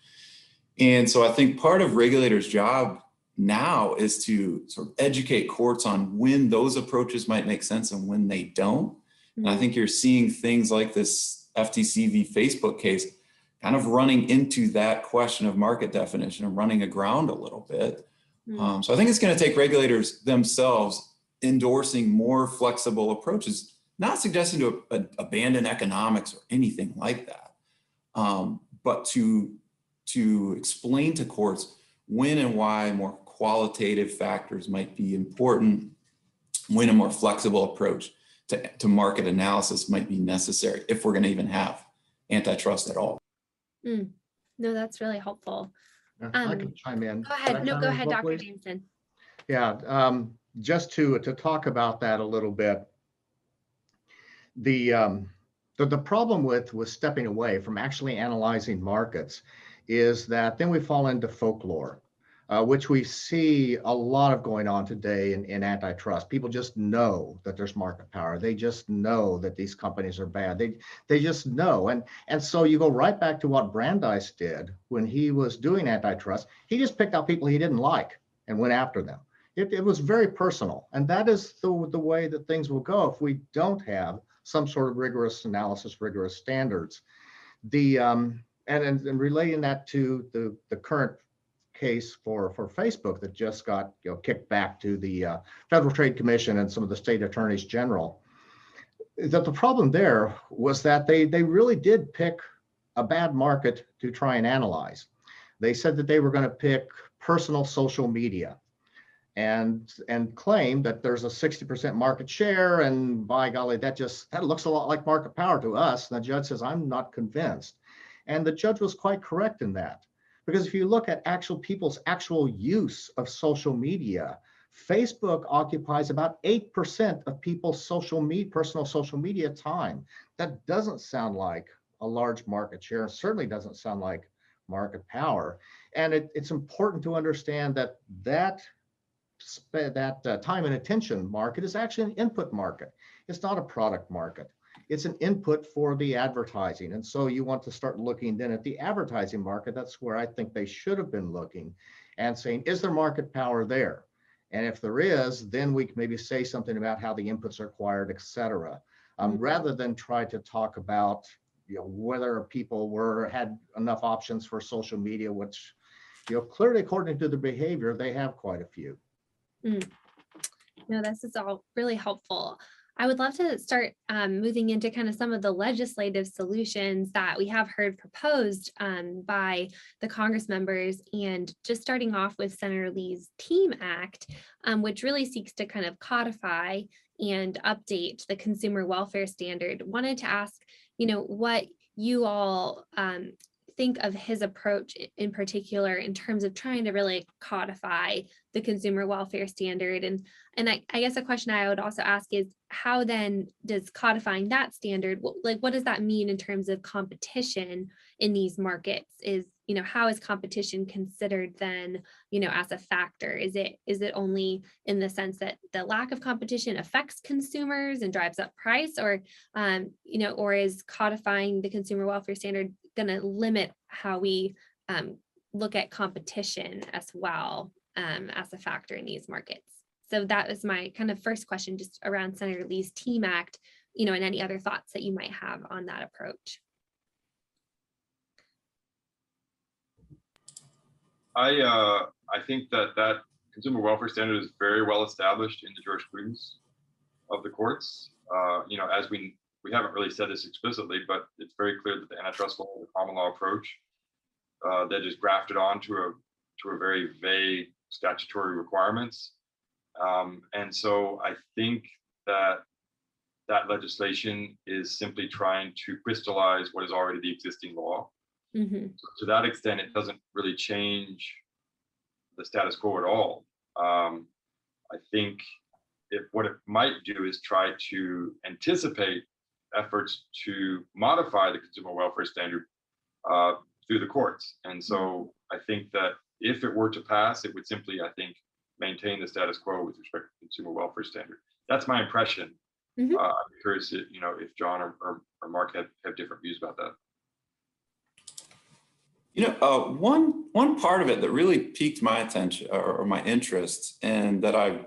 And so I think part of regulators' job now is to sort of educate courts on when those approaches might make sense and when they don't. Mm-hmm. And I think you're seeing things like this FTC v. Facebook case kind of running into that question of market definition and running aground a little bit. Mm-hmm. So I think it's going to take regulators themselves endorsing more flexible approaches, not suggesting to abandon economics or anything like that, but to explain to courts when and why more qualitative factors might be important, when a more flexible approach to market analysis might be necessary if we're going to even have antitrust at all. No, that's really helpful. I can chime in. Go ahead. No, go ahead, Dr. Jameson. Yeah, just to talk about that a little bit. The problem with stepping away from actually analyzing markets is that then we fall into folklore, which we see a lot of going on today in antitrust. People just know that there's market power. They just know that these companies are bad. They just know. And so you go right back to what Brandeis did when he was doing antitrust. He just picked out people he didn't like and went after them. It was very personal. And that is the way that things will go if we don't have some sort of rigorous analysis, rigorous standards. And relating that to the current case for Facebook that just got kicked back to the Federal Trade Commission and some of the state attorneys general, that the problem there was that they really did pick a bad market to try and analyze. They said that they were going to pick personal social media and claim that there's a 60% market share, and by golly, that looks a lot like market power to us. And the judge says, I'm not convinced. And the judge was quite correct in that. Because if you look at people's actual use of social media, Facebook occupies about 8% of people's personal social media time. That doesn't sound like a large market share. It certainly doesn't sound like market power. And it's important to understand that time and attention market is actually an input market. It's not a product market. It's an input for the advertising. And so you want to start looking then at the advertising market. That's where I think they should have been looking and saying, is there market power there? And if there is, then we can maybe say something about how the inputs are acquired, et cetera, rather than try to talk about whether people had enough options for social media, which clearly according to the behavior, they have quite a few. No, this is all really helpful. I would love to start moving into kind of some of the legislative solutions that we have heard proposed by the Congress members, and just starting off with Senator Lee's TEAM Act, which really seeks to kind of codify and update the consumer welfare standard. Wanted to ask, what you all think of his approach in particular in terms of trying to really codify the consumer welfare standard. And I guess a question I would also ask is, how then does codifying that standard, what does that mean in terms of competition in these markets? How is competition considered then, as a factor? Is it only in the sense that the lack of competition affects consumers and drives up price, or is codifying the consumer welfare standard going to limit how we look at competition as well as a factor in these markets? So that is my kind of first question, just around Senator Lee's TEAM Act, and any other thoughts that you might have on that approach. I think that consumer welfare standard is very well established in the jurisprudence of the courts. As we haven't really said this explicitly, but it's very clear that the antitrust law, the common law approach, that is grafted onto a very vague statutory requirements. And so I think that legislation is simply trying to crystallize what is already the existing law. Mm-hmm. So to that extent, it doesn't really change the status quo at all. I think what it might do is try to anticipate efforts to modify the consumer welfare standard through the courts. And so I think that if it were to pass, it would simply, I think, maintain the status quo with respect to the consumer welfare standard. That's my impression. Mm-hmm. I'm curious if John or Mark have different views about that. One part of it that really piqued my attention or my interest, and that I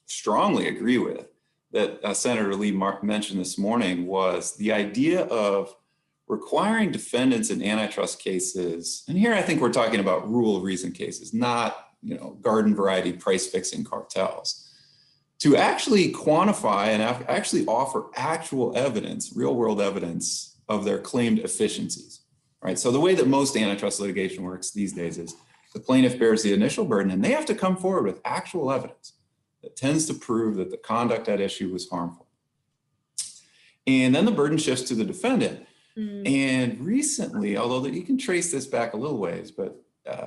strongly agree with, that Senator Lee mentioned this morning, was the idea of requiring defendants in antitrust cases, and here I think we're talking about rule of reason cases, not garden variety price fixing cartels, to actually quantify and actually offer actual evidence, real world evidence of their claimed efficiencies. Right. So the way that most antitrust litigation works these days is the plaintiff bears the initial burden, and they have to come forward with actual evidence that tends to prove that the conduct at issue was harmful. And then the burden shifts to the defendant. Mm. And recently, although you can trace this back a little ways, but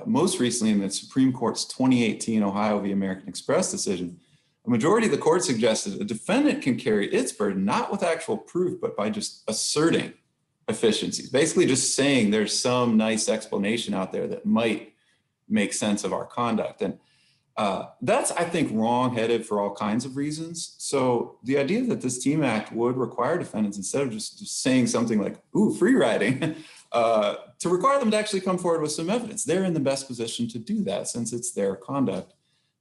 most recently in the Supreme Court's 2018 Ohio v. American Express decision, a majority of the court suggested a defendant can carry its burden not with actual proof, but by just asserting efficiencies, basically just saying there's some nice explanation out there that might make sense of our conduct. And that's, I think, wrong-headed for all kinds of reasons. So the idea that this TEAM Act would require defendants, instead of just saying something like, ooh, free riding, to require them to actually come forward with some evidence. They're in the best position to do that since it's their conduct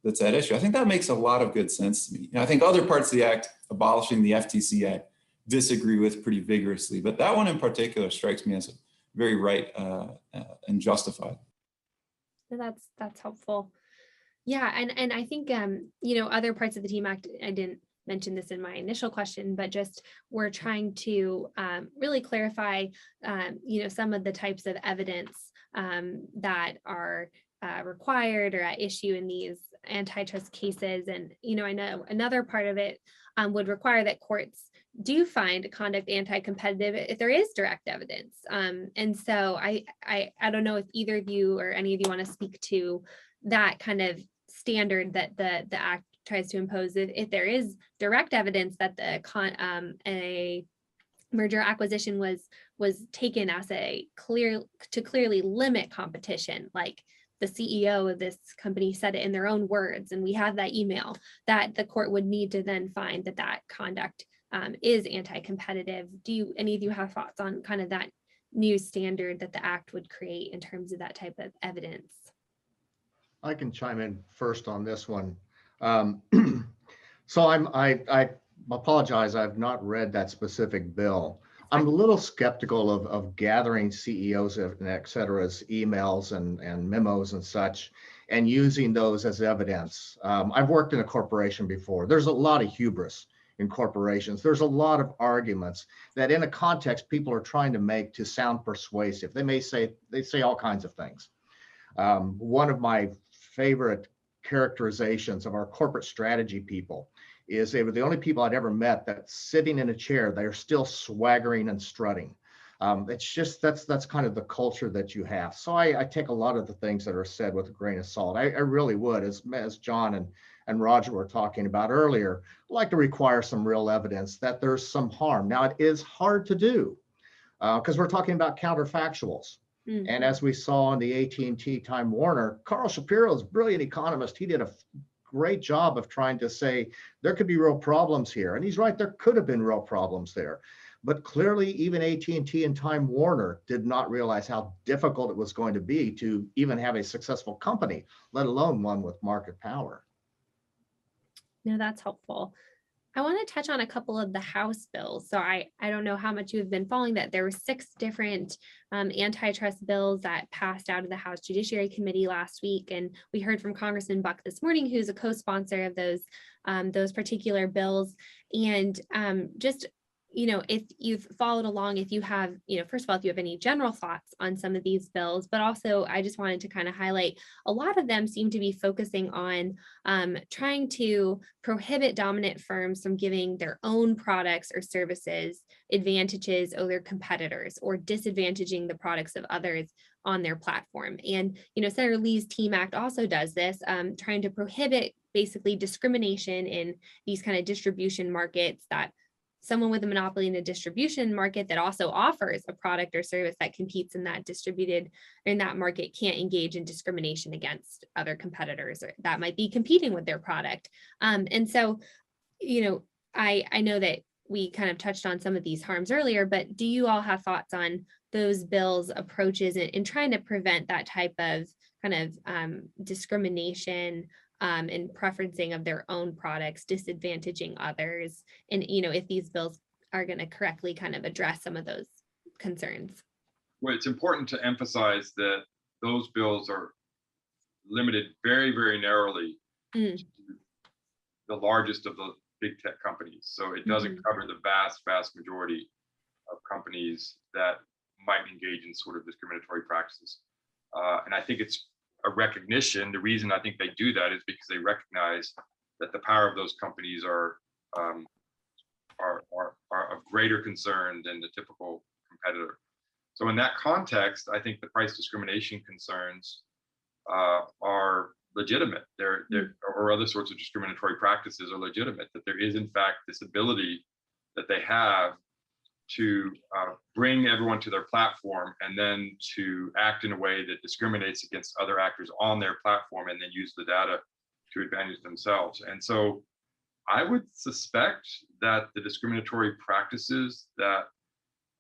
that's at issue. I think that makes a lot of good sense to me. And I think other parts of the act, abolishing the FTC Act, disagree with pretty vigorously, but that one in particular strikes me as very right and justified. That's helpful. Yeah, and I think other parts of the TEAM Act, I didn't mention this in my initial question, but just we're trying to really clarify some of the types of evidence that are required or at issue in these antitrust cases. And I know another part of it would require that courts do find conduct anti-competitive if there is direct evidence. And so I don't know if either of you or any of you want to speak to that kind of standard that the act tries to impose. If there is direct evidence that a merger acquisition was taken as to clearly limit competition, like the CEO of this company said it in their own words, and we have that email, that the court would need to then find that conduct is anti-competitive. Do any of you have thoughts on kind of that new standard that the act would create in terms of that type of evidence? I can chime in first on this one. So I apologize, I've not read that specific bill. I'm a little skeptical of gathering CEOs and et cetera's emails and memos and such, and using those as evidence. I've worked in a corporation before. There's a lot of hubris in corporations. There's a lot of arguments that in a context people are trying to make to sound persuasive. They say all kinds of things. One of my favorite characterizations of our corporate strategy people is they were the only people I'd ever met that sitting in a chair, they're still swaggering and strutting. It's just, that's kind of the culture that you have. So I take a lot of the things that are said with a grain of salt. I really would, as John and Roger were talking about earlier, like to require some real evidence that there's some harm. Now, it is hard to do because we're talking about counterfactuals. Mm-hmm. And as we saw in the AT&T Time Warner, Carl Shapiro is a brilliant economist. He did a great job of trying to say there could be real problems here. And he's right, there could have been real problems there. But clearly, even AT&T and Time Warner did not realize how difficult it was going to be to even have a successful company, let alone one with market power. No, that's helpful. I want to touch on a couple of the House bills. So I don't know how much you have been following that. There were 6 different antitrust bills that passed out of the House Judiciary Committee last week. And we heard from Congressman Buck this morning, who's a co-sponsor of those particular bills. And just, if you've followed along, if you have, first of all, if you have any general thoughts on some of these bills, but also I just wanted to kind of highlight a lot of them seem to be focusing on trying to prohibit dominant firms from giving their own products or services advantages over competitors or disadvantaging the products of others on their platform. And, Senator Lee's TEAM Act also does this, trying to prohibit basically discrimination in these kind of distribution markets, that someone with a monopoly in a distribution market that also offers a product or service that competes in that market can't engage in discrimination against other competitors or that might be competing with their product. And so, I know that we kind of touched on some of these harms earlier, but do you all have thoughts on those bills' approaches in trying to prevent that type of kind of discrimination and preferencing of their own products, disadvantaging others, and if these bills are going to correctly kind of address some of those concerns? Well, it's important to emphasize that those bills are limited very, very narrowly to the largest of the big tech companies. So it doesn't cover the vast, vast majority of companies that might engage in sort of discriminatory practices. And I think it's a recognition. The reason I think they do that is because they recognize that the power of those companies are of greater concern than the typical competitor. So in that context, I think the price discrimination concerns are legitimate. Or other sorts of discriminatory practices are legitimate. That there is in fact this ability that they have to bring everyone to their platform and then to act in a way that discriminates against other actors on their platform and then use the data to advantage themselves. And so I would suspect that the discriminatory practices that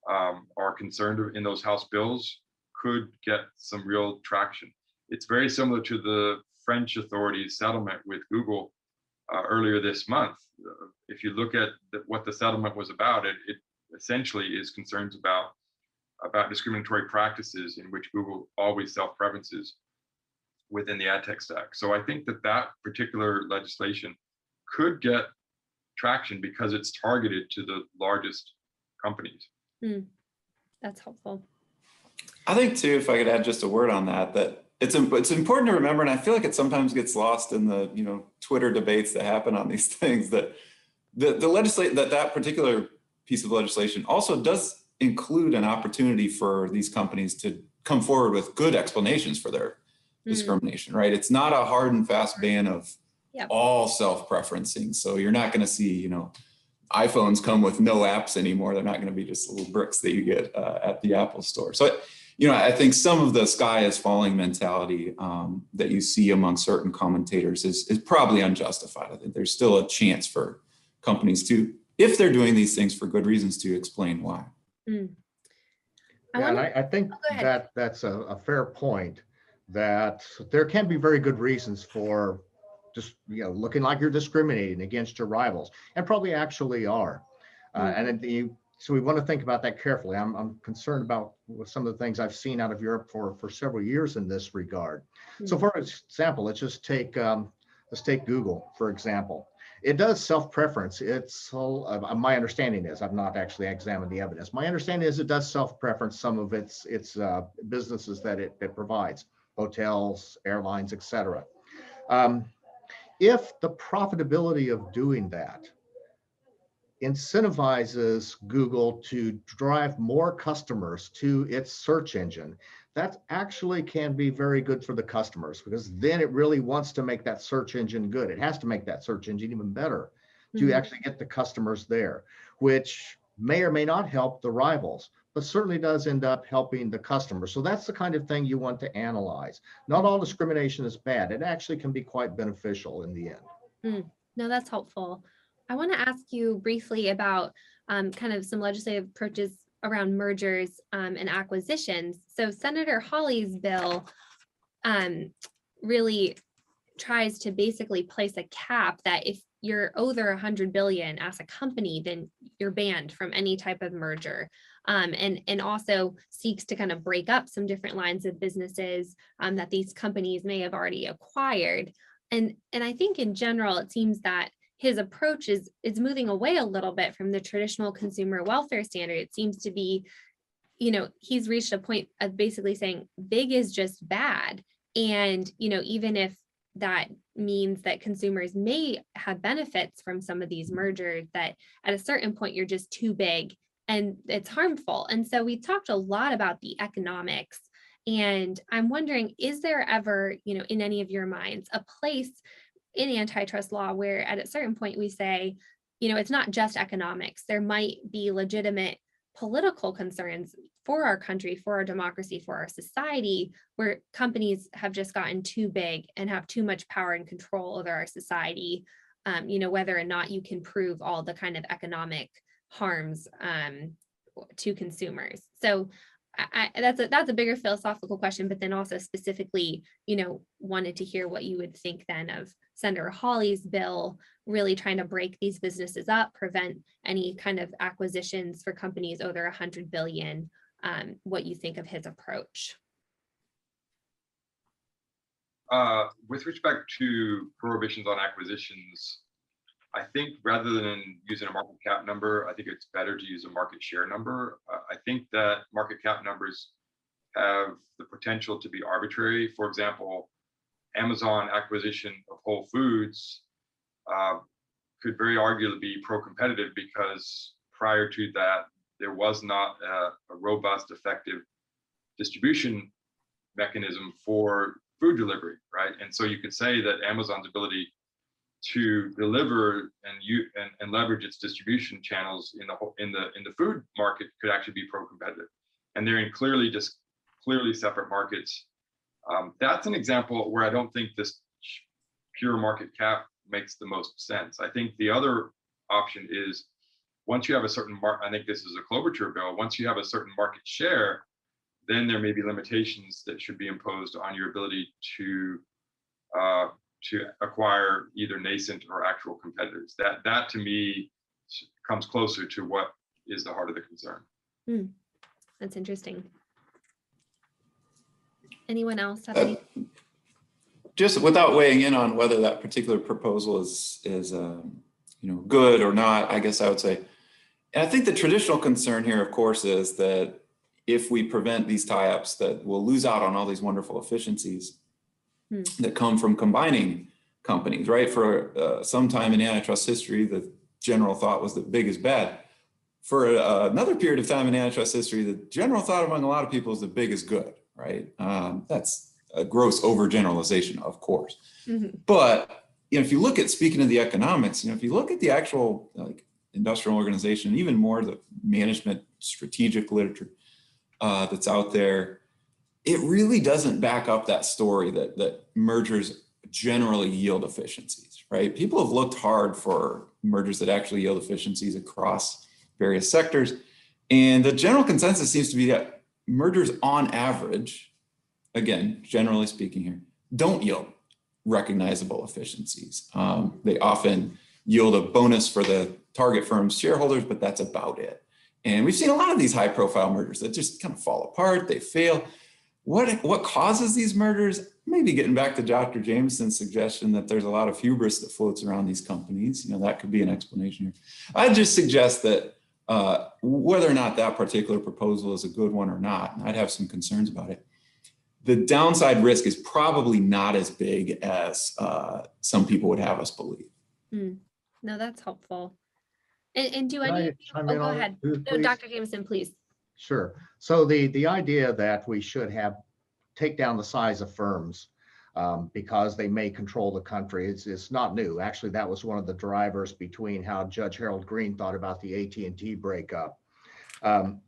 are concerned in those House bills could get some real traction. It's very similar to the French authorities' settlement with Google earlier this month. If you look at what the settlement was about, it essentially is concerns about discriminatory practices in which Google always self-preferences within the ad tech stack. So I think that particular legislation could get traction because it's targeted to the largest companies. That's helpful. I think too, if I could add just a word on that it's important to remember, and I feel like it sometimes gets lost in the Twitter debates that happen on these things, that that particular piece of legislation also does include an opportunity for these companies to come forward with good explanations for their discrimination, right? It's not a hard and fast ban of all self-preferencing. So you're not going to see, iPhones come with no apps anymore. They're not going to be just little bricks that you get at the Apple store. So, I think some of the sky is falling mentality that you see among certain commentators is probably unjustified. I think there's still a chance for companies to, if they're doing these things for good reasons, to explain why. And I think that's a fair point, that there can be very good reasons for just looking like you're discriminating against your rivals, and probably actually are. So we want to think about that carefully. I'm concerned about some of the things I've seen out of Europe for several years in this regard. So for example, let's take Google, for example. It does self-preference. It's my understanding is, I've not actually examined the evidence. My understanding is it does self-preference some of its businesses that it provides, hotels, airlines, etc. If the profitability of doing that incentivizes Google to drive more customers to its search engine, that actually can be very good for the customers, because then it really wants to make that search engine good. It has to make that search engine even better to actually get the customers there, which may or may not help the rivals, but certainly does end up helping the customer. So that's the kind of thing you want to analyze. Not all discrimination is bad. It actually can be quite beneficial in the end. No, that's helpful. I want to ask you briefly about kind of some legislative approaches around mergers and acquisitions. So Senator Hawley's bill really tries to basically place a cap that you're over 100 billion as a company, then you're banned from any type of merger. And also seeks to kind of break up some different lines of businesses that these companies may have already acquired. And I think in general, it seems that his approach is moving away a little bit from the traditional consumer welfare standard. It seems to be, he's reached a point of basically saying big is just bad. And, even if that means that consumers may have benefits from some of these mergers, that at a certain point you're just too big and it's harmful. And so we talked a lot about the economics, and I'm wondering, is there ever, in any of your minds, a place in antitrust law where at a certain point we say, it's not just economics, there might be legitimate political concerns for our country, for our democracy, for our society, where companies have just gotten too big and have too much power and control over our society, whether or not you can prove all the kind of economic harms to consumers. So that's a bigger philosophical question, but then also specifically, wanted to hear what you would think then of Senator Hawley's bill, really trying to break these businesses up, prevent any kind of acquisitions for companies over 100 billion. What you think of his approach? With respect to prohibitions on acquisitions, I think rather than using a market cap number, I think it's better to use a market share number. I think that market cap numbers have the potential to be arbitrary. For example, Amazon acquisition of Whole Foods could very arguably be pro-competitive because prior to that, there was not a robust, effective distribution mechanism for food delivery, right? And so you could say that Amazon's ability to deliver and leverage its distribution channels in the food market could actually be pro-competitive, and they're in clearly separate markets. That's an example where I don't think this pure market cap makes the most sense. I think the other option is once you have a certain I think this is a Klobuchar bill. Once you have a certain market share, then there may be limitations that should be imposed on your ability to acquire either nascent or actual competitors. That to me comes closer to what is the heart of the concern. That's interesting. Anyone else have any? Just without weighing in on whether that particular proposal is good or not, I guess I would say, and I think the traditional concern here, of course, is that if we prevent these tie-ups, that we'll lose out on all these wonderful efficiencies that come from combining companies, right? For some time in antitrust history, the general thought was that big is bad. For another period of time in antitrust history, the general thought among a lot of people is that big is good, right? That's a gross overgeneralization, of course. But if you look at, speaking of the economics, if you look at the actual industrial organization, even more the management strategic literature that's out there, it really doesn't back up that story that mergers generally yield efficiencies, right? People have looked hard for mergers that actually yield efficiencies across various sectors. And the general consensus seems to be that mergers on average, again, generally speaking here, don't yield recognizable efficiencies. They often yield a bonus for the target firm's shareholders, but that's about it. And we've seen a lot of these high profile mergers that just kind of fall apart, they fail. What causes these mergers? Maybe getting back to Dr. Jameson's suggestion that there's a lot of hubris that floats around these companies. That could be an explanation here. I'd just suggest that whether or not that particular proposal is a good one or not, and I'd have some concerns about it, the downside risk is probably not as big as some people would have us believe. No, that's helpful. And do Can any? I chime Oh, in go on ahead. it, No, please? Dr. Jameson, please. Sure. So the idea that we should take down the size of firms because they may control the country, it's not new. Actually, that was one of the drivers between how Judge Harold Green thought about the AT&T breakup. And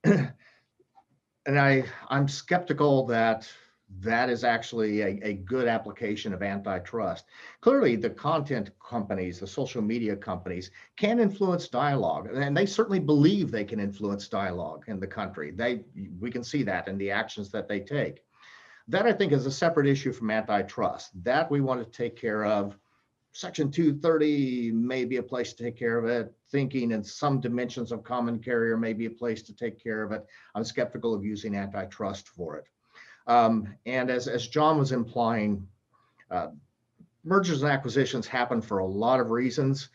I'm skeptical that is actually a good application of antitrust. Clearly, the content companies, the social media companies can influence dialogue, and they certainly believe they can influence dialogue in the country. We can see that in the actions that they take. That, I think, is a separate issue from antitrust. That we want to take care of Section 230 may be a place to take care of it. Thinking in some dimensions of common carrier may be a place to take care of it. I'm skeptical of using antitrust for it. And as John was implying, mergers and acquisitions happen for a lot of reasons.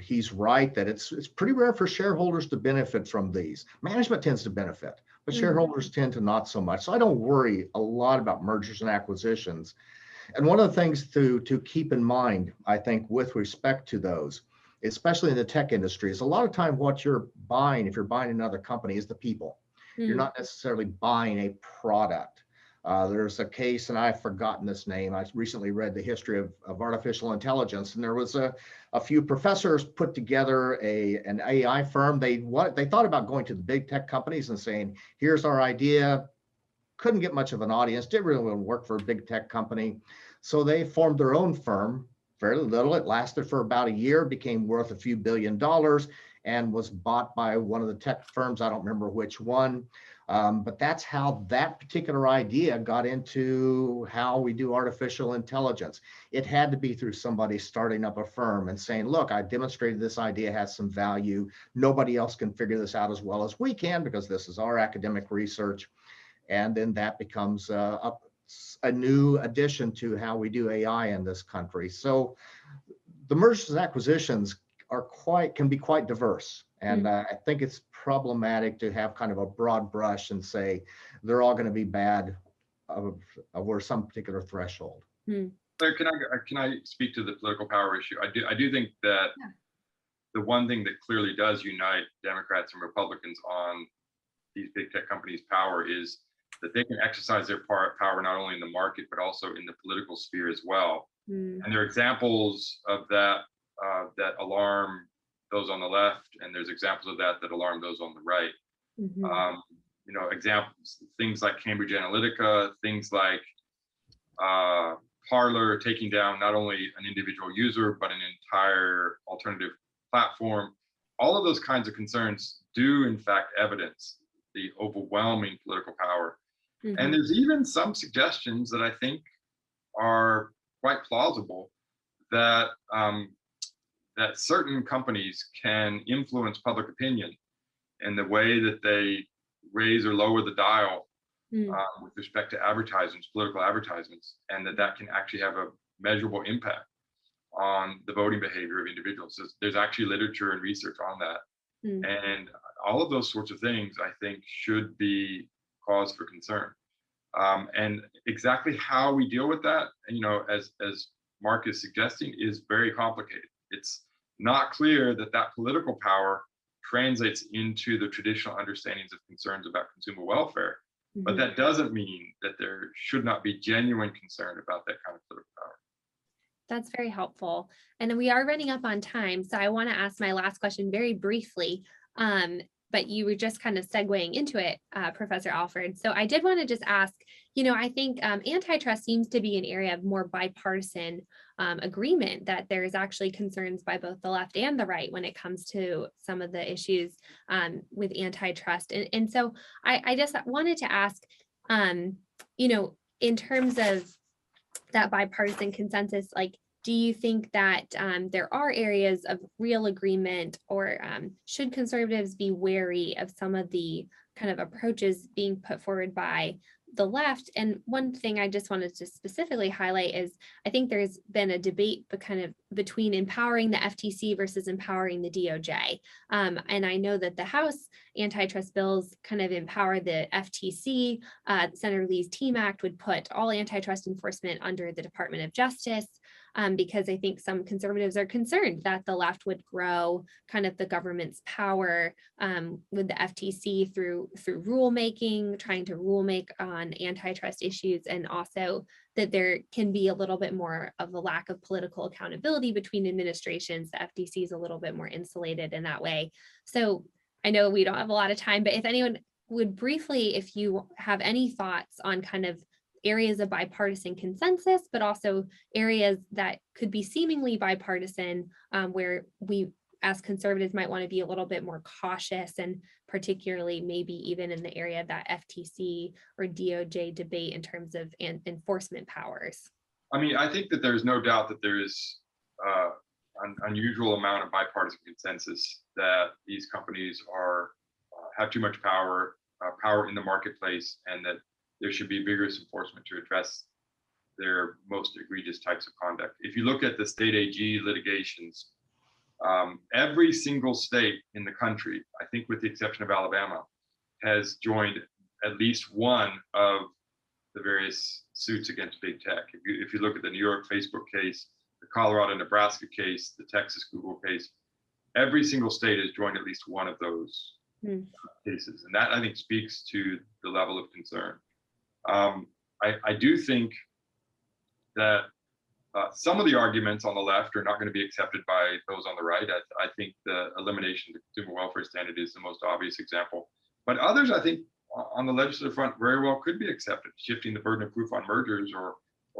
He's right that it's pretty rare for shareholders to benefit from these. Management tends to benefit, but shareholders tend to not so much. So I don't worry a lot about mergers and acquisitions. And one of the things to keep in mind, I think, with respect to those, especially in the tech industry, is a lot of time what you're buying, if you're buying another company, is the people. You're not necessarily buying a product. There's a case, and I've forgotten this name. I recently read the history of artificial intelligence, and there was a few professors put together an AI firm. They thought about going to the big tech companies and saying, here's our idea. Couldn't get much of an audience, didn't really work for a big tech company. So they formed their own firm, fairly little. It lasted for about a year, became worth a few $1 billion, and was bought by one of the tech firms. I don't remember which one. But that's how that particular idea got into how we do artificial intelligence. It had to be through somebody starting up a firm and saying, look, I demonstrated this idea has some value. Nobody else can figure this out as well as we can because this is our academic research. And then that becomes a new addition to how we do AI in this country. So the mergers and acquisitions can be quite diverse. And I think it's problematic to have kind of a broad brush and say they're all going to be bad over some particular threshold. Claire, can I speak to the political power issue? I do think that the one thing that clearly does unite Democrats and Republicans on these big tech companies' power is that they can exercise their power not only in the market, but also in the political sphere as well. And there are examples of that that alarm those on the left, and there's examples of that alarm those on the right. Examples, things like Cambridge Analytica, things like Parler taking down not only an individual user, but an entire alternative platform. All of those kinds of concerns do in fact evidence the overwhelming political power. And there's even some suggestions that I think are quite plausible that that certain companies can influence public opinion in the way that they raise or lower the dial with respect to advertisements, political advertisements, and that can actually have a measurable impact on the voting behavior of individuals. There's actually literature and research on that. And all of those sorts of things, I think, should be cause for concern. And exactly how we deal with that, as Mark is suggesting, is very complicated. It's not clear that political power translates into the traditional understandings of concerns about consumer welfare. But that doesn't mean that there should not be genuine concern about that kind of political power. That's very helpful. And then we are running up on time. So I want to ask my last question very briefly. But you were just kind of segueing into it, Professor Alford. So I did want to just ask, I think antitrust seems to be an area of more bipartisan agreement, that there's actually concerns by both the left and the right when it comes to some of the issues with antitrust. And so I just wanted to ask, in terms of that bipartisan consensus, do you think that there are areas of real agreement, or should conservatives be wary of some of the kind of approaches being put forward by the left? And one thing I just wanted to specifically highlight is I think there's been a debate between empowering the FTC versus empowering the DOJ. And I know that the House antitrust bills kind of empower the FTC. Senator Lee's TEAM Act would put all antitrust enforcement under the Department of Justice. Because I think some conservatives are concerned that the left would grow kind of the government's power with the FTC through rulemaking, trying to rule-make on antitrust issues, and also that there can be a little bit more of a lack of political accountability between administrations. The FTC is a little bit more insulated in that way. So I know we don't have a lot of time, but if anyone would briefly, if you have any thoughts on kind of areas of bipartisan consensus, but also areas that could be seemingly bipartisan, where we as conservatives might want to be a little bit more cautious, and particularly maybe even in the area of that FTC or DOJ debate in terms of enforcement powers. I mean, I think that there's no doubt that there is an unusual amount of bipartisan consensus that these companies are have too much power in the marketplace, and that there should be vigorous enforcement to address their most egregious types of conduct. If you look at the state AG litigations, every single state in the country, I think with the exception of Alabama, has joined at least one of the various suits against big tech. If you look at the New York Facebook case, the Colorado Nebraska case, the Texas Google case, every single state has joined at least one of those cases. And that, I think, speaks to the level of concern. I do think that some of the arguments on the left are not going to be accepted by those on the right. I think the elimination of the consumer welfare standard is the most obvious example. But others, I think, on the legislative front very well could be accepted. Shifting the burden of proof on mergers or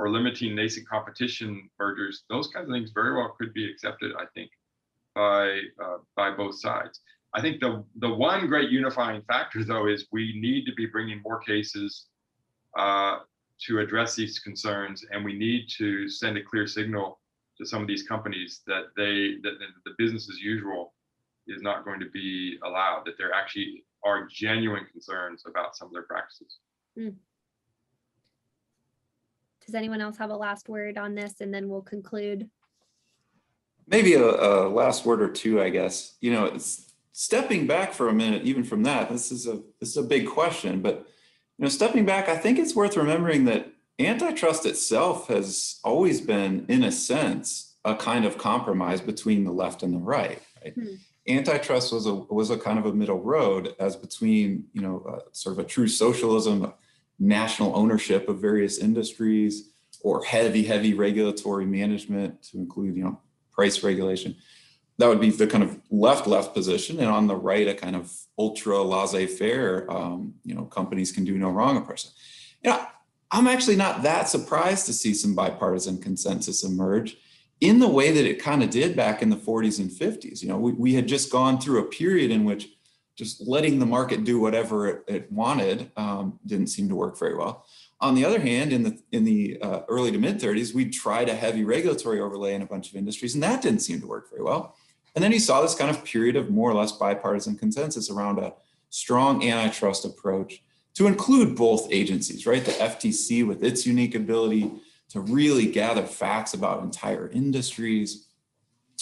limiting nascent competition mergers, those kinds of things very well could be accepted, I think, by both sides. I think the one great unifying factor, though, is we need to be bringing more cases to address these concerns, and we need to send a clear signal to some of these companies that the business as usual is not going to be allowed, that there actually are genuine concerns about some of their practices. Does anyone else have a last word on this, and then we'll conclude? Maybe a last word or two, I guess. You know, it's stepping back for a minute, even from that, this is a big question, but you know, stepping back, I think it's worth remembering that antitrust itself has always been, in a sense, a kind of compromise between the left and the right. Antitrust was a kind of a middle road, as between, you know, sort of a true socialism, national ownership of various industries, or heavy regulatory management to include, you know, price regulation. That would be the kind of left position, and on the right, a kind of ultra laissez-faire, you know, companies can do no wrong approach. You know, I'm actually not that surprised to see some bipartisan consensus emerge in the way that it kind of did back in the 40s and 50s. You know, we had just gone through a period in which just letting the market do whatever it wanted didn't seem to work very well. On the other hand, in the early to mid 30s, we tried a heavy regulatory overlay in a bunch of industries, and that didn't seem to work very well. And then you saw this kind of period of more or less bipartisan consensus around a strong antitrust approach to include both agencies, right? The FTC with its unique ability to really gather facts about entire industries,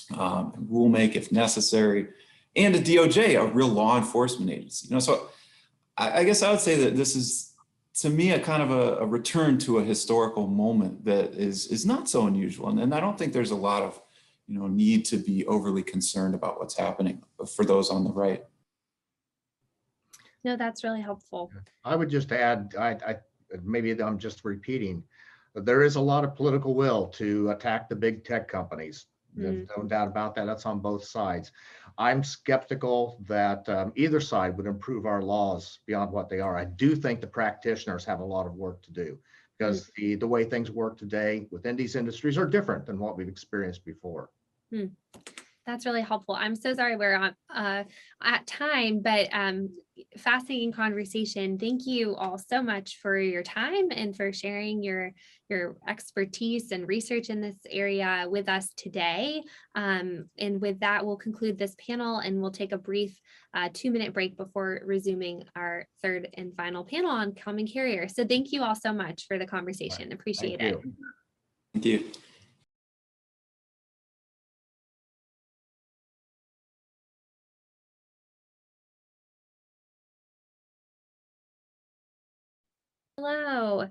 rule make if necessary, and the DOJ, a real law enforcement agency. You know, so I guess I would say that this is, to me, a kind of a return to a historical moment that is not so unusual. And I don't think there's a lot of, you know, need to be overly concerned about what's happening for those on the right. No, that's really helpful. I would just add, maybe I'm just repeating, but there is a lot of political will to attack the big tech companies. There's no doubt about that. That's on both sides. I'm skeptical that either side would improve our laws beyond what they are. I do think the practitioners have a lot of work to do, because the way things work today within these industries are different than what we've experienced before. That's really helpful. I'm so sorry we're at time, but fascinating conversation. Thank you all so much for your time and for sharing your expertise and research in this area with us today. And with that, we'll conclude this panel, and we'll take a brief 2-minute break before resuming our third and final panel on common carrier. So thank you all so much for the conversation. Appreciate it. Thank you. Hello.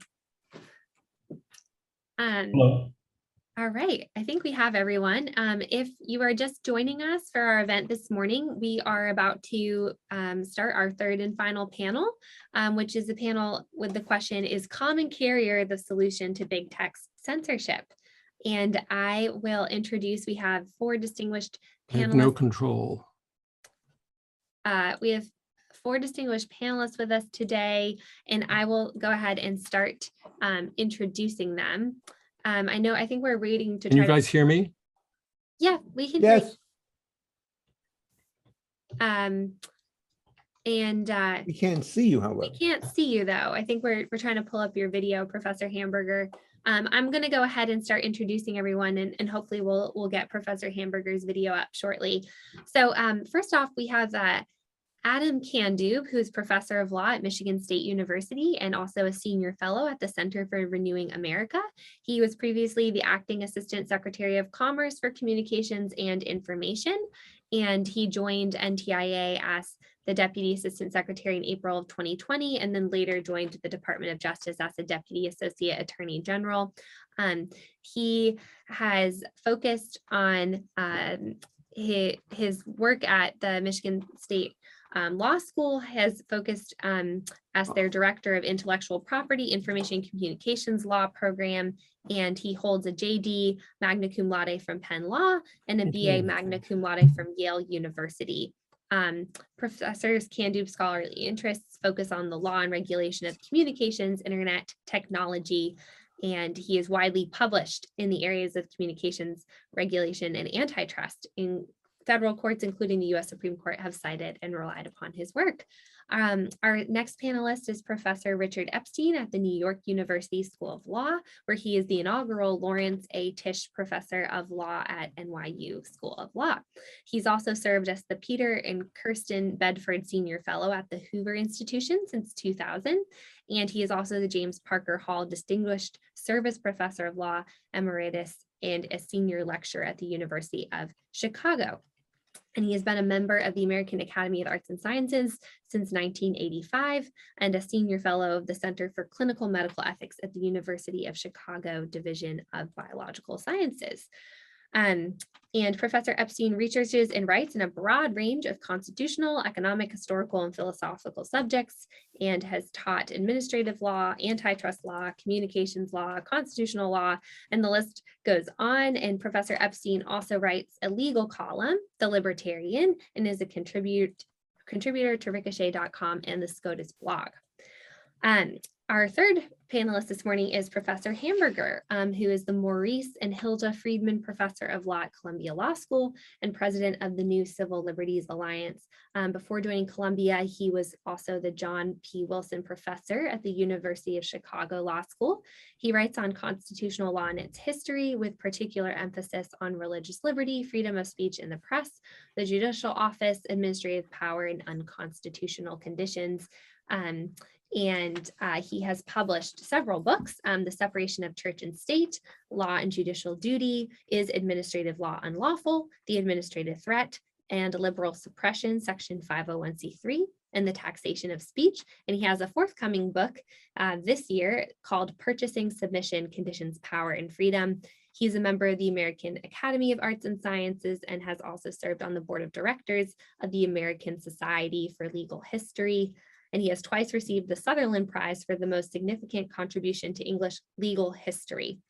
Hello. All right, I think we have everyone. If you are just joining us for our event this morning, we are about to start our third and final panel, which is a panel with the question, is common carrier the solution to big tech's censorship? And I will introduce, we have 4 distinguished panelists. I have no control. We have 4 distinguished panelists with us today, and I will go ahead and start introducing them. I think we're waiting to. Can you guys hear me? Yeah, we can. Yes. We can't see you, however. We can't see you though. I think we're trying to pull up your video, Professor Hamburger. I'm going to go ahead and start introducing everyone, and hopefully we'll get Professor Hamburger's video up shortly. So first off, we have Adam Kandub, who is professor of law at Michigan State University and also a senior fellow at the Center for Renewing America. He was previously the acting assistant secretary of Commerce for Communications and Information, and he joined NTIA as the deputy assistant secretary in April of 2020, and then later joined the Department of Justice as a deputy associate attorney general. He has focused on his work at the Michigan State Law School, has focused as their director of intellectual property, information communications law program, and he holds a JD magna cum laude from Penn Law and a BA magna cum laude from Yale University. Professors Kandub's scholarly interests focus on the law and regulation of communications, internet technology, and he is widely published in the areas of communications regulation and antitrust. In federal courts, including the U.S. Supreme Court, have cited and relied upon his work. Our next panelist is Professor Richard Epstein at the New York University School of Law, where he is the inaugural Lawrence A. Tisch Professor of Law at NYU School of Law. He's also served as the Peter and Kirsten Bedford Senior Fellow at the Hoover Institution since 2000, and he is also the James Parker Hall Distinguished Service Professor of Law Emeritus and a senior lecturer at the University of Chicago. And he has been a member of the American Academy of Arts and Sciences since 1985 and a senior fellow of the Center for Clinical Medical Ethics at the University of Chicago Division of Biological Sciences. And Professor Epstein researches and writes in a broad range of constitutional, economic, historical, and philosophical subjects, and has taught administrative law, antitrust law, communications law, constitutional law, and the list goes on. And Professor Epstein also writes a legal column, The Libertarian, and is a contributor to Ricochet.com and the SCOTUS blog. Our third panelist this morning is Professor Hamburger, who is the Maurice and Hilda Friedman Professor of Law at Columbia Law School and president of the New Civil Liberties Alliance. Before joining Columbia, he was also the John P. Wilson Professor at the University of Chicago Law School. He writes on constitutional law and its history, with particular emphasis on religious liberty, freedom of speech in the press, the judicial office, administrative power, and unconstitutional conditions. And he has published several books, The Separation of Church and State, Law and Judicial Duty, Is Administrative Law Unlawful, The Administrative Threat, and Liberal Suppression, Section 501c3, and the Taxation of Speech. And he has a forthcoming book this year called Purchasing Submission, Conditions, Power, and Freedom. He's a member of the American Academy of Arts and Sciences and has also served on the board of directors of the American Society for Legal History. And he has twice received the Sutherland Prize for the most significant contribution to English legal history.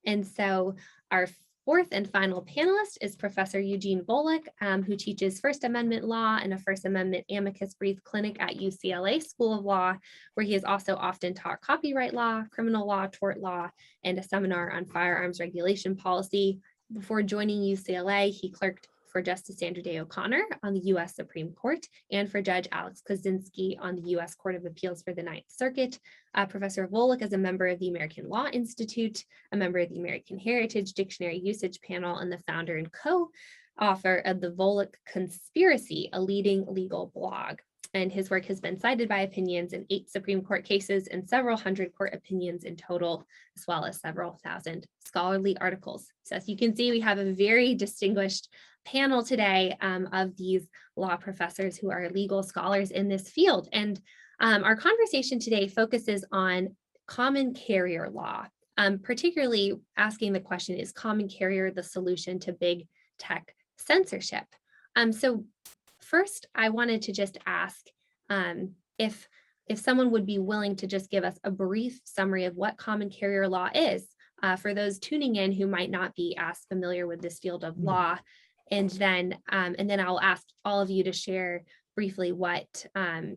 And so our fourth and final panelist is Professor Eugene Volokh, who teaches First Amendment law and a First Amendment amicus brief clinic at UCLA School of Law, where he has also often taught copyright law, criminal law, tort law, and a seminar on firearms regulation policy. Before joining UCLA, he clerked for Justice Sandra Day O'Connor on the U.S. Supreme Court and for Judge Alex Kozinski on the U.S. Court of Appeals for the Ninth Circuit. Professor Volokh is a member of the American Law Institute, a member of the American Heritage Dictionary Usage Panel, and the founder and co-author of the Volokh Conspiracy, a leading legal blog. And his work has been cited by opinions in 8 Supreme Court cases and several hundred court opinions in total, as well as several thousand scholarly articles. So as you can see, we have a very distinguished panel today of these law professors who are legal scholars in this field. And our conversation today focuses on common carrier law, particularly asking the question, is common carrier the solution to big tech censorship? So first, I wanted to just ask if someone would be willing to just give us a brief summary of what common carrier law is for those tuning in who might not be as familiar with this field of law. And then I'll ask all of you to share briefly what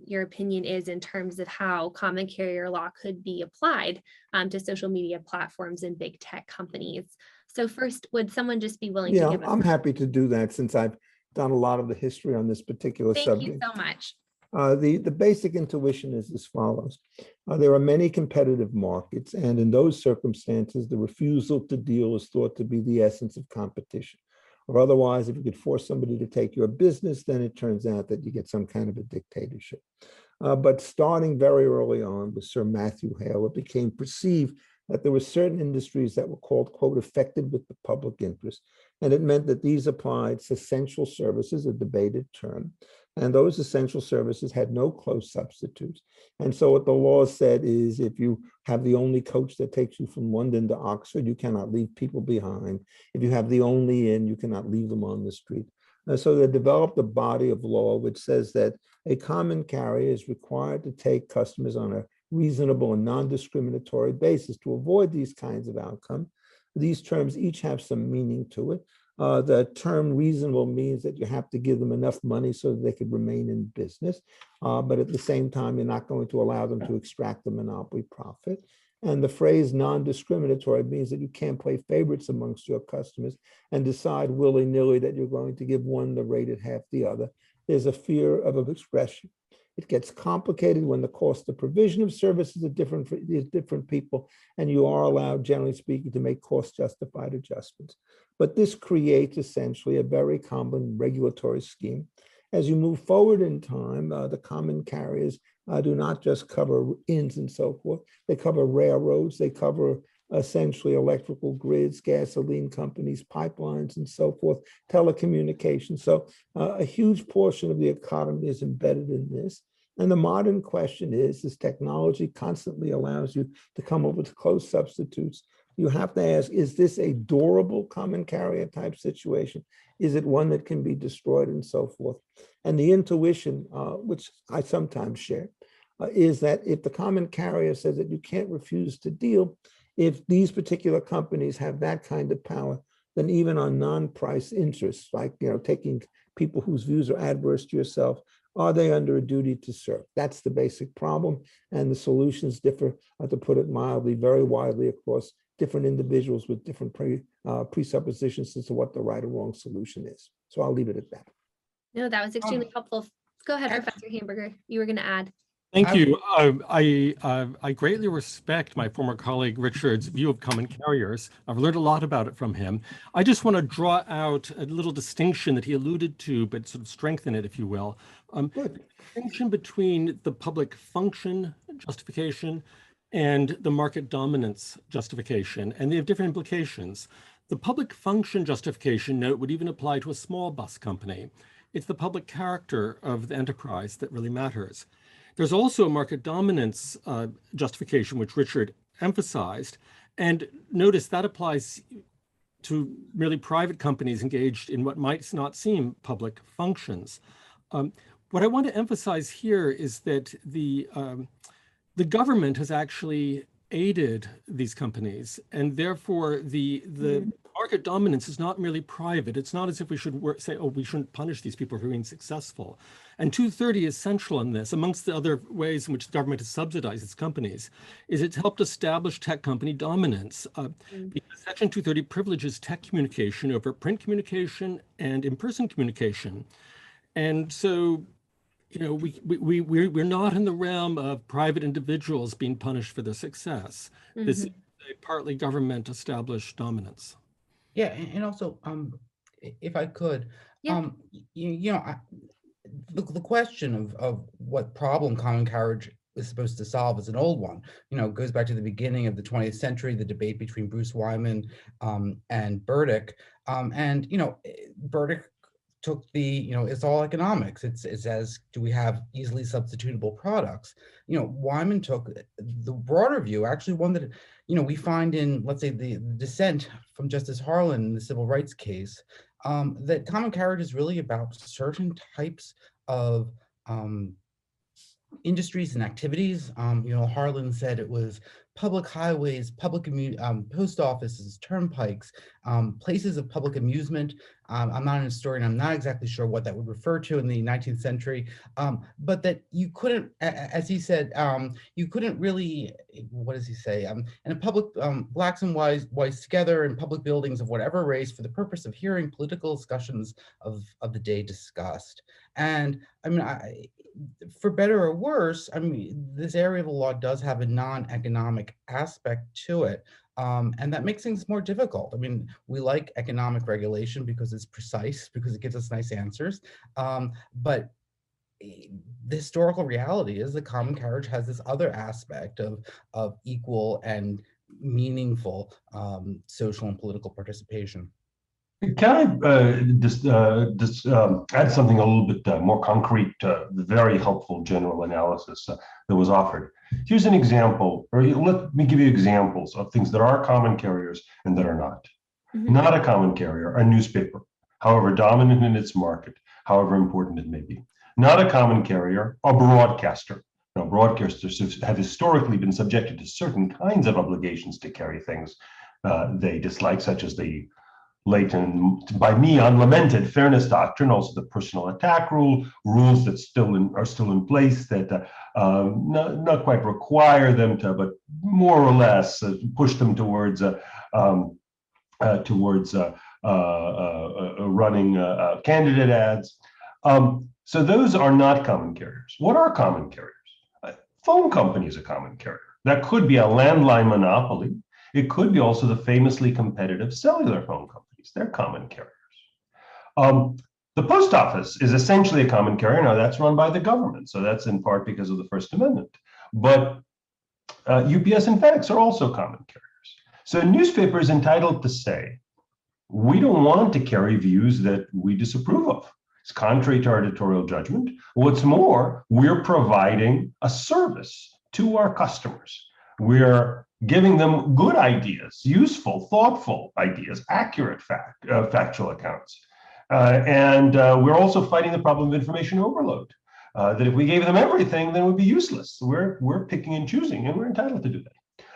your opinion is in terms of how common carrier law could be applied to social media platforms and big tech companies. So first, would someone just be willing to give us— I'm happy to do that since I've done a lot of the history on this particular subject. Thank you so much. The basic intuition is as follows. There are many competitive markets, and in those circumstances, the refusal to deal is thought to be the essence of competition. Or otherwise, if you could force somebody to take your business, then it turns out that you get some kind of a dictatorship. But starting very early on with Sir Matthew Hale, it became perceived that there were certain industries that were called, quote, affected with the public interest. And it meant that these applied to essential services, a debated term. And those essential services had no close substitutes. And so what the law said is if you have the only coach that takes you from London to Oxford, you cannot leave people behind. If you have the only inn, you cannot leave them on the street. So they developed a body of law which says that a common carrier is required to take customers on a reasonable and non-discriminatory basis to avoid these kinds of outcomes. These terms each have some meaning to it. The term reasonable means that you have to give them enough money so that they could remain in business. But at the same time, you're not going to allow them to extract the monopoly profit. And the phrase non-discriminatory means that you can't play favorites amongst your customers and decide willy-nilly that you're going to give one the rate at half the other. There's a fear of expression. It gets complicated when the cost of provision of services are different for different people, and you are allowed, generally speaking, to make cost-justified adjustments. But this creates essentially a very common regulatory scheme. As you move forward in time, the common carriers do not just cover inns and so forth. They cover railroads. They cover essentially electrical grids, gasoline companies, pipelines, and so forth, telecommunications. So a huge portion of the economy is embedded in this. And the modern question is, as technology constantly allows you to come up with close substitutes, you have to ask, is this a durable common carrier type situation? Is it one that can be destroyed and so forth? And the intuition, which I sometimes share, is that if the common carrier says that you can't refuse to deal, if these particular companies have that kind of power, then even on non-price interests, like taking people whose views are adverse to yourself, are they under a duty to serve? That's the basic problem. And the solutions differ, to put it mildly, very widely across different individuals with different presuppositions as to what the right or wrong solution is. So I'll leave it at that. No, that was extremely helpful. Go ahead, Professor Hamburger. You were going to add. Thank you. I greatly respect my former colleague Richard's view of common carriers. I've learned a lot about it from him. I just want to draw out a little distinction that he alluded to, but sort of strengthen it, if you will. The distinction between the public function justification and the market dominance justification, and they have different implications. The public function justification note would even apply to a small bus company. It's the public character of the enterprise that really matters. There's also a market dominance justification, which Richard emphasized. And notice that applies to merely private companies engaged in what might not seem public functions. What I want to emphasize here is that the government has actually aided these companies, and therefore the market dominance is not merely private. It's not as if we should say, oh, we shouldn't punish these people for being successful. And 230 is central in this, amongst the other ways in which the government has subsidized its companies, is it's helped establish tech company dominance. Because Section 230 privileges tech communication over print communication and in-person communication. And so, we're not in the realm of private individuals being punished for their success. This is a partly government established dominance. Yeah, and also, if I could, the question of what problem common carriage is supposed to solve is an old one. It goes back to the beginning of the 20th century, the debate between Bruce Wyman and Burdick. Burdick took it's all economics. It says, do we have easily substitutable products? Wyman took the broader view, actually one that, we find in, let's say, the dissent from Justice Harlan in the civil rights case, that common carriage is really about certain types of industries and activities. Harlan said it was public highways, public post offices, turnpikes, places of public amusement, I'm not an historian. I'm not exactly sure what that would refer to in the 19th century, but that you couldn't, as he said, you couldn't really, what does he say? In a public, blacks and whites together in public buildings of whatever race for the purpose of hearing political discussions of the day discussed. And I mean, for better or worse, I mean, this area of the law does have a non-economic aspect to it. And that makes things more difficult. I mean, we like economic regulation because it's precise, because it gives us nice answers. But the historical reality is that common carriage has this other aspect of equal and meaningful social and political participation. Can I just add something a little bit more concrete, very helpful general analysis that was offered? Here's an example, or let me give you examples of things that are common carriers and that are not. Not a common carrier, a newspaper, however dominant in its market, however important it may be. Not a common carrier, a broadcaster. Now, broadcasters have historically been subjected to certain kinds of obligations to carry things they dislike, such as the late and by me unlamented fairness doctrine, also the personal attack rule, rules that are still in place that not quite require them to, but more or less push them towards running candidate ads. So those are not common carriers. What are common carriers? Phone company is a common carrier. That could be a landline monopoly. It could be also the famously competitive cellular phone companies. They're common carriers. The post office is essentially a common carrier. Now, that's run by the government, so that's in part because of the First Amendment. But UPS and FedEx are also common carriers. So a newspaper is entitled to say, we don't want to carry views that we disapprove of. It's contrary to our editorial judgment. What's more, we're providing a service to our customers. We're giving them good ideas, useful, thoughtful ideas, accurate factual accounts. And we're also fighting the problem of information overload, that if we gave them everything, then it would be useless. We're picking and choosing, and we're entitled to do that.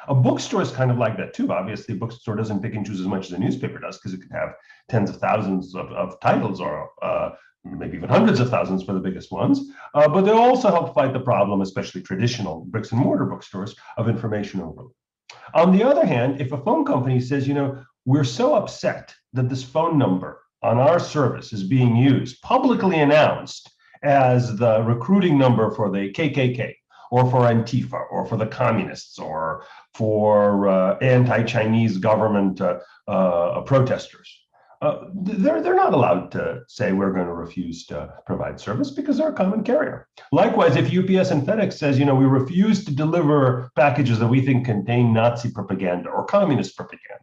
A bookstore is kind of like that too. Obviously, a bookstore doesn't pick and choose as much as a newspaper does, because it could have tens of thousands of titles, or maybe even hundreds of thousands for the biggest ones. But they also help fight the problem, especially traditional bricks and mortar bookstores, of information overload. On the other hand, if a phone company says, you know, we're so upset that this phone number on our service is being used, publicly announced as the recruiting number for the KKK, or for Antifa, or for the communists, or for anti-Chinese government protesters, they're not allowed to say we're going to refuse to provide service, because they're a common carrier. Likewise, if UPS and FedEx says, you know, we refuse to deliver packages that we think contain Nazi propaganda or communist propaganda,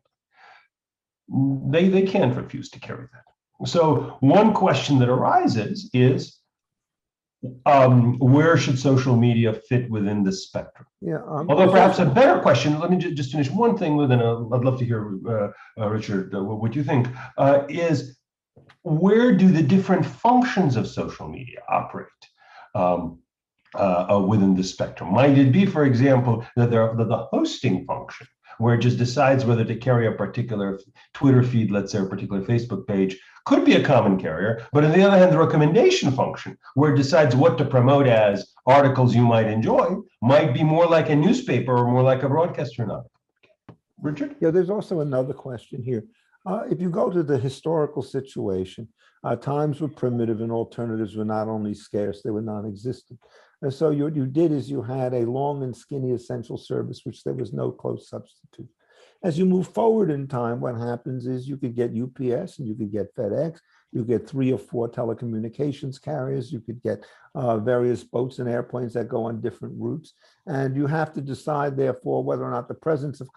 they can't refuse to carry that. So one question that arises is, where should social media fit within this spectrum? Yeah. Although perhaps a better question, let me just finish one thing with, and I'd love to hear, Richard, what you think, is where do the different functions of social media operate within the spectrum? Might it be, for example, that the hosting function, where it just decides whether to carry a particular Twitter feed, let's say a particular Facebook page, could be a common carrier, but on the other hand, the recommendation function, where it decides what to promote as articles you might enjoy, might be more like a newspaper or more like a broadcaster or not. Richard? Yeah, there's also another question here. If you go to the historical situation, times were primitive and alternatives were not only scarce, they were non-existent. And so what you did is you had a long and skinny essential service, which there was no close substitute. As you move forward in time, what happens is you could get UPS and you could get FedEx, you get 3 or 4 telecommunications carriers, you could get various boats and airplanes that go on different routes. And you have to decide, therefore, whether or not the presence of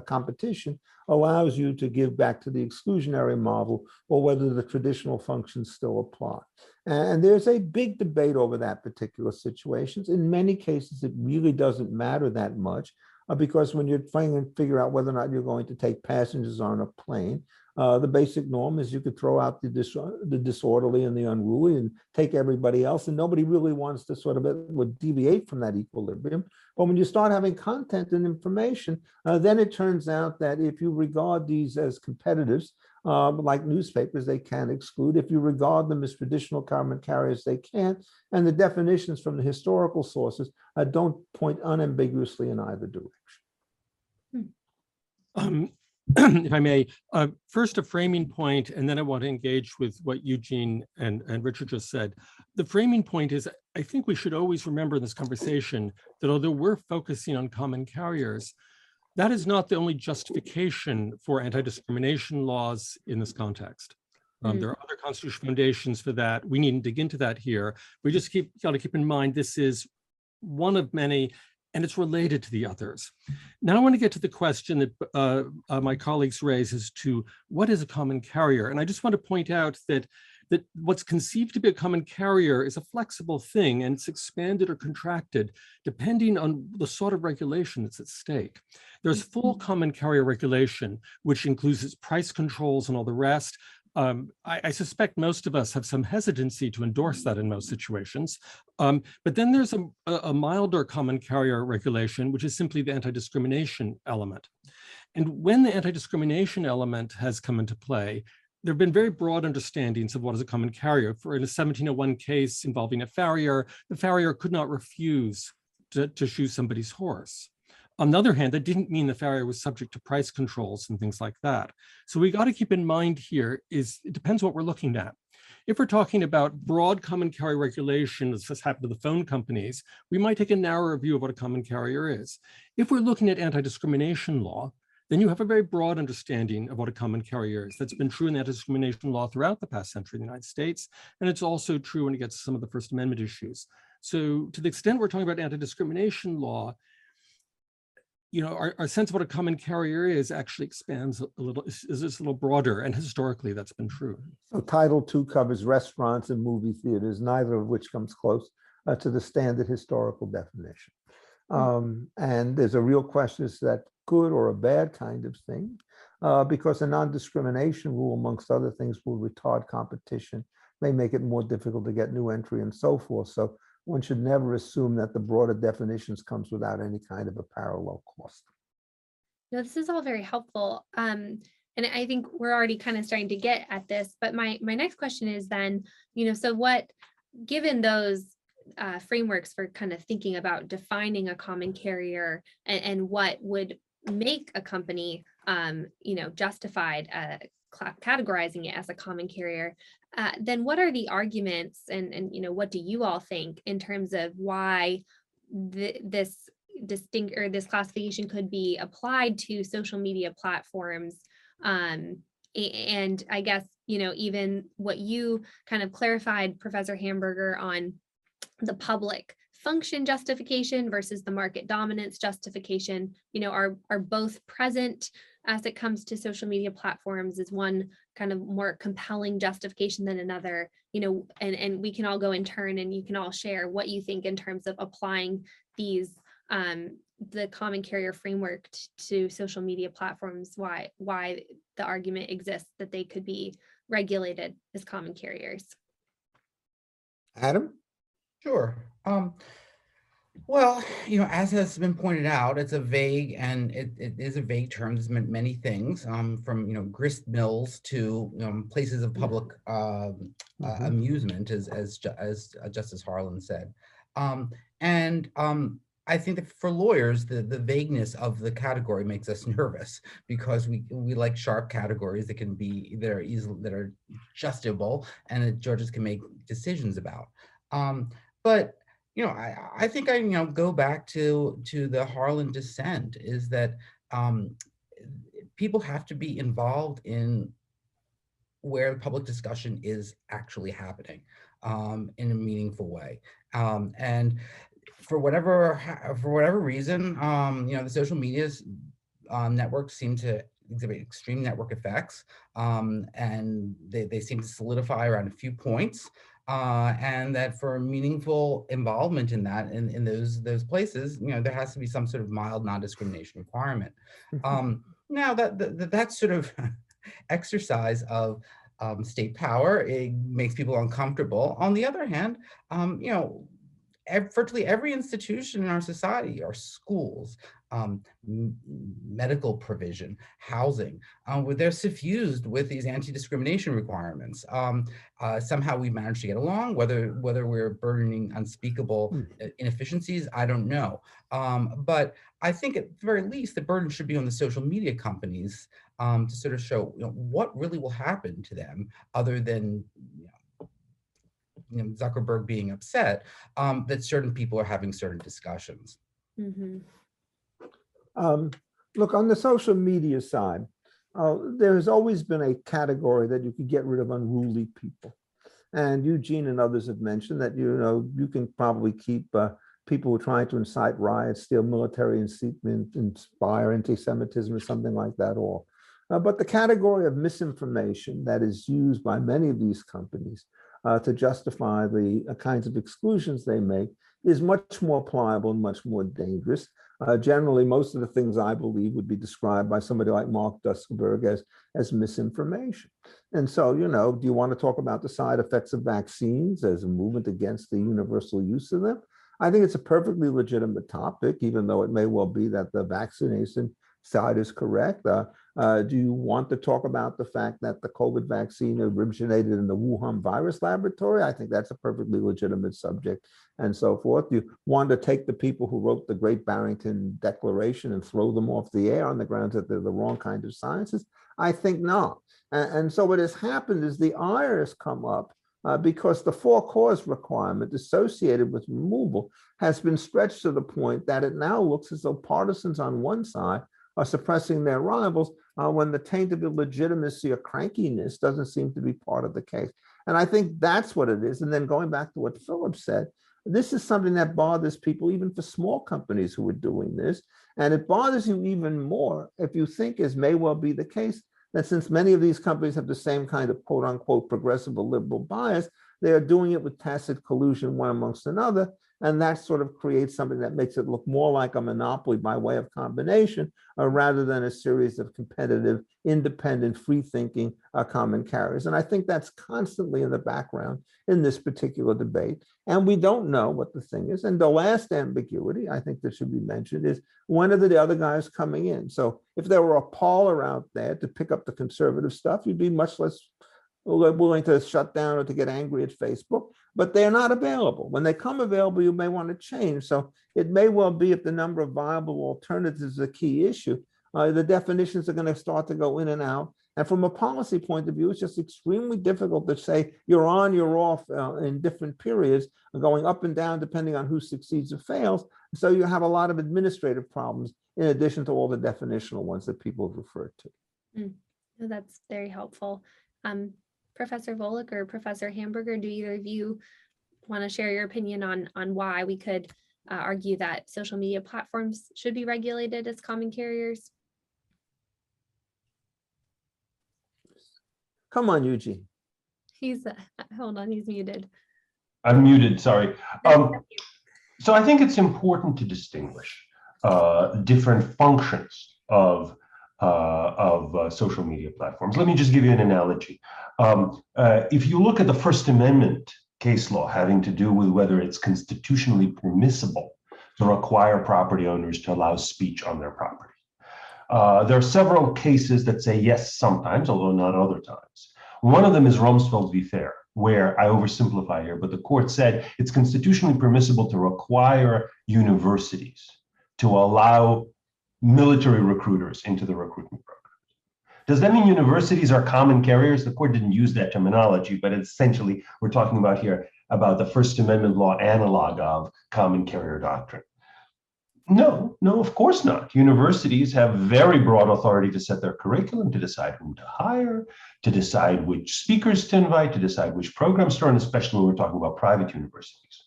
competition allows you to give back to the exclusionary model, or whether the traditional functions still apply. And there's a big debate over that particular situation. In many cases, it really doesn't matter that much, because when you're trying to figure out whether or not you're going to take passengers on a plane, the basic norm is you could throw out the disorderly and the unruly and take everybody else, and nobody really wants to sort of deviate from that equilibrium. But when you start having content and information, then it turns out that if you regard these as competitors, Like newspapers, they can exclude. If you regard them as traditional common carriers, they can't. And the definitions from the historical sources don't point unambiguously in either direction. If I may, first a framing point, and then I want to engage with what Eugene and Richard just said. The framing point is, I think we should always remember in this conversation that although we're focusing on common carriers, that is not the only justification for anti-discrimination laws in this context. There are other constitutional foundations for that. We needn't dig into that here. We just got to keep in mind this is one of many, and it's related to the others. Now I want to get to the question that my colleagues raise as to what is a common carrier. And I just want to point out that what's conceived to be a common carrier is a flexible thing, and it's expanded or contracted depending on the sort of regulation that's at stake. There's full common carrier regulation, which includes its price controls and all the rest. I suspect most of us have some hesitancy to endorse that in most situations. But then there's a milder common carrier regulation, which is simply the anti-discrimination element. And when the anti-discrimination element has come into play, there have been very broad understandings of what is a common carrier. For in a 1701 case involving a farrier, the farrier could not refuse to shoe somebody's horse. On the other hand, that didn't mean the farrier was subject to price controls and things like that. So we got to keep in mind here is it depends what we're looking at. If we're talking about broad common carrier regulation, as has happened to the phone companies, we might take a narrower view of what a common carrier is. If we're looking at anti-discrimination law, then you have a very broad understanding of what a common carrier is. That's been true in anti-discrimination law throughout the past century in the United States, and it's also true when it gets to some of the First Amendment issues. So to the extent we're talking about anti-discrimination law, you know, our sense of what a common carrier is actually expands a little, is a little broader, and historically that's been true. So Title II covers restaurants and movie theaters, neither of which comes close to the standard historical definition. And there's a real question, is that good or a bad kind of thing? Because a non-discrimination rule, amongst other things, will retard competition, may make it more difficult to get new entry and so forth. So one should never assume that the broader definitions comes without any kind of a parallel cost. No, this is all very helpful. And I think we're already kind of starting to get at this, but my next question is then, you know, so what, given those frameworks for kind of thinking about defining a common carrier and what would make a company, you know, justified categorizing it as a common carrier, then what are the arguments and you know, what do you all think in terms of why this classification could be applied to social media platforms? And I guess, you know, even what you kind of clarified, Professor Hamburger, on the public function justification versus the market dominance justification, you know, are both present as it comes to social media platforms? Is one kind of more compelling justification than another, you know, and we can all go in turn and you can all share what you think in terms of applying these the common carrier framework to social media platforms, why the argument exists that they could be regulated as common carriers. Adam? Sure. Well, you know, as has been pointed out, it's a vague, and it is a vague term. There's many things, from, you know, grist mills to places of public amusement, as Justice Harlan said. I think that for lawyers, the vagueness of the category makes us nervous, because we like sharp categories that are justiciable and that judges can make decisions about. But you know, I think I go back to the Harlan dissent, is that people have to be involved in where the public discussion is actually happening in a meaningful way. And for whatever reason, you know, the social media networks seem to exhibit extreme network effects, and they seem to solidify around a few points. And that for meaningful involvement in that, in those places, you know, there has to be some sort of mild non-discrimination requirement. Now that sort of exercise of state power, it makes people uncomfortable. On the other hand, you know, virtually every institution in our society, our schools, medical provision, housing, where they're suffused with these anti-discrimination requirements. Somehow we managed to get along, whether we're burdening unspeakable inefficiencies, I don't know. But I think at the very least, the burden should be on the social media companies to sort of show what really will happen to them, other than Zuckerberg being upset that certain people are having certain discussions. Mm-hmm. Look, on the social media side, there has always been a category that you could get rid of unruly people. And Eugene and others have mentioned that, you can probably keep people who are trying to incite riots, steal military incitement, inspire anti-Semitism or something like that all. But the category of misinformation that is used by many of these companies to justify the kinds of exclusions they make is much more pliable and much more dangerous. Generally, most of the things I believe would be described by somebody like Mark Zuckerberg as misinformation. And so, do you want to talk about the side effects of vaccines as a movement against the universal use of them? I think it's a perfectly legitimate topic, even though it may well be that the vaccination side is correct. Do you want to talk about the fact that the COVID vaccine originated in the Wuhan virus laboratory? I think that's a perfectly legitimate subject and so forth. Do you want to take the people who wrote the Great Barrington Declaration and throw them off the air on the grounds that they're the wrong kind of sciences? I think not. And so what has happened is the ire has come up because the for-cause requirement associated with removal has been stretched to the point that it now looks as though partisans on one side are suppressing their rivals when the taint of illegitimacy or crankiness doesn't seem to be part of the case. And I think that's what it is. And then going back to what Philip said, this is something that bothers people, even for small companies who are doing this. And it bothers you even more if you think, as may well be the case, that since many of these companies have the same kind of quote unquote progressive or liberal bias, they are doing it with tacit collusion one amongst another. And that sort of creates something that makes it look more like a monopoly by way of combination, rather than a series of competitive, independent, free-thinking common carriers. And I think that's constantly in the background in this particular debate. And we don't know what the thing is. And the last ambiguity, I think that should be mentioned, is when are the other guys coming in? So if there were a Pauler out there to pick up the conservative stuff, you'd be much less willing to shut down or to get angry at Facebook, but they're not available. When they come available, you may want to change. So it may well be, if the number of viable alternatives is a key issue, the definitions are going to start to go in and out. And from a policy point of view, it's just extremely difficult to say you're on, you're off in different periods, going up and down depending on who succeeds or fails. So you have a lot of administrative problems in addition to all the definitional ones that people have referred to. That's very helpful. Professor Volek or Professor Hamburger, do either of you want to share your opinion on why we could argue that social media platforms should be regulated as common carriers? Come on, Eugene. He's, hold on, he's muted. I'm muted, sorry. So I think it's important to distinguish different functions of social media platforms. Let me just give you an analogy. If you look at the First Amendment case law having to do with whether it's constitutionally permissible to require property owners to allow speech on their property, there are several cases that say yes sometimes, although not other times. One of them is Rumsfeld v. Fair, where I oversimplify here, but the court said it's constitutionally permissible to require universities to allow military recruiters into the recruitment program. Does that mean universities are common carriers? The court didn't use that terminology, but essentially we're talking about here about the First Amendment law analog of common carrier doctrine. No, of course not. Universities have very broad authority to set their curriculum, to decide whom to hire, to decide which speakers to invite, to decide which programs to run, especially when we're talking about private universities.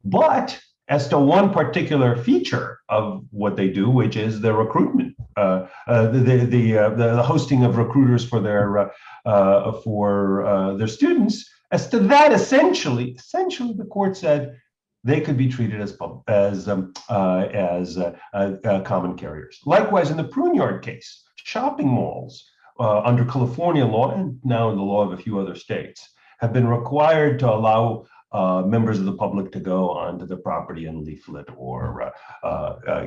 But as to one particular feature of what they do, which is the recruitment, the hosting of recruiters for their students, as to that, essentially, the court said they could be treated as common carriers. Likewise, in the Pruneyard case, shopping malls under California law and now in the law of a few other states have been required to allow members of the public to go onto the property and leaflet or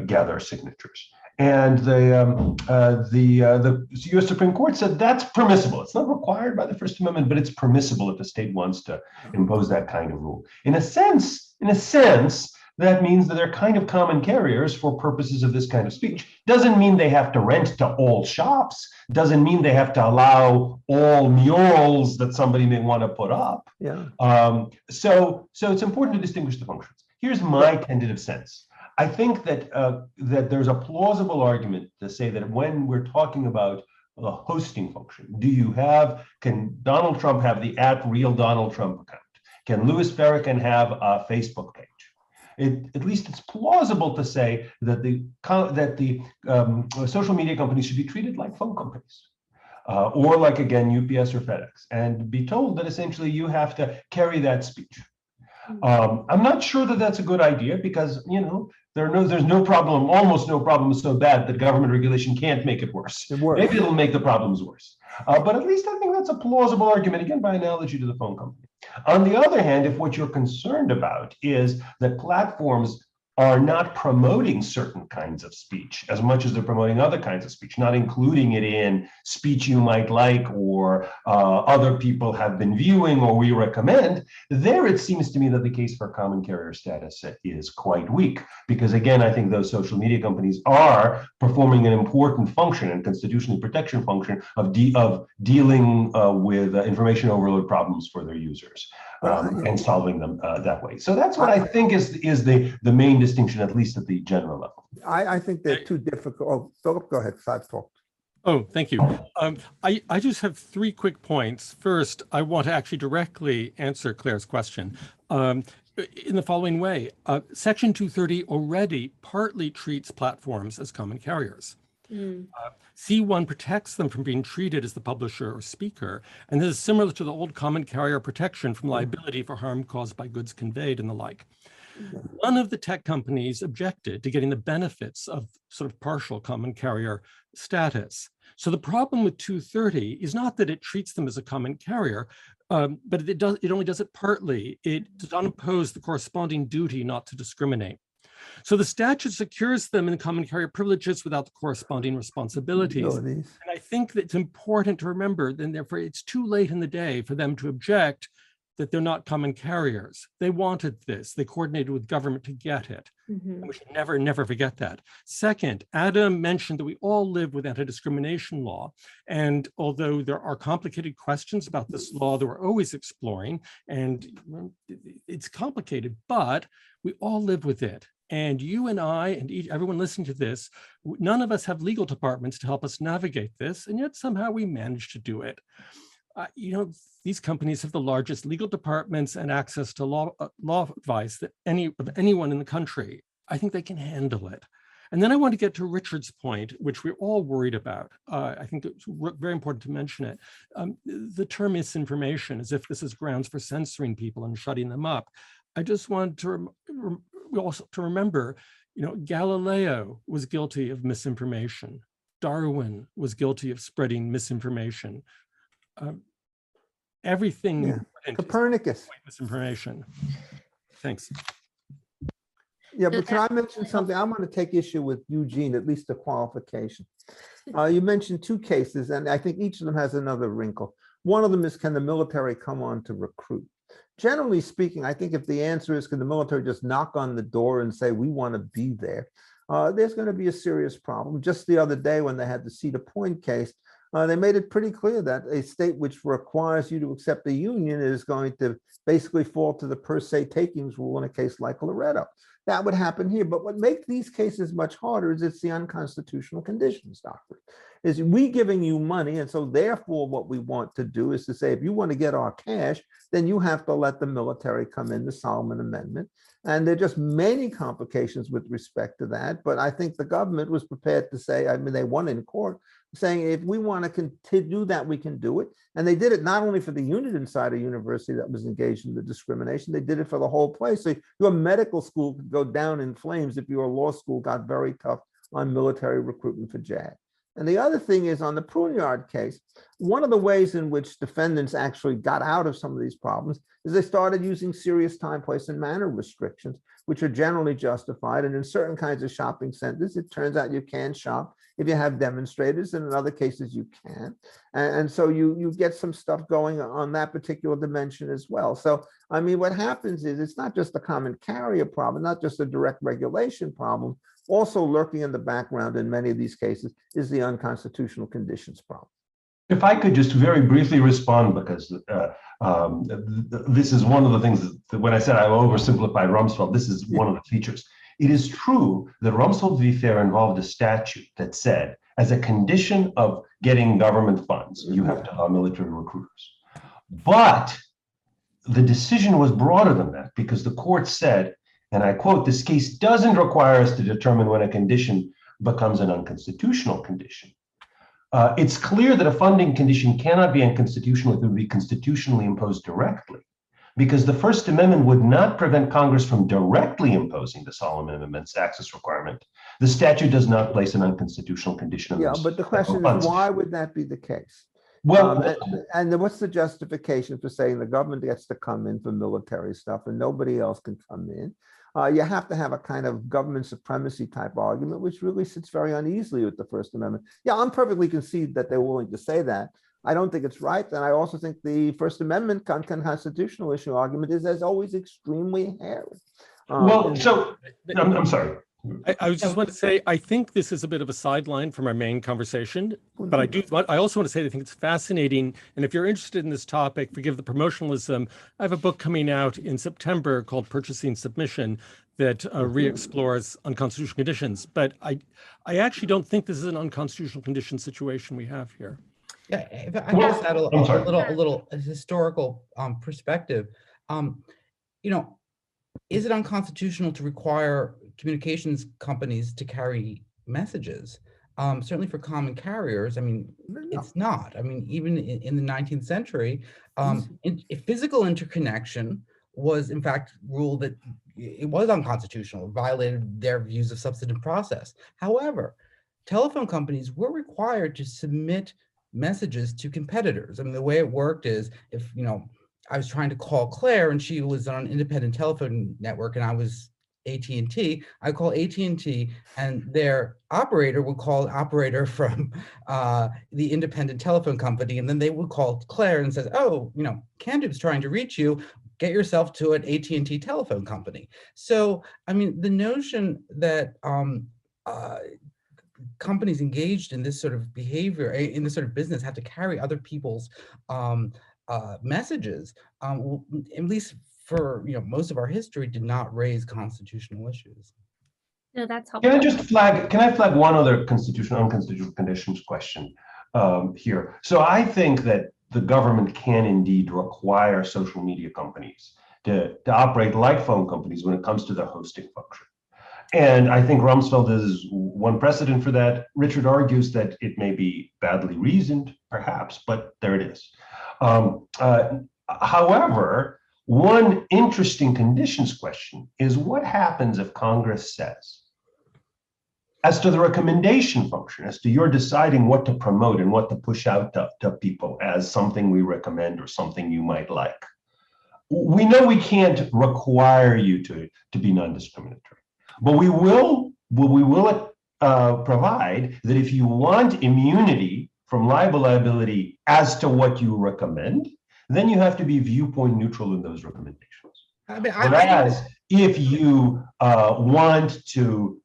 gather signatures. And the U.S. Supreme Court said that's permissible. It's not required by the First Amendment, but it's permissible if the state wants to impose that kind of rule. In a sense, that means that they're kind of common carriers for purposes of this kind of speech. Doesn't mean they have to rent to all shops. Doesn't mean they have to allow all murals that somebody may want to put up. Yeah. So it's important to distinguish the functions. Here's my tentative sense. I think that that there's a plausible argument to say that when we're talking about the hosting function, can Donald Trump have the @RealDonaldTrump account? Can Louis Farrakhan have a Facebook page? At least it's plausible to say that the social media companies should be treated like phone companies, or like, again, UPS or FedEx, and be told that essentially you have to carry that speech. I'm not sure that that's a good idea because, there's no problem, almost no problem so bad that government regulation can't make it worse. Maybe it'll make the problems worse. But at least I think that's a plausible argument, again, by analogy to the phone company. On the other hand, if what you're concerned about is that platforms are not promoting certain kinds of speech as much as they're promoting other kinds of speech, not including it in speech you might like or other people have been viewing or we recommend, there it seems to me that the case for common carrier status is quite weak. Because again, I think those social media companies are performing an important function and constitutional protection function of dealing with information overload problems for their users. And solving them that way. So that's what I think is the main distinction, at least at the general level. I think they're too difficult. Oh, Philip, go ahead. I've talked. Oh, thank you. I just have 3 quick points. First, I want to actually directly answer Claire's question in the following way. Section 230 already partly treats platforms as common carriers. C1 protects them from being treated as the publisher or speaker, and this is similar to the old common carrier protection from liability for harm caused by goods conveyed and the like. None of the tech companies objected to getting the benefits of sort of partial common carrier status. So the problem with 230 is not that it treats them as a common carrier, but it only does it partly. It does not impose the corresponding duty not to discriminate. So the statute secures them in common carrier privileges without the corresponding responsibilities. And I think that it's important to remember, then therefore it's too late in the day for them to object that they're not common carriers. They wanted this. They coordinated with government to get it. And we should never, never forget that. Second, Adam mentioned that we all live with anti-discrimination law. And although there are complicated questions about this law that we're always exploring, and it's complicated, but we all live with it. And you and I and everyone listening to this, none of us have legal departments to help us navigate this, and yet somehow we manage to do it. These companies have the largest legal departments and access to law advice that anyone in the country. I think they can handle it. And then I want to get to Richard's point, which we're all worried about. I think it's very important to mention it. The term misinformation, as if this is grounds for censoring people and shutting them up. I just want to remember, Galileo was guilty of misinformation. Darwin was guilty of spreading misinformation. Everything. Copernicus. Misinformation. Thanks. Yeah, but can I mention something? I want to take issue with Eugene, at least a qualification. You mentioned 2 cases, and I think each of them has another wrinkle. One of them is, can the military come on to recruit? Generally speaking, I think if the answer is, can the military just knock on the door and say, we want to be there, there's going to be a serious problem. Just the other day when they had the Cedar Point case, they made it pretty clear that a state which requires you to accept a union is going to basically fall to the per se takings rule in a case like Loretto. That would happen here. But what makes these cases much harder is it's the unconstitutional conditions doctrine. Is we giving you money, and so therefore what we want to do is to say, if you want to get our cash, then you have to let the military come in, the Solomon Amendment. And there are just many complications with respect to that. But I think the government was prepared to say, they won in court, saying if we want to do that, we can do it. And they did it not only for the unit inside a university that was engaged in the discrimination, they did it for the whole place. So your medical school could go down in flames if your law school got very tough on military recruitment for JAG. And the other thing is on the Pruneyard case, one of the ways in which defendants actually got out of some of these problems is they started using serious time, place, and manner restrictions, which are generally justified. And in certain kinds of shopping centers, it turns out you can shop if you have demonstrators, and in other cases you can't. And so you get some stuff going on that particular dimension as well. So, I mean, what happens is it's not just a common carrier problem, not just a direct regulation problem. Also lurking in the background in many of these cases is the unconstitutional conditions problem. If I could just very briefly respond, because this is one of the things that when I said I oversimplified Rumsfeld, this is one of the features. It is true that Rumsfeld v. Fair involved a statute that said, as a condition of getting government funds, you have to have military recruiters. But the decision was broader than that, because the court said, and I quote, "This case doesn't require us to determine when a condition becomes an unconstitutional condition. It's clear that a funding condition cannot be unconstitutional if it would be constitutionally imposed directly, because the First Amendment would not prevent Congress from directly imposing the solemn immense access requirement. The statute does not place an unconstitutional condition on Yeah, but the question is, why would that be the case? Well, and what's the justification for saying the government gets to come in for military stuff and nobody else can come in? You have to have a kind of government supremacy type argument, which really sits very uneasily with the First Amendment. Yeah, I'm perfectly concede that they're willing to say that. I don't think it's right. And I also think the First Amendment constitutional issue argument is, as always, extremely hairy. Well, so I'm sorry. I just want to say, I think this is a bit of a sideline from our main conversation, but I also want to say I think it's fascinating. And if you're interested in this topic, forgive the promotionalism, I have a book coming out in September called Purchasing Submission that re-explores unconstitutional conditions. But I actually don't think this is an unconstitutional condition situation we have here. Yeah, if I just add a little historical perspective. Is it unconstitutional to require communications companies to carry messages? Certainly for common carriers, I mean, it's not. I mean, even in the 19th century, physical interconnection was in fact ruled that it was unconstitutional, it violated their views of substantive process. However, telephone companies were required to submit messages to competitors. I mean, the way it worked is if, I was trying to call Claire and she was on an independent telephone network and I was AT&T, I call AT&T and their operator would call an operator from the independent telephone company, and then they would call Claire and says, oh, Candid's trying to reach you, get yourself to an AT&T telephone company. So, I mean, the notion that companies engaged in this sort of behavior, in this sort of business, have to carry other people's messages, at least for most of our history, did not raise constitutional issues. No, that's helpful. Can I flag one other constitutional, unconstitutional conditions question here? So I think that the government can indeed require social media companies to operate like phone companies when it comes to their hosting function. And I think Rumsfeld is one precedent for that. Richard argues that it may be badly reasoned, perhaps, but there it is. However, one interesting conditions question is what happens if Congress says, as to the recommendation function, as to your deciding what to promote and what to push out to people as something we recommend or something you might like. We know we can't require you to be non-discriminatory, but we will provide that if you want immunity from libel liability as to what you recommend, then you have to be viewpoint neutral in those recommendations. Whereas if you want to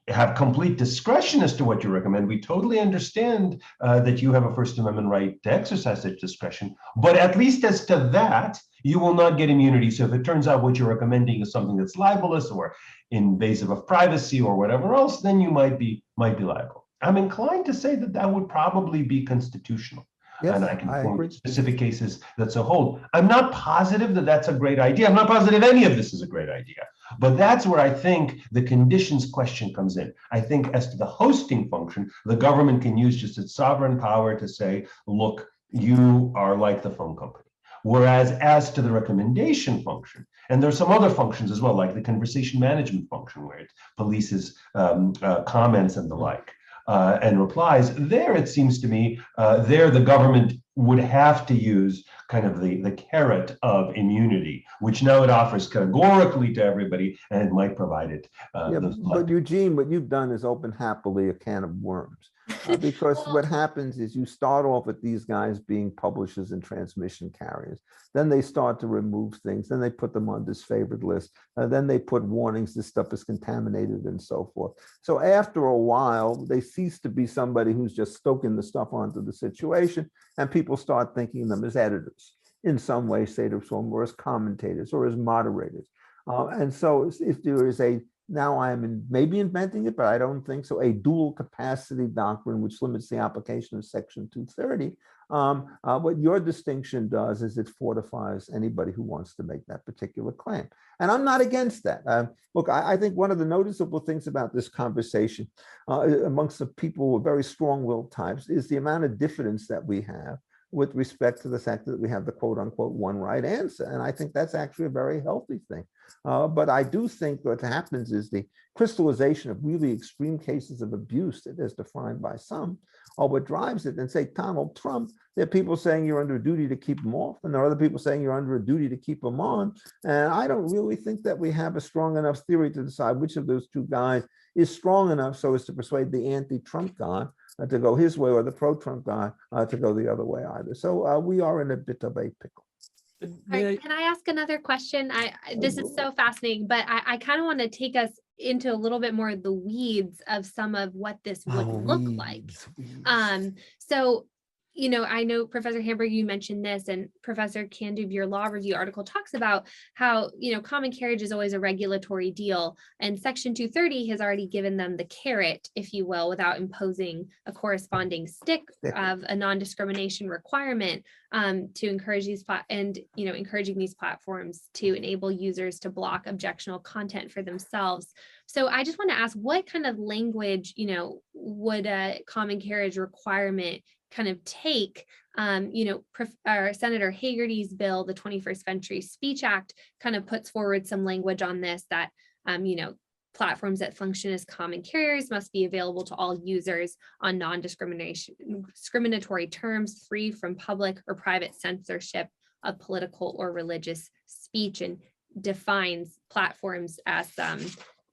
have complete discretion as to what you recommend, we totally understand that you have a First Amendment right to exercise such discretion, but at least as to that, you will not get immunity. So if it turns out what you're recommending is something that's libelous or invasive of privacy or whatever else, then you might be liable. I'm inclined to say that that would probably be constitutional. Yes, and I can point specific cases that so hold. I'm not positive that that's a great idea. I'm not positive any of this is a great idea. But that's where I think the conditions question comes in. I think as to the hosting function, the government can use just its sovereign power to say, look, you are like the phone company. Whereas as to the recommendation function, and there's some other functions as well, like the conversation management function, where it polices comments and the like. and replies. There, it seems to me, there the government would have to use kind of the carrot of immunity, which now it offers categorically to everybody, and it might provide it. But Eugene, what you've done is open happily a can of worms. Because what happens is you start off with these guys being publishers and transmission carriers. Then they start to remove things. Then they put them on disfavored list. Then they put warnings, this stuff is contaminated and so forth. So after a while, they cease to be somebody who's just stoking the stuff onto the situation. And people start thinking of them as editors in some way, shape, or form, or as commentators or as moderators. And so if there is now I am maybe inventing it, but I don't think so, a dual capacity doctrine which limits the application of Section 230. What your distinction does is it fortifies anybody who wants to make that particular claim. And I'm not against that. Look, I think one of the noticeable things about this conversation amongst the people with very strong-willed types is the amount of diffidence that we have with respect to the fact that we have the quote unquote one right answer. And I think that's actually a very healthy thing. But I do think what happens is the crystallization of really extreme cases of abuse that is defined by some are what drives it. And say Donald Trump, there are people saying you're under a duty to keep him off, and there are other people saying you're under a duty to keep him on. And I don't really think that we have a strong enough theory to decide which of those two guys is strong enough so as to persuade the anti-Trump guy to go his way or the pro-Trump guy to go the other way either. So we are in a bit of a pickle. Can I ask another question? This is so fascinating, but I kind of want to take us into a little bit more of the weeds of some of what this would look like. So, you know, I know Professor Hamburg, you mentioned this, and Professor Kandub, your law review article talks about how, you know, common carriage is always a regulatory deal, and Section 230 has already given them the carrot, if you will, without imposing a corresponding stick of a non-discrimination requirement to encourage these encouraging these platforms to enable users to block objectionable content for themselves. So I just want to ask, what kind of language, you know, would a common carriage requirement kind of take? Senator Hagerty's bill, the 21st Century Speech Act, kind of puts forward some language on this that, platforms that function as common carriers must be available to all users on non-discriminatory terms, free from public or private censorship of political or religious speech, and defines platforms as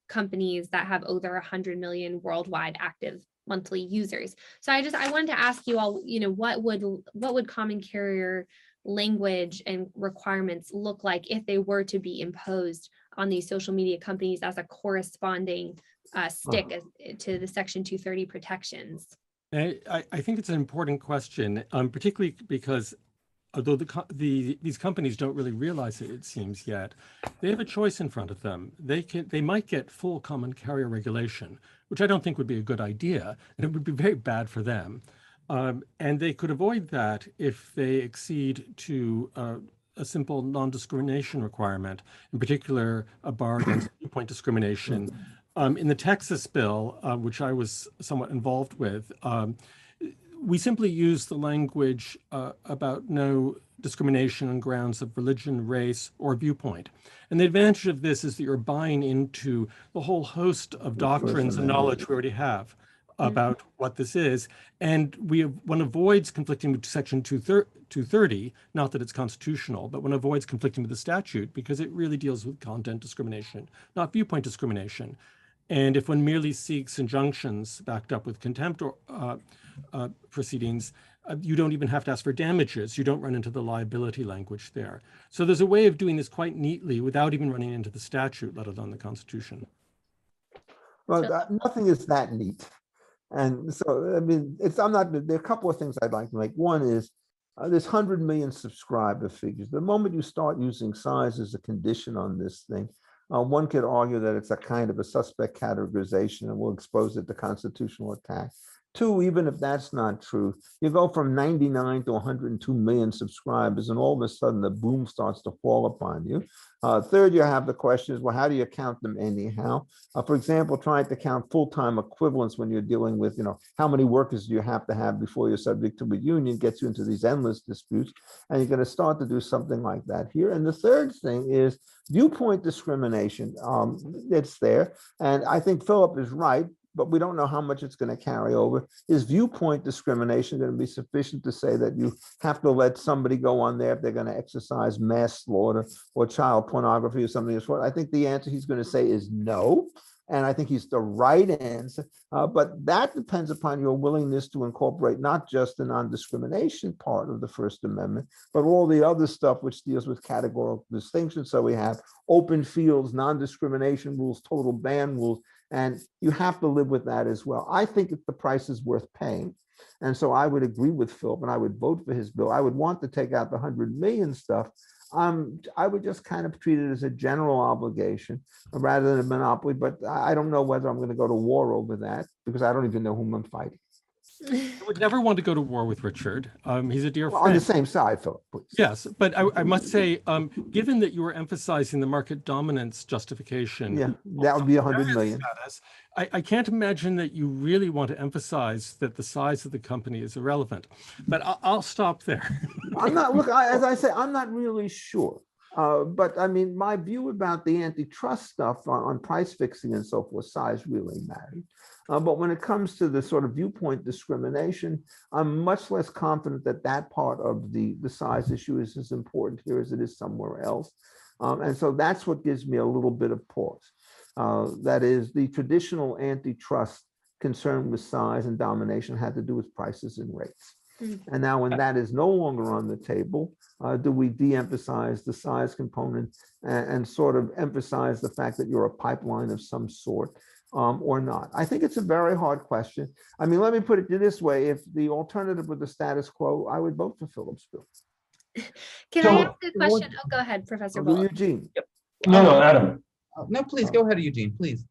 companies that have over 100 million worldwide active monthly users. So I wanted to ask you all, you know, what would common carrier language and requirements look like if they were to be imposed on these social media companies as a corresponding stick to the Section 230 protections? I think it's an important question, particularly because although these companies don't really realize it seems yet, they have a choice in front of them. They might get full common carrier regulation, which I don't think would be a good idea, and it would be very bad for them. And they could avoid that if they accede to a simple non-discrimination requirement, in particular, a bar against viewpoint discrimination. In the Texas bill, which I was somewhat involved with, we simply use the language about no discrimination on grounds of religion, race, or viewpoint. And the advantage of this is that you're buying into the whole host of doctrines and knowledge we already have about what this is. And one avoids conflicting with Section 230, not that it's constitutional, but one avoids conflicting with the statute because it really deals with content discrimination, not viewpoint discrimination. And if one merely seeks injunctions backed up with contempt or proceedings, you don't even have to ask for damages. You don't run into the liability language there. So there's a way of doing this quite neatly without even running into the statute, let alone the Constitution. Well, nothing is that neat. And so, I mean, there are a couple of things I'd like to make. One is this 100 million subscriber figures. The moment you start using size as a condition on this thing, one could argue that it's a kind of a suspect categorization and will expose it to constitutional attack. Two, even if that's not true, you go from 99 to 102 million subscribers, and all of a sudden the boom starts to fall upon you. Third, you have the question is, well, how do you count them anyhow? For example, trying to count full-time equivalents when you're dealing with, how many workers do you have to have before you're subject to a union gets you into these endless disputes, and you're going to start to do something like that here. And the third thing is viewpoint discrimination. It's there, and I think Philip is right. but we don't know how much it's going to carry over. Is viewpoint discrimination going to be sufficient to say that you have to let somebody go on there if they're going to exercise mass slaughter or child pornography or something? I think the answer he's going to say is no. And I think he's the right answer. But that depends upon your willingness to incorporate not just the non-discrimination part of the First Amendment, but all the other stuff which deals with categorical distinction. So we have open fields, non-discrimination rules, total ban rules, and you have to live with that as well. I think the price is worth paying. And so I would agree with Philip and I would vote for his bill. I would want to take out the 100 million stuff. I would just kind of treat it as a general obligation rather than a monopoly, but I don't know whether I'm going to go to war over that because I don't even know whom I'm fighting. I would never want to go to war with Richard. He's a dear friend. On the same side, Philip, please. Yes, but I must say, given that you were emphasizing the market dominance justification, yeah, that would be 100 million. Status, I can't imagine that you really want to emphasize that the size of the company is irrelevant. But I'll stop there. I'm not. Look, as I say, I'm not really sure. But I mean, my view about the antitrust stuff on price fixing and so forth, size really matters. But when it comes to the sort of viewpoint discrimination, I'm much less confident that that part of the size issue is as important here as it is somewhere else. And so that's what gives me a little bit of pause. That is, the traditional antitrust concern with size and domination had to do with prices and rates. And now when that is no longer on the table, do we de-emphasize the size component and sort of emphasize the fact that you're a pipeline of some sort or not? I think it's a very hard question. I mean, let me put it this way. If the alternative were the status quo, I would vote for Philip's bill. Can I ask a question? Oh, go ahead, Professor Bullock. Eugene. Yep. No, Adam. No, please go ahead, Eugene, please.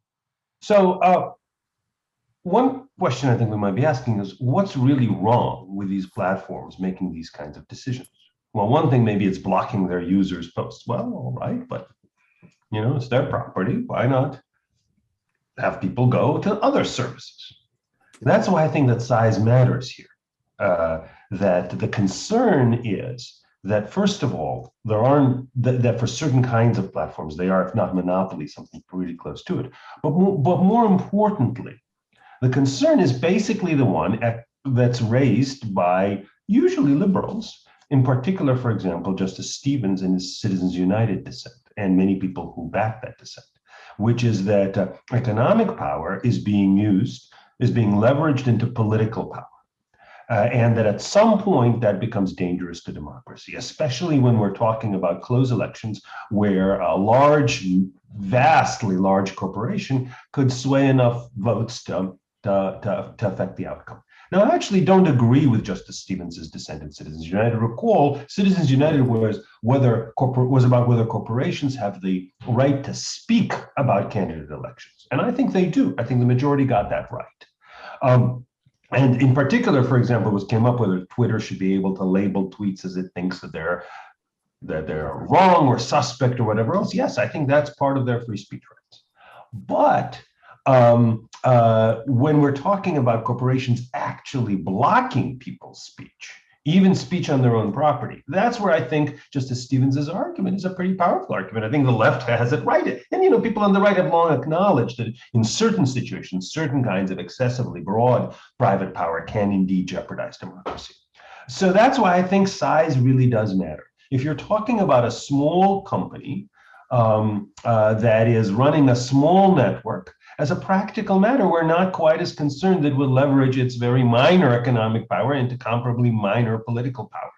So one question I think we might be asking is, what's really wrong with these platforms making these kinds of decisions? Well, one thing, maybe it's blocking their users' posts. Well, all right, but it's their property. Why not have people go to other services? That's why I think that size matters here. That the concern is that, first of all, there aren't that for certain kinds of platforms, they are, if not monopoly, something pretty close to it. But more importantly, the concern is basically the one that's raised by usually liberals, in particular, for example, Justice Stevens in his Citizens United dissent, and many people who back that dissent, which is that economic power is being leveraged into political power. And that at some point that becomes dangerous to democracy, especially when we're talking about close elections where a vastly large corporation could sway enough votes to affect the outcome. Now, I actually don't agree with Justice Stevens's dissent in Citizens United. Recall, Citizens United was about whether corporations have the right to speak about candidate elections. And I think they do. I think the majority got that right. And in particular, for example, came up whether Twitter should be able to label tweets as it thinks that they're wrong or suspect or whatever else. Yes, I think that's part of their free speech rights. But when we're talking about corporations actually blocking people's speech, even speech on their own property, that's where I think Justice Stevens's argument is a pretty powerful argument. I think the left has it right. And people on the right have long acknowledged that in certain situations, certain kinds of excessively broad private power can indeed jeopardize democracy. So that's why I think size really does matter. If you're talking about a small company that is running a small network, as a practical matter, we're not quite as concerned that it will leverage its very minor economic power into comparably minor political power.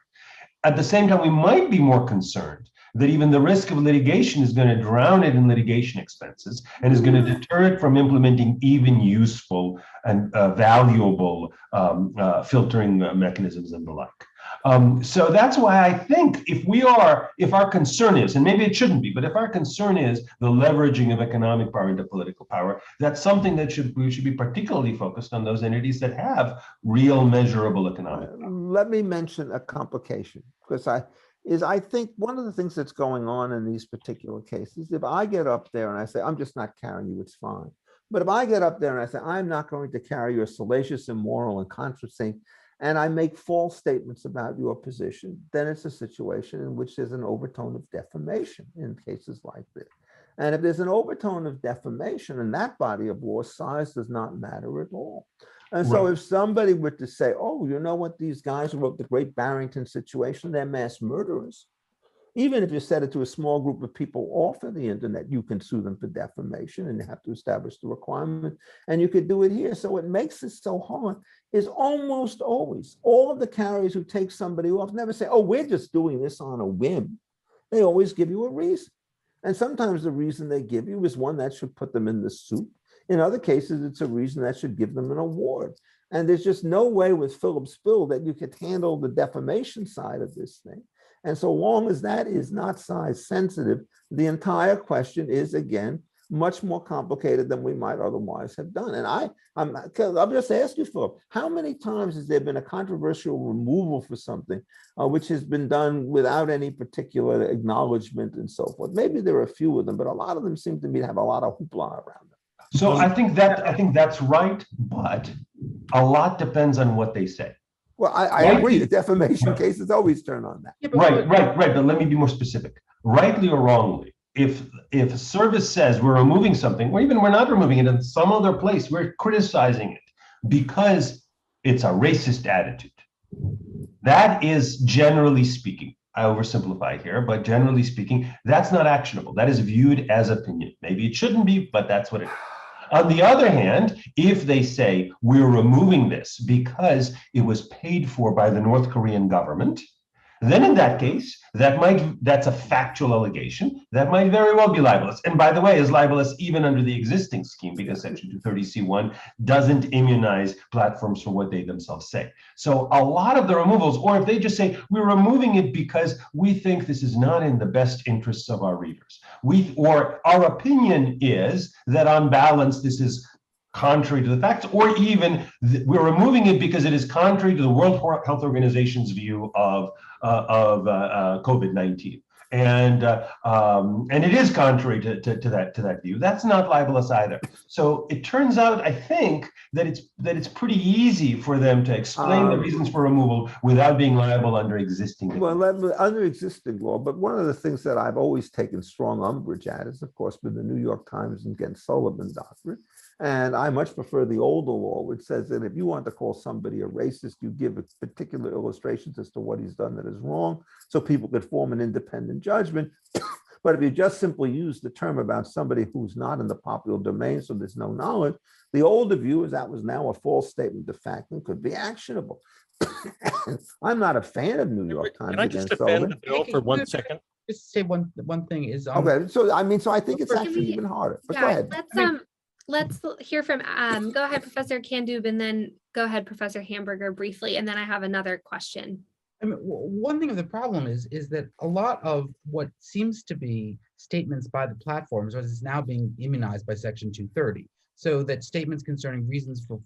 At the same time, we might be more concerned that even the risk of litigation is going to drown it in litigation expenses and is going to deter it from implementing even useful and valuable filtering mechanisms and the like. So that's why I think if our concern is, and maybe it shouldn't be, but if our concern is the leveraging of economic power into political power, that's something that we should be particularly focused on those entities that have real measurable economic power. Let me mention a complication, because I think one of the things that's going on in these particular cases, if I get up there and I say, I'm just not carrying you, it's fine. But if I get up there and I say, I'm not going to carry your salacious, immoral, and contradicting, and I make false statements about your position, then it's a situation in which there's an overtone of defamation in cases like this. And if there's an overtone of defamation in that body of law, size does not matter at all. And so if somebody were to say, oh, you know what, these guys who wrote the Great Barrington Situation, they're mass murderers. Even if you said it to a small group of people off of the internet, you can sue them for defamation and you have to establish the requirement. And you could do it here. So what makes it so hard is almost always all of the carriers who take somebody off never say, oh, we're just doing this on a whim. They always give you a reason. And sometimes the reason they give you is one that should put them in the soup. In other cases, it's a reason that should give them an award. And there's just no way with Philip's bill that you could handle the defamation side of this thing. And so long as that is not size sensitive, the entire question is, again, much more complicated than we might otherwise have done. And I'll just ask you, Philip, how many times has there been a controversial removal for something which has been done without any particular acknowledgement and so forth? Maybe there are a few of them, but a lot of them seem to me to have a lot of hoopla around them. So I think that's right, but a lot depends on what they say. Well, I agree. The defamation cases always turn on that. Right. But let me be more specific. Rightly or wrongly, if a service says we're removing something, or even we're not removing it in some other place, we're criticizing it because it's a racist attitude. That is, generally speaking, I oversimplify here, but generally speaking, that's not actionable. That is viewed as opinion. Maybe it shouldn't be, but that's what it is. On the other hand, if they say we're removing this because it was paid for by the North Korean government, then in that case, that's a factual allegation that might very well be libelous. And by the way, is libelous even under the existing scheme, because Section 230C1 doesn't immunize platforms for what they themselves say. So a lot of the removals, or if they just say we're removing it because we think this is not in the best interests of our readers, or our opinion is that on balance this is contrary to the facts, or even we're removing it because it is contrary to the World Health Organization's view of COVID-19, and it is contrary to that view. That's not libelous either. So it turns out, I think, that it's pretty easy for them to explain the reasons for removal without being liable under existing law. Well, under existing law, but one of the things that I've always taken strong umbrage at is, of course, been the New York Times against Sullivan doctrine. And I much prefer the older law, which says that if you want to call somebody a racist, you give particular illustrations as to what he's done that is wrong, so people could form an independent judgment. But if you just simply use the term about somebody who's not in the popular domain, so there's no knowledge, the older view is that was now a false statement of fact and could be actionable. I'm not a fan of New York Times. Can I just defend the bill for 1 second? Just say one thing is okay. So I think it's actually even harder. But go ahead. Let's hear from, go ahead, Professor Kandub, and then go ahead, Professor Hamburger, briefly, and then I have another question. I mean, one thing of the problem is that a lot of what seems to be statements by the platforms is now being immunized by Section 230. So that statements concerning reasons for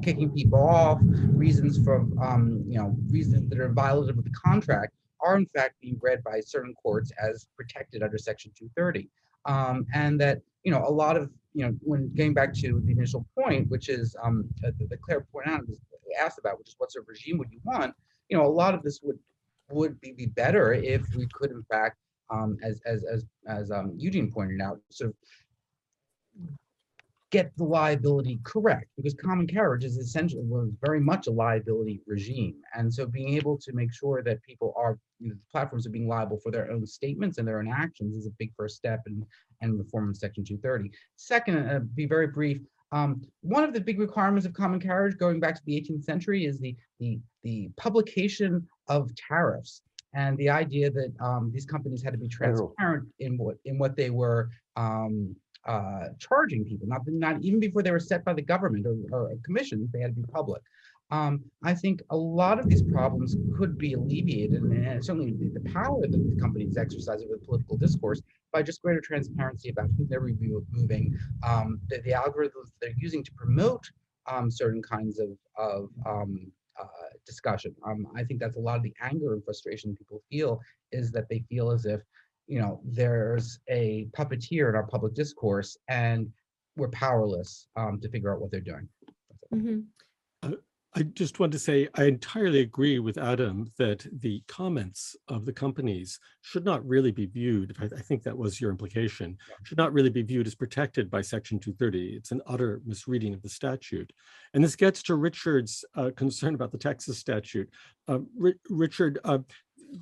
kicking people off, reasons for, reasons that are violative of the contract are in fact being read by certain courts as protected under Section 230. And that, a lot of, when getting back to the initial point, which is that Claire pointed out, asked about, which is what sort of regime would you want? A lot of this would be better if we could, in fact, as Eugene pointed out, sort of get the liability correct, because common carriage is essentially very much a liability regime. And so being able to make sure that people are, the platforms are being liable for their own statements and their own actions is a big first step in reform of Section 230. Second, be very brief, one of the big requirements of common carriage going back to the 18th century is the publication of tariffs, and the idea that these companies had to be transparent in what they were charging people, not even before they were set by the government or a commission, they had to be public. I think a lot of these problems could be alleviated, and certainly the power that the companies exercise over the political discourse, by just greater transparency about who they're removing, the algorithms they're using to promote certain kinds of discussion. I think that's a lot of the anger and frustration people feel, is that they feel as if there's a puppeteer in our public discourse and we're powerless to figure out what they're doing. I just want to say I entirely agree with Adam that the comments of the companies should not really be viewed, I think that was your implication, should not really be viewed as protected by Section 230. It's an utter misreading of the statute. And this gets to Richard's concern about the Texas statute. Richard,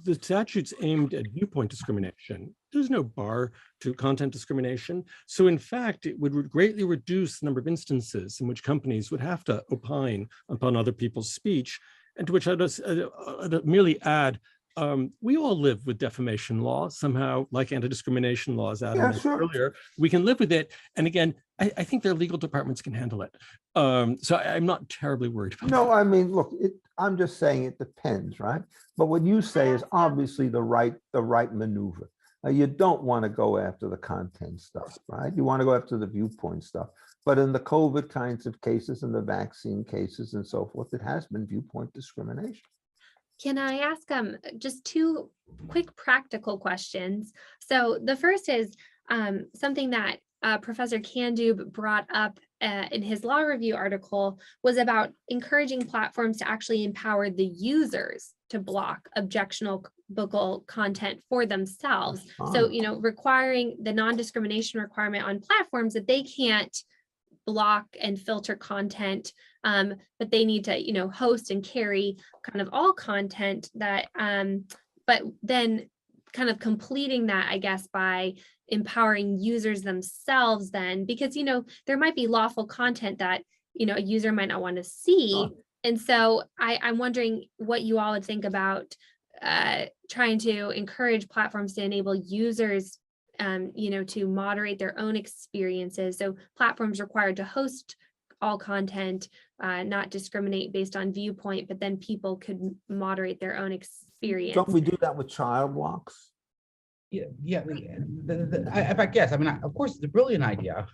the statute's aimed at viewpoint discrimination. There's no bar to content discrimination. So in fact, it would greatly reduce the number of instances in which companies would have to opine upon other people's speech, and to which I'd merely add, we all live with defamation law somehow, like anti-discrimination laws, Adam mentioned earlier. We can live with it. And again, I think their legal departments can handle it. So I'm not terribly worried about No, I mean, look, I'm just saying it depends, right? But what you say is obviously the right maneuver. You don't want to go after the content stuff, right? You want to go after the viewpoint stuff. But in the COVID kinds of cases and the vaccine cases and so forth, it has been viewpoint discrimination. Can I ask just two quick practical questions? So the first is something that Professor Kandub brought up in his law review article was about encouraging platforms to actually empower the users to block objectionable content for themselves. So, requiring the non-discrimination requirement on platforms that they can't block and filter content, but they need to, host and carry kind of all content that, but then kind of completing that, I guess, by empowering users themselves then, because, there might be lawful content that, a user might not want to see. And so I'm wondering what you all would think about trying to encourage platforms to enable users to moderate their own experiences. So platforms required to host all content, not discriminate based on viewpoint, but then people could moderate their own experience. Don't we do that with child locks? Yeah. I guess. I mean, of course, it's a brilliant idea,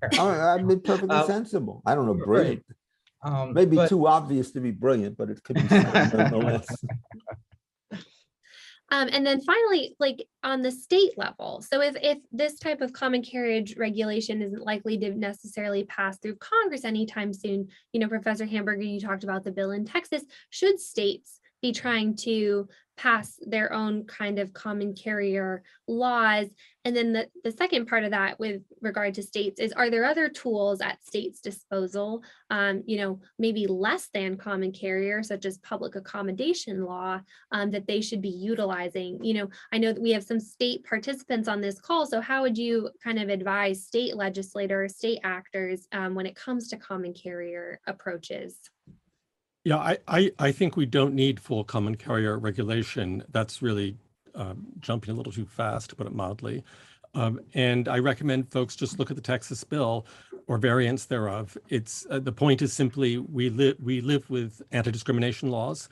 Claire. I mean, perfectly sensible. I don't know, brilliant. Maybe too obvious to be brilliant, but it could be nonetheless. And then finally, like on the state level, so if this type of common carriage regulation isn't likely to necessarily pass through Congress anytime soon, Professor Hamburger, you talked about the bill in Texas, should states be trying to pass their own kind of common carrier laws? And then the second part of that with regard to states is, are there other tools at states' disposal, maybe less than common carrier, such as public accommodation law, that they should be utilizing? I know that we have some state participants on this call, so how would you kind of advise state legislators, state actors when it comes to common carrier approaches? Yeah, I think we don't need full common carrier regulation. That's really jumping a little too fast, to put it mildly. And I recommend folks just look at the Texas bill or variants thereof. It's the point is simply we live with anti-discrimination laws.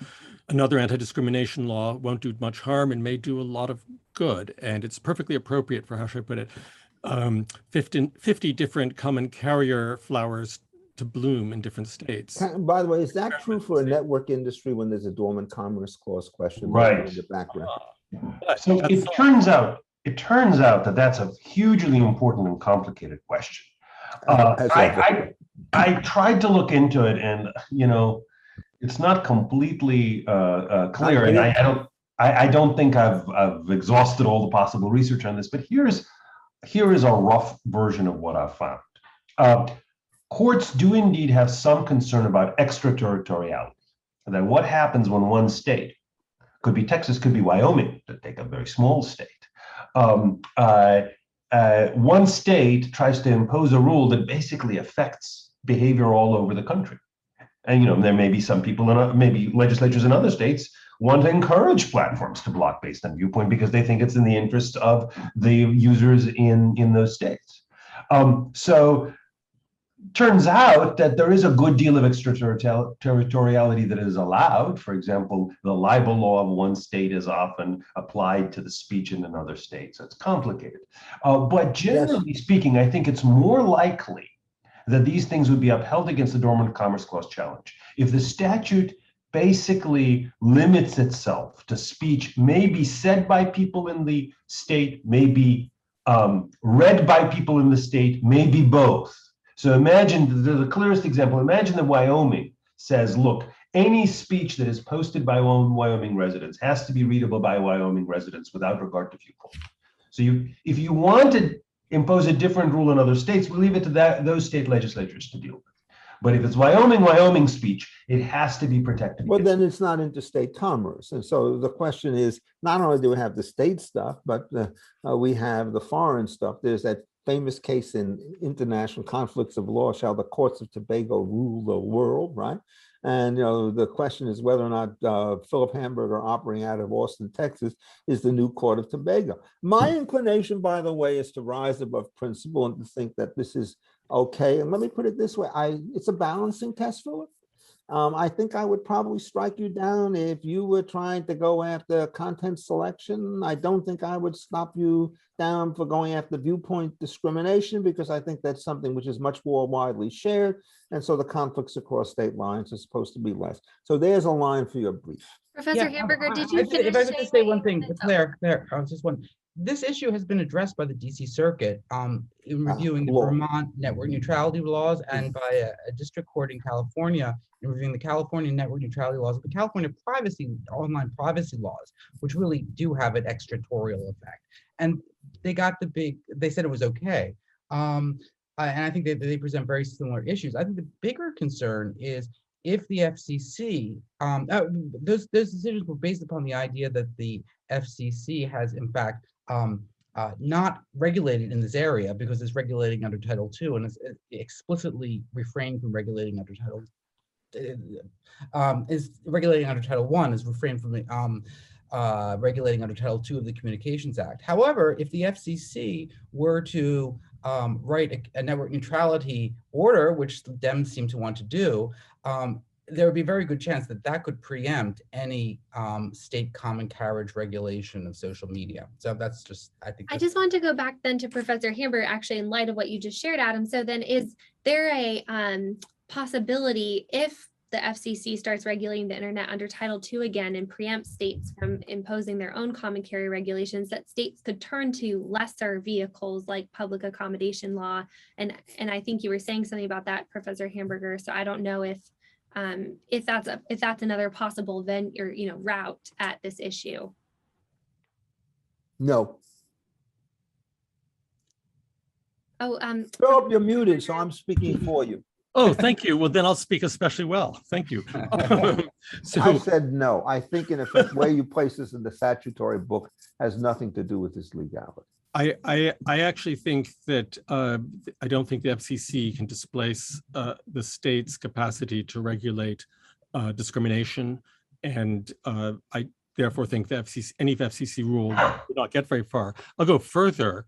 Another anti-discrimination law won't do much harm and may do a lot of good. And it's perfectly appropriate for, how should I put it, 50 different common carrier flowers to bloom in different states. By the way, is that true for a network industry when there's a dormant commerce clause question Right. in the background? So it turns out that that's a hugely important and complicated question. I tried to look into it, and it's not completely clear, and I don't think I've exhausted all the possible research on this. But here is a rough version of what I've found. Courts do indeed have some concern about extraterritoriality, and then what happens when one state, could be Texas, could be Wyoming, to take a very small state, one state tries to impose a rule that basically affects behavior all over the country. And there may be some people, maybe legislatures in other states want to encourage platforms to block based on viewpoint because they think it's in the interest of the users in those states. So turns out that there is a good deal of extraterritoriality that is allowed. For example, the libel law of one state is often applied to the speech in another state, so it's complicated. But generally speaking, I think it's more likely that these things would be upheld against the Dormant Commerce Clause challenge if the statute basically limits itself to speech maybe said by people in the state, maybe read by people in the state, maybe both. So imagine the clearest example, imagine that Wyoming says, look, any speech that is posted by Wyoming residents has to be readable by Wyoming residents without regard to viewpoint. So if you want to impose a different rule in other states, we leave it to those state legislatures to deal with. But if it's Wyoming speech, it has to be protected. Well, then it's not interstate commerce. And so the question is, not only do we have the state stuff, but we have the foreign stuff. There's that famous case in international conflicts of law, shall the courts of Tobago rule the world, right? And the question is whether or not Philip Hamburger, operating out of Austin, Texas, is the new court of Tobago. My inclination, by the way, is to rise above principle and to think that this is okay. And let me put it this way: it's a balancing test, Philip. I think I would probably strike you down if you were trying to go after content selection. I don't think I would stop you down for going after viewpoint discrimination, because I think that's something which is much more widely shared. And so the conflicts across state lines are supposed to be less. So there's a line for your brief. Professor Hamburger, did you finish? If I could just say one thing, Claire, I was just one. This issue has been addressed by the DC Circuit in reviewing the Vermont network neutrality laws, and by a district court in California in reviewing the California network neutrality laws, the California online privacy laws, which really do have an extraterritorial effect. And they said it was okay. And I think they present very similar issues. I think the bigger concern is if the FCC, those decisions were based upon the idea that the FCC has in fact not regulated in this area because it's regulating under Title II and it's explicitly refrained from regulating under Title is regulating under Title I, is refrained from regulating under Title II of the Communications Act. However, if the FCC were to write a network neutrality order, which the Dems seem to want to do, there would be a very good chance that that could preempt any state common carriage regulation of social media. So that's just, I think. I just want to go back then to Professor Hamburger, actually, in light of what you just shared, Adam. So then is there a possibility, if the FCC starts regulating the internet under Title II again and preempts states from imposing their own common carrier regulations, that states could turn to lesser vehicles like public accommodation law? And I think you were saying something about that, Professor Hamburger. So I don't know if that's another possible route at this issue. No. Oh, Philip, you're muted, so I'm speaking for you. Oh, thank you. Well, then I'll speak especially well. Thank you. So I said no. I think, in effect, where you place this in the statutory book has nothing to do with this legality. I actually think that I don't think the FCC can displace the state's capacity to regulate discrimination, and I therefore think the any FCC rule would not get very far. I'll go further.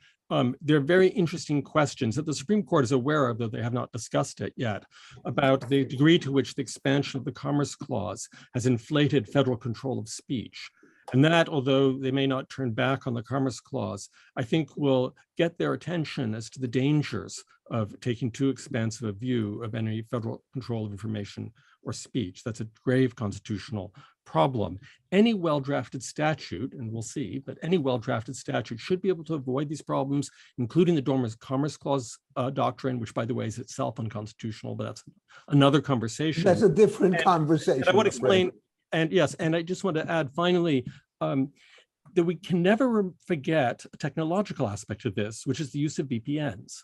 There are very interesting questions that the Supreme Court is aware of, though they have not discussed it yet, about the degree to which the expansion of the Commerce Clause has inflated federal control of speech. And that, although they may not turn back on the Commerce Clause, I think will get their attention as to the dangers of taking too expansive a view of any federal control of information or speech. That's a grave constitutional problem. Any well-drafted statute, and we'll see, but any well-drafted statute should be able to avoid these problems, including the Dormer's Commerce Clause doctrine, which, by the way, is itself unconstitutional, but that's another conversation. That's a different conversation. I want to explain. And yes, and I just want to add finally that we can never forget a technological aspect of this, which is the use of VPNs.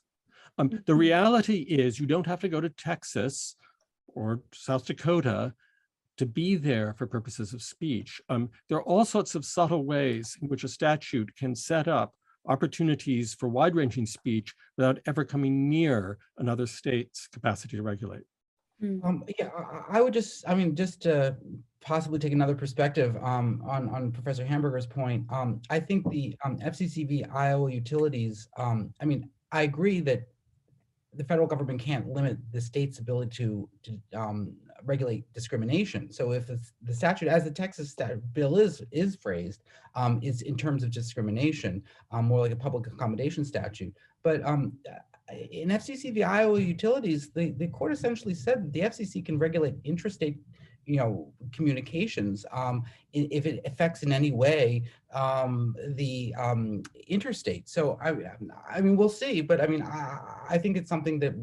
The reality is you don't have to go to Texas or South Dakota to be there for purposes of speech. There are all sorts of subtle ways in which a statute can set up opportunities for wide-ranging speech without ever coming near another state's capacity to regulate. Yeah, I would just to possibly take another perspective on Professor Hamburger's point. I think the FCC v. Iowa Utilities, I agree that the federal government can't limit the state's ability to regulate discrimination. So if the statute, as the Texas bill is phrased, is in terms of discrimination, more like a public accommodation statute. But in FCC v. Iowa Utilities, the court essentially said that the FCC can regulate intrastate communications, if it affects in any way the interstate. So I mean, we'll see, but I mean, I think it's something that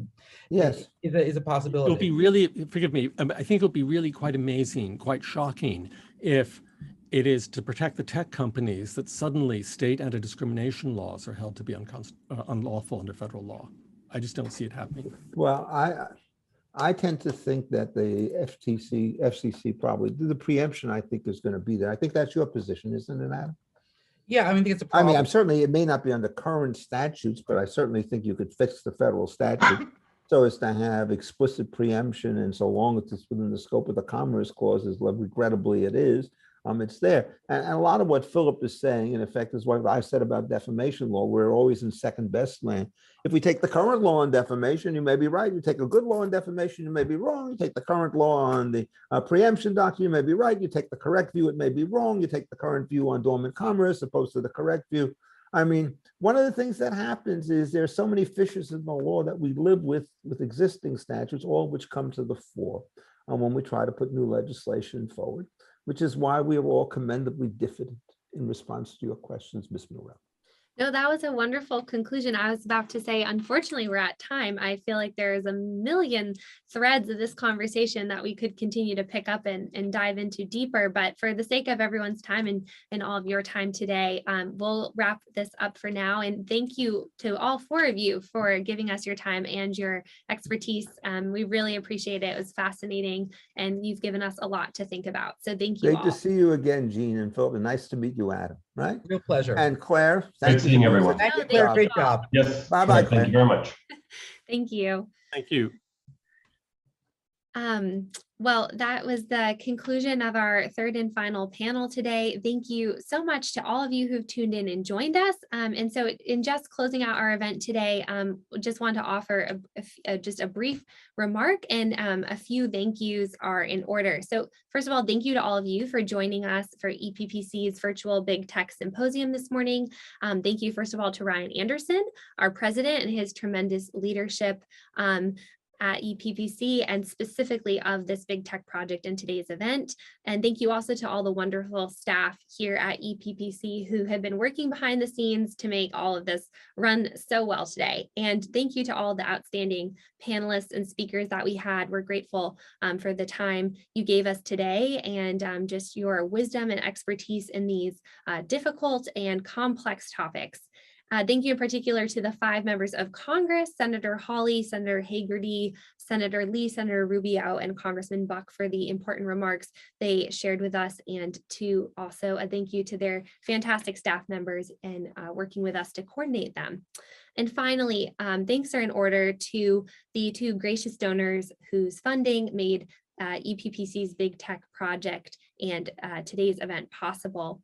Yes, is a possibility. It'll be really, forgive me, I think it'll be really quite amazing, quite shocking if it is to protect the tech companies that suddenly state anti-discrimination laws are held to be unlawful under federal law. I just don't see it happening. well, I tend to think that the FCC probably, the preemption I think is going to be there. I think that's your position, isn't it, Adam? Yeah, I mean, I think it's a I problem. mean, I'm certainly, it may not be under current statutes, but I certainly think you could fix the federal statute so as to have explicit preemption, and so long as it's within the scope of the Commerce Clause, as regrettably it is, it's there. And a lot of what Philip is saying, in effect, is what I said about defamation law. We're always in second best land. If we take the current law on defamation, you may be right. You take a good law on defamation, you may be wrong. You take the current law on the preemption doctrine, you may be right. You take the correct view, it may be wrong. You take the current view on dormant commerce opposed to the correct view. I mean, one of the things that happens is there's so many fissures in the law that we live with existing statutes, all of which come to the fore when we try to put new legislation forward, which is why we are all commendably diffident in response to your questions, Ms. Morell. No, that was a wonderful conclusion. I was about to say, unfortunately, we're at time. I feel like there's a million threads of this conversation that we could continue to pick up and dive into deeper. But for the sake of everyone's time and all of your time today, we'll wrap this up for now. And thank you to all four of you for giving us your time and your expertise. We really appreciate it. It was fascinating, and you've given us a lot to think about. So thank you all. Great to see you again, Jean and Philip. And nice to meet you, Adam, right? Real pleasure. And Claire, Great seeing everyone. Thank you, Claire. Great job. Yes. Bye-bye, Thank you very much. Thank you. Thank you. Well, that was the conclusion of our third and final panel today. Thank you so much to all of you who've tuned in and joined us. And so in just closing out our event today, just want to offer just a brief remark, and a few thank yous are in order. So first of all, thank you to all of you for joining us for EPPC's virtual Big Tech Symposium this morning. Thank you, first of all, to Ryan Anderson, our president, and his tremendous leadership at EPPC, and specifically of this big tech project in today's event. And thank you also to all the wonderful staff here at EPPC who have been working behind the scenes to make all of this run so well today. And thank you to all the outstanding panelists and speakers that we had. We're grateful for the time you gave us today, and just your wisdom and expertise in these difficult and complex topics. Thank you in particular to the 5 members of Congress, Senator Hawley, Senator Hagerty, Senator Lee, Senator Rubio, and Congressman Buck for the important remarks they shared with us, and to also a thank you to their fantastic staff members in working with us to coordinate them. And finally, thanks are in order to the 2 gracious donors whose funding made EPPC's Big Tech project and today's event possible.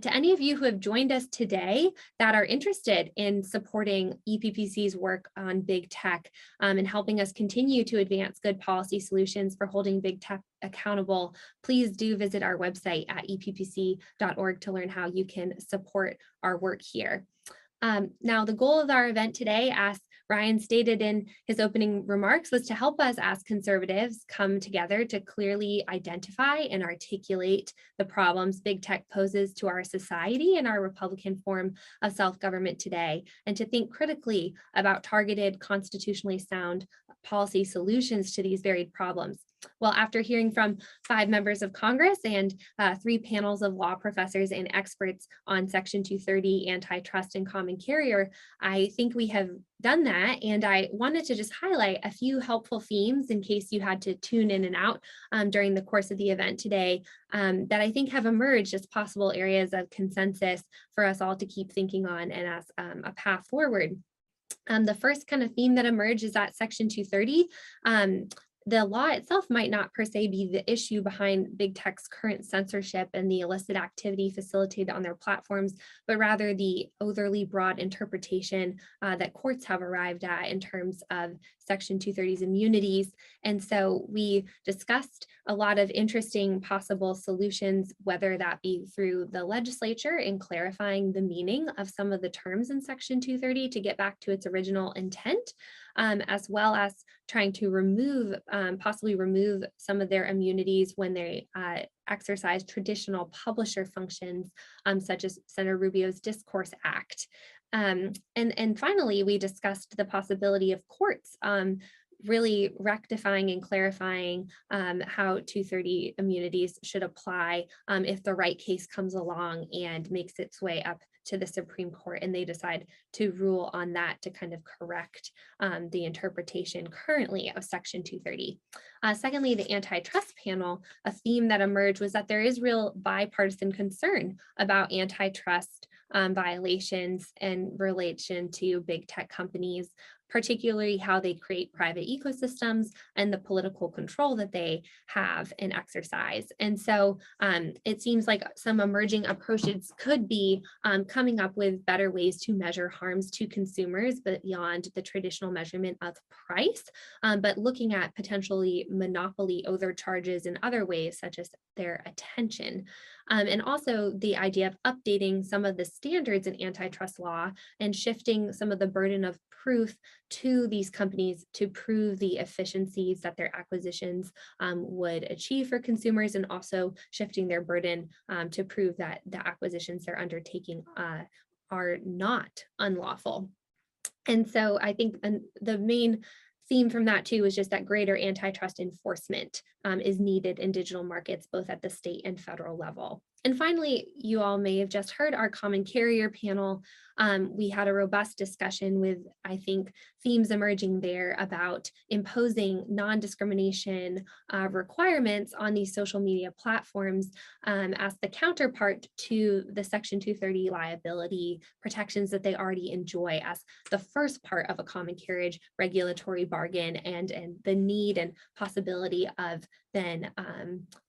To any of you who have joined us today that are interested in supporting EPPC's work on big tech and helping us continue to advance good policy solutions for holding big tech accountable, please do visit our website at eppc.org to learn how you can support our work here. Now, the goal of our event today, as Ryan stated in his opening remarks, was to help us as conservatives come together to clearly identify and articulate the problems big tech poses to our society and our Republican form of self-government today, and to think critically about targeted, constitutionally sound policy solutions to these varied problems. Well, after hearing from 5 members of Congress and 3 panels of law professors and experts on Section 230, antitrust, and common carrier, I think we have done that. And I wanted to just highlight a few helpful themes in case you had to tune in and out during the course of the event today that I think have emerged as possible areas of consensus for us all to keep thinking on and as a path forward. The first kind of theme that emerged is that Section 230, the law itself might not per se be the issue behind big tech's current censorship and the illicit activity facilitated on their platforms, but rather the overly broad interpretation that courts have arrived at in terms of Section 230's immunities. And so we discussed a lot of interesting possible solutions, whether that be through the legislature in clarifying the meaning of some of the terms in Section 230 to get back to its original intent, as well as trying to possibly remove some of their immunities when they exercise traditional publisher functions, such as Senator Rubio's Discourse Act. And finally, we discussed the possibility of courts really rectifying and clarifying how 230 immunities should apply if the right case comes along and makes its way up to the Supreme Court and they decide to rule on that to kind of correct the interpretation currently of Section 230. Secondly, the antitrust panel, a theme that emerged was that there is real bipartisan concern about antitrust violations in relation to big tech companies, particularly how they create private ecosystems and the political control that they have and exercise. And so it seems like some emerging approaches could be coming up with better ways to measure harms to consumers, but beyond the traditional measurement of price, but looking at potentially monopoly overcharges in other ways, such as their attention. And also the idea of updating some of the standards in antitrust law and shifting some of the burden of proof to these companies to prove the efficiencies that their acquisitions would achieve for consumers, and also shifting their burden to prove that the acquisitions they're undertaking are not unlawful. And so I think the main theme from that too is just that greater antitrust enforcement is needed in digital markets, both at the state and federal level. And finally, you all may have just heard our common carrier panel. We had a robust discussion with, I think, themes emerging there about imposing non-discrimination requirements on these social media platforms as the counterpart to the Section 230 liability protections that they already enjoy as the first part of a common carriage regulatory bargain, and the need and possibility of then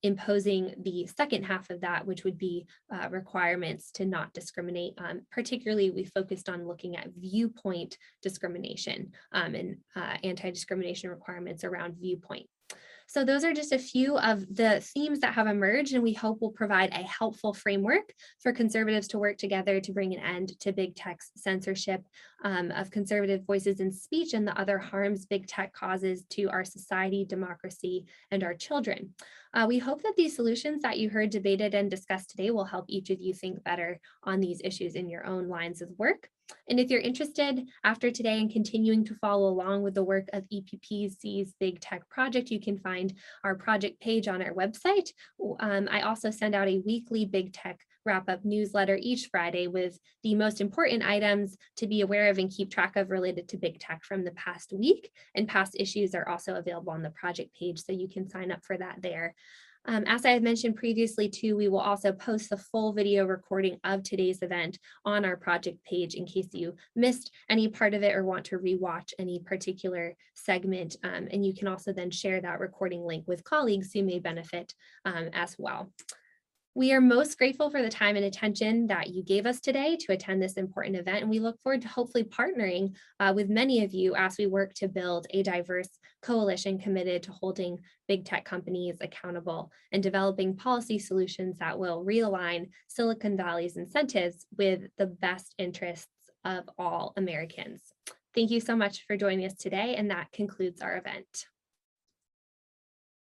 imposing the second half of that, which would be requirements to not discriminate. Particularly, we focused on looking at viewpoint discrimination and anti-discrimination requirements around viewpoint. So those are just a few of the themes that have emerged, and we hope will provide a helpful framework for conservatives to work together to bring an end to big tech's censorship of conservative voices in speech and the other harms big tech causes to our society, democracy, and our children. We hope that these solutions that you heard debated and discussed today will help each of you think better on these issues in your own lines of work. And if you're interested after today in continuing to follow along with the work of EPPC's Big Tech Project, you can find our project page on our website. I also send out a weekly Big Tech wrap-up newsletter each Friday with the most important items to be aware of and keep track of related to big tech from the past week. And past issues are also available on the project page, so you can sign up for that there. As I had mentioned previously too, we will also post the full video recording of today's event on our project page in case you missed any part of it or want to rewatch any particular segment. And you can also then share that recording link with colleagues who may benefit as well. We are most grateful for the time and attention that you gave us today to attend this important event, and we look forward to hopefully partnering with many of you as we work to build a diverse coalition committed to holding big tech companies accountable and developing policy solutions that will realign Silicon Valley's incentives with the best interests of all Americans. Thank you so much for joining us today, and that concludes our event.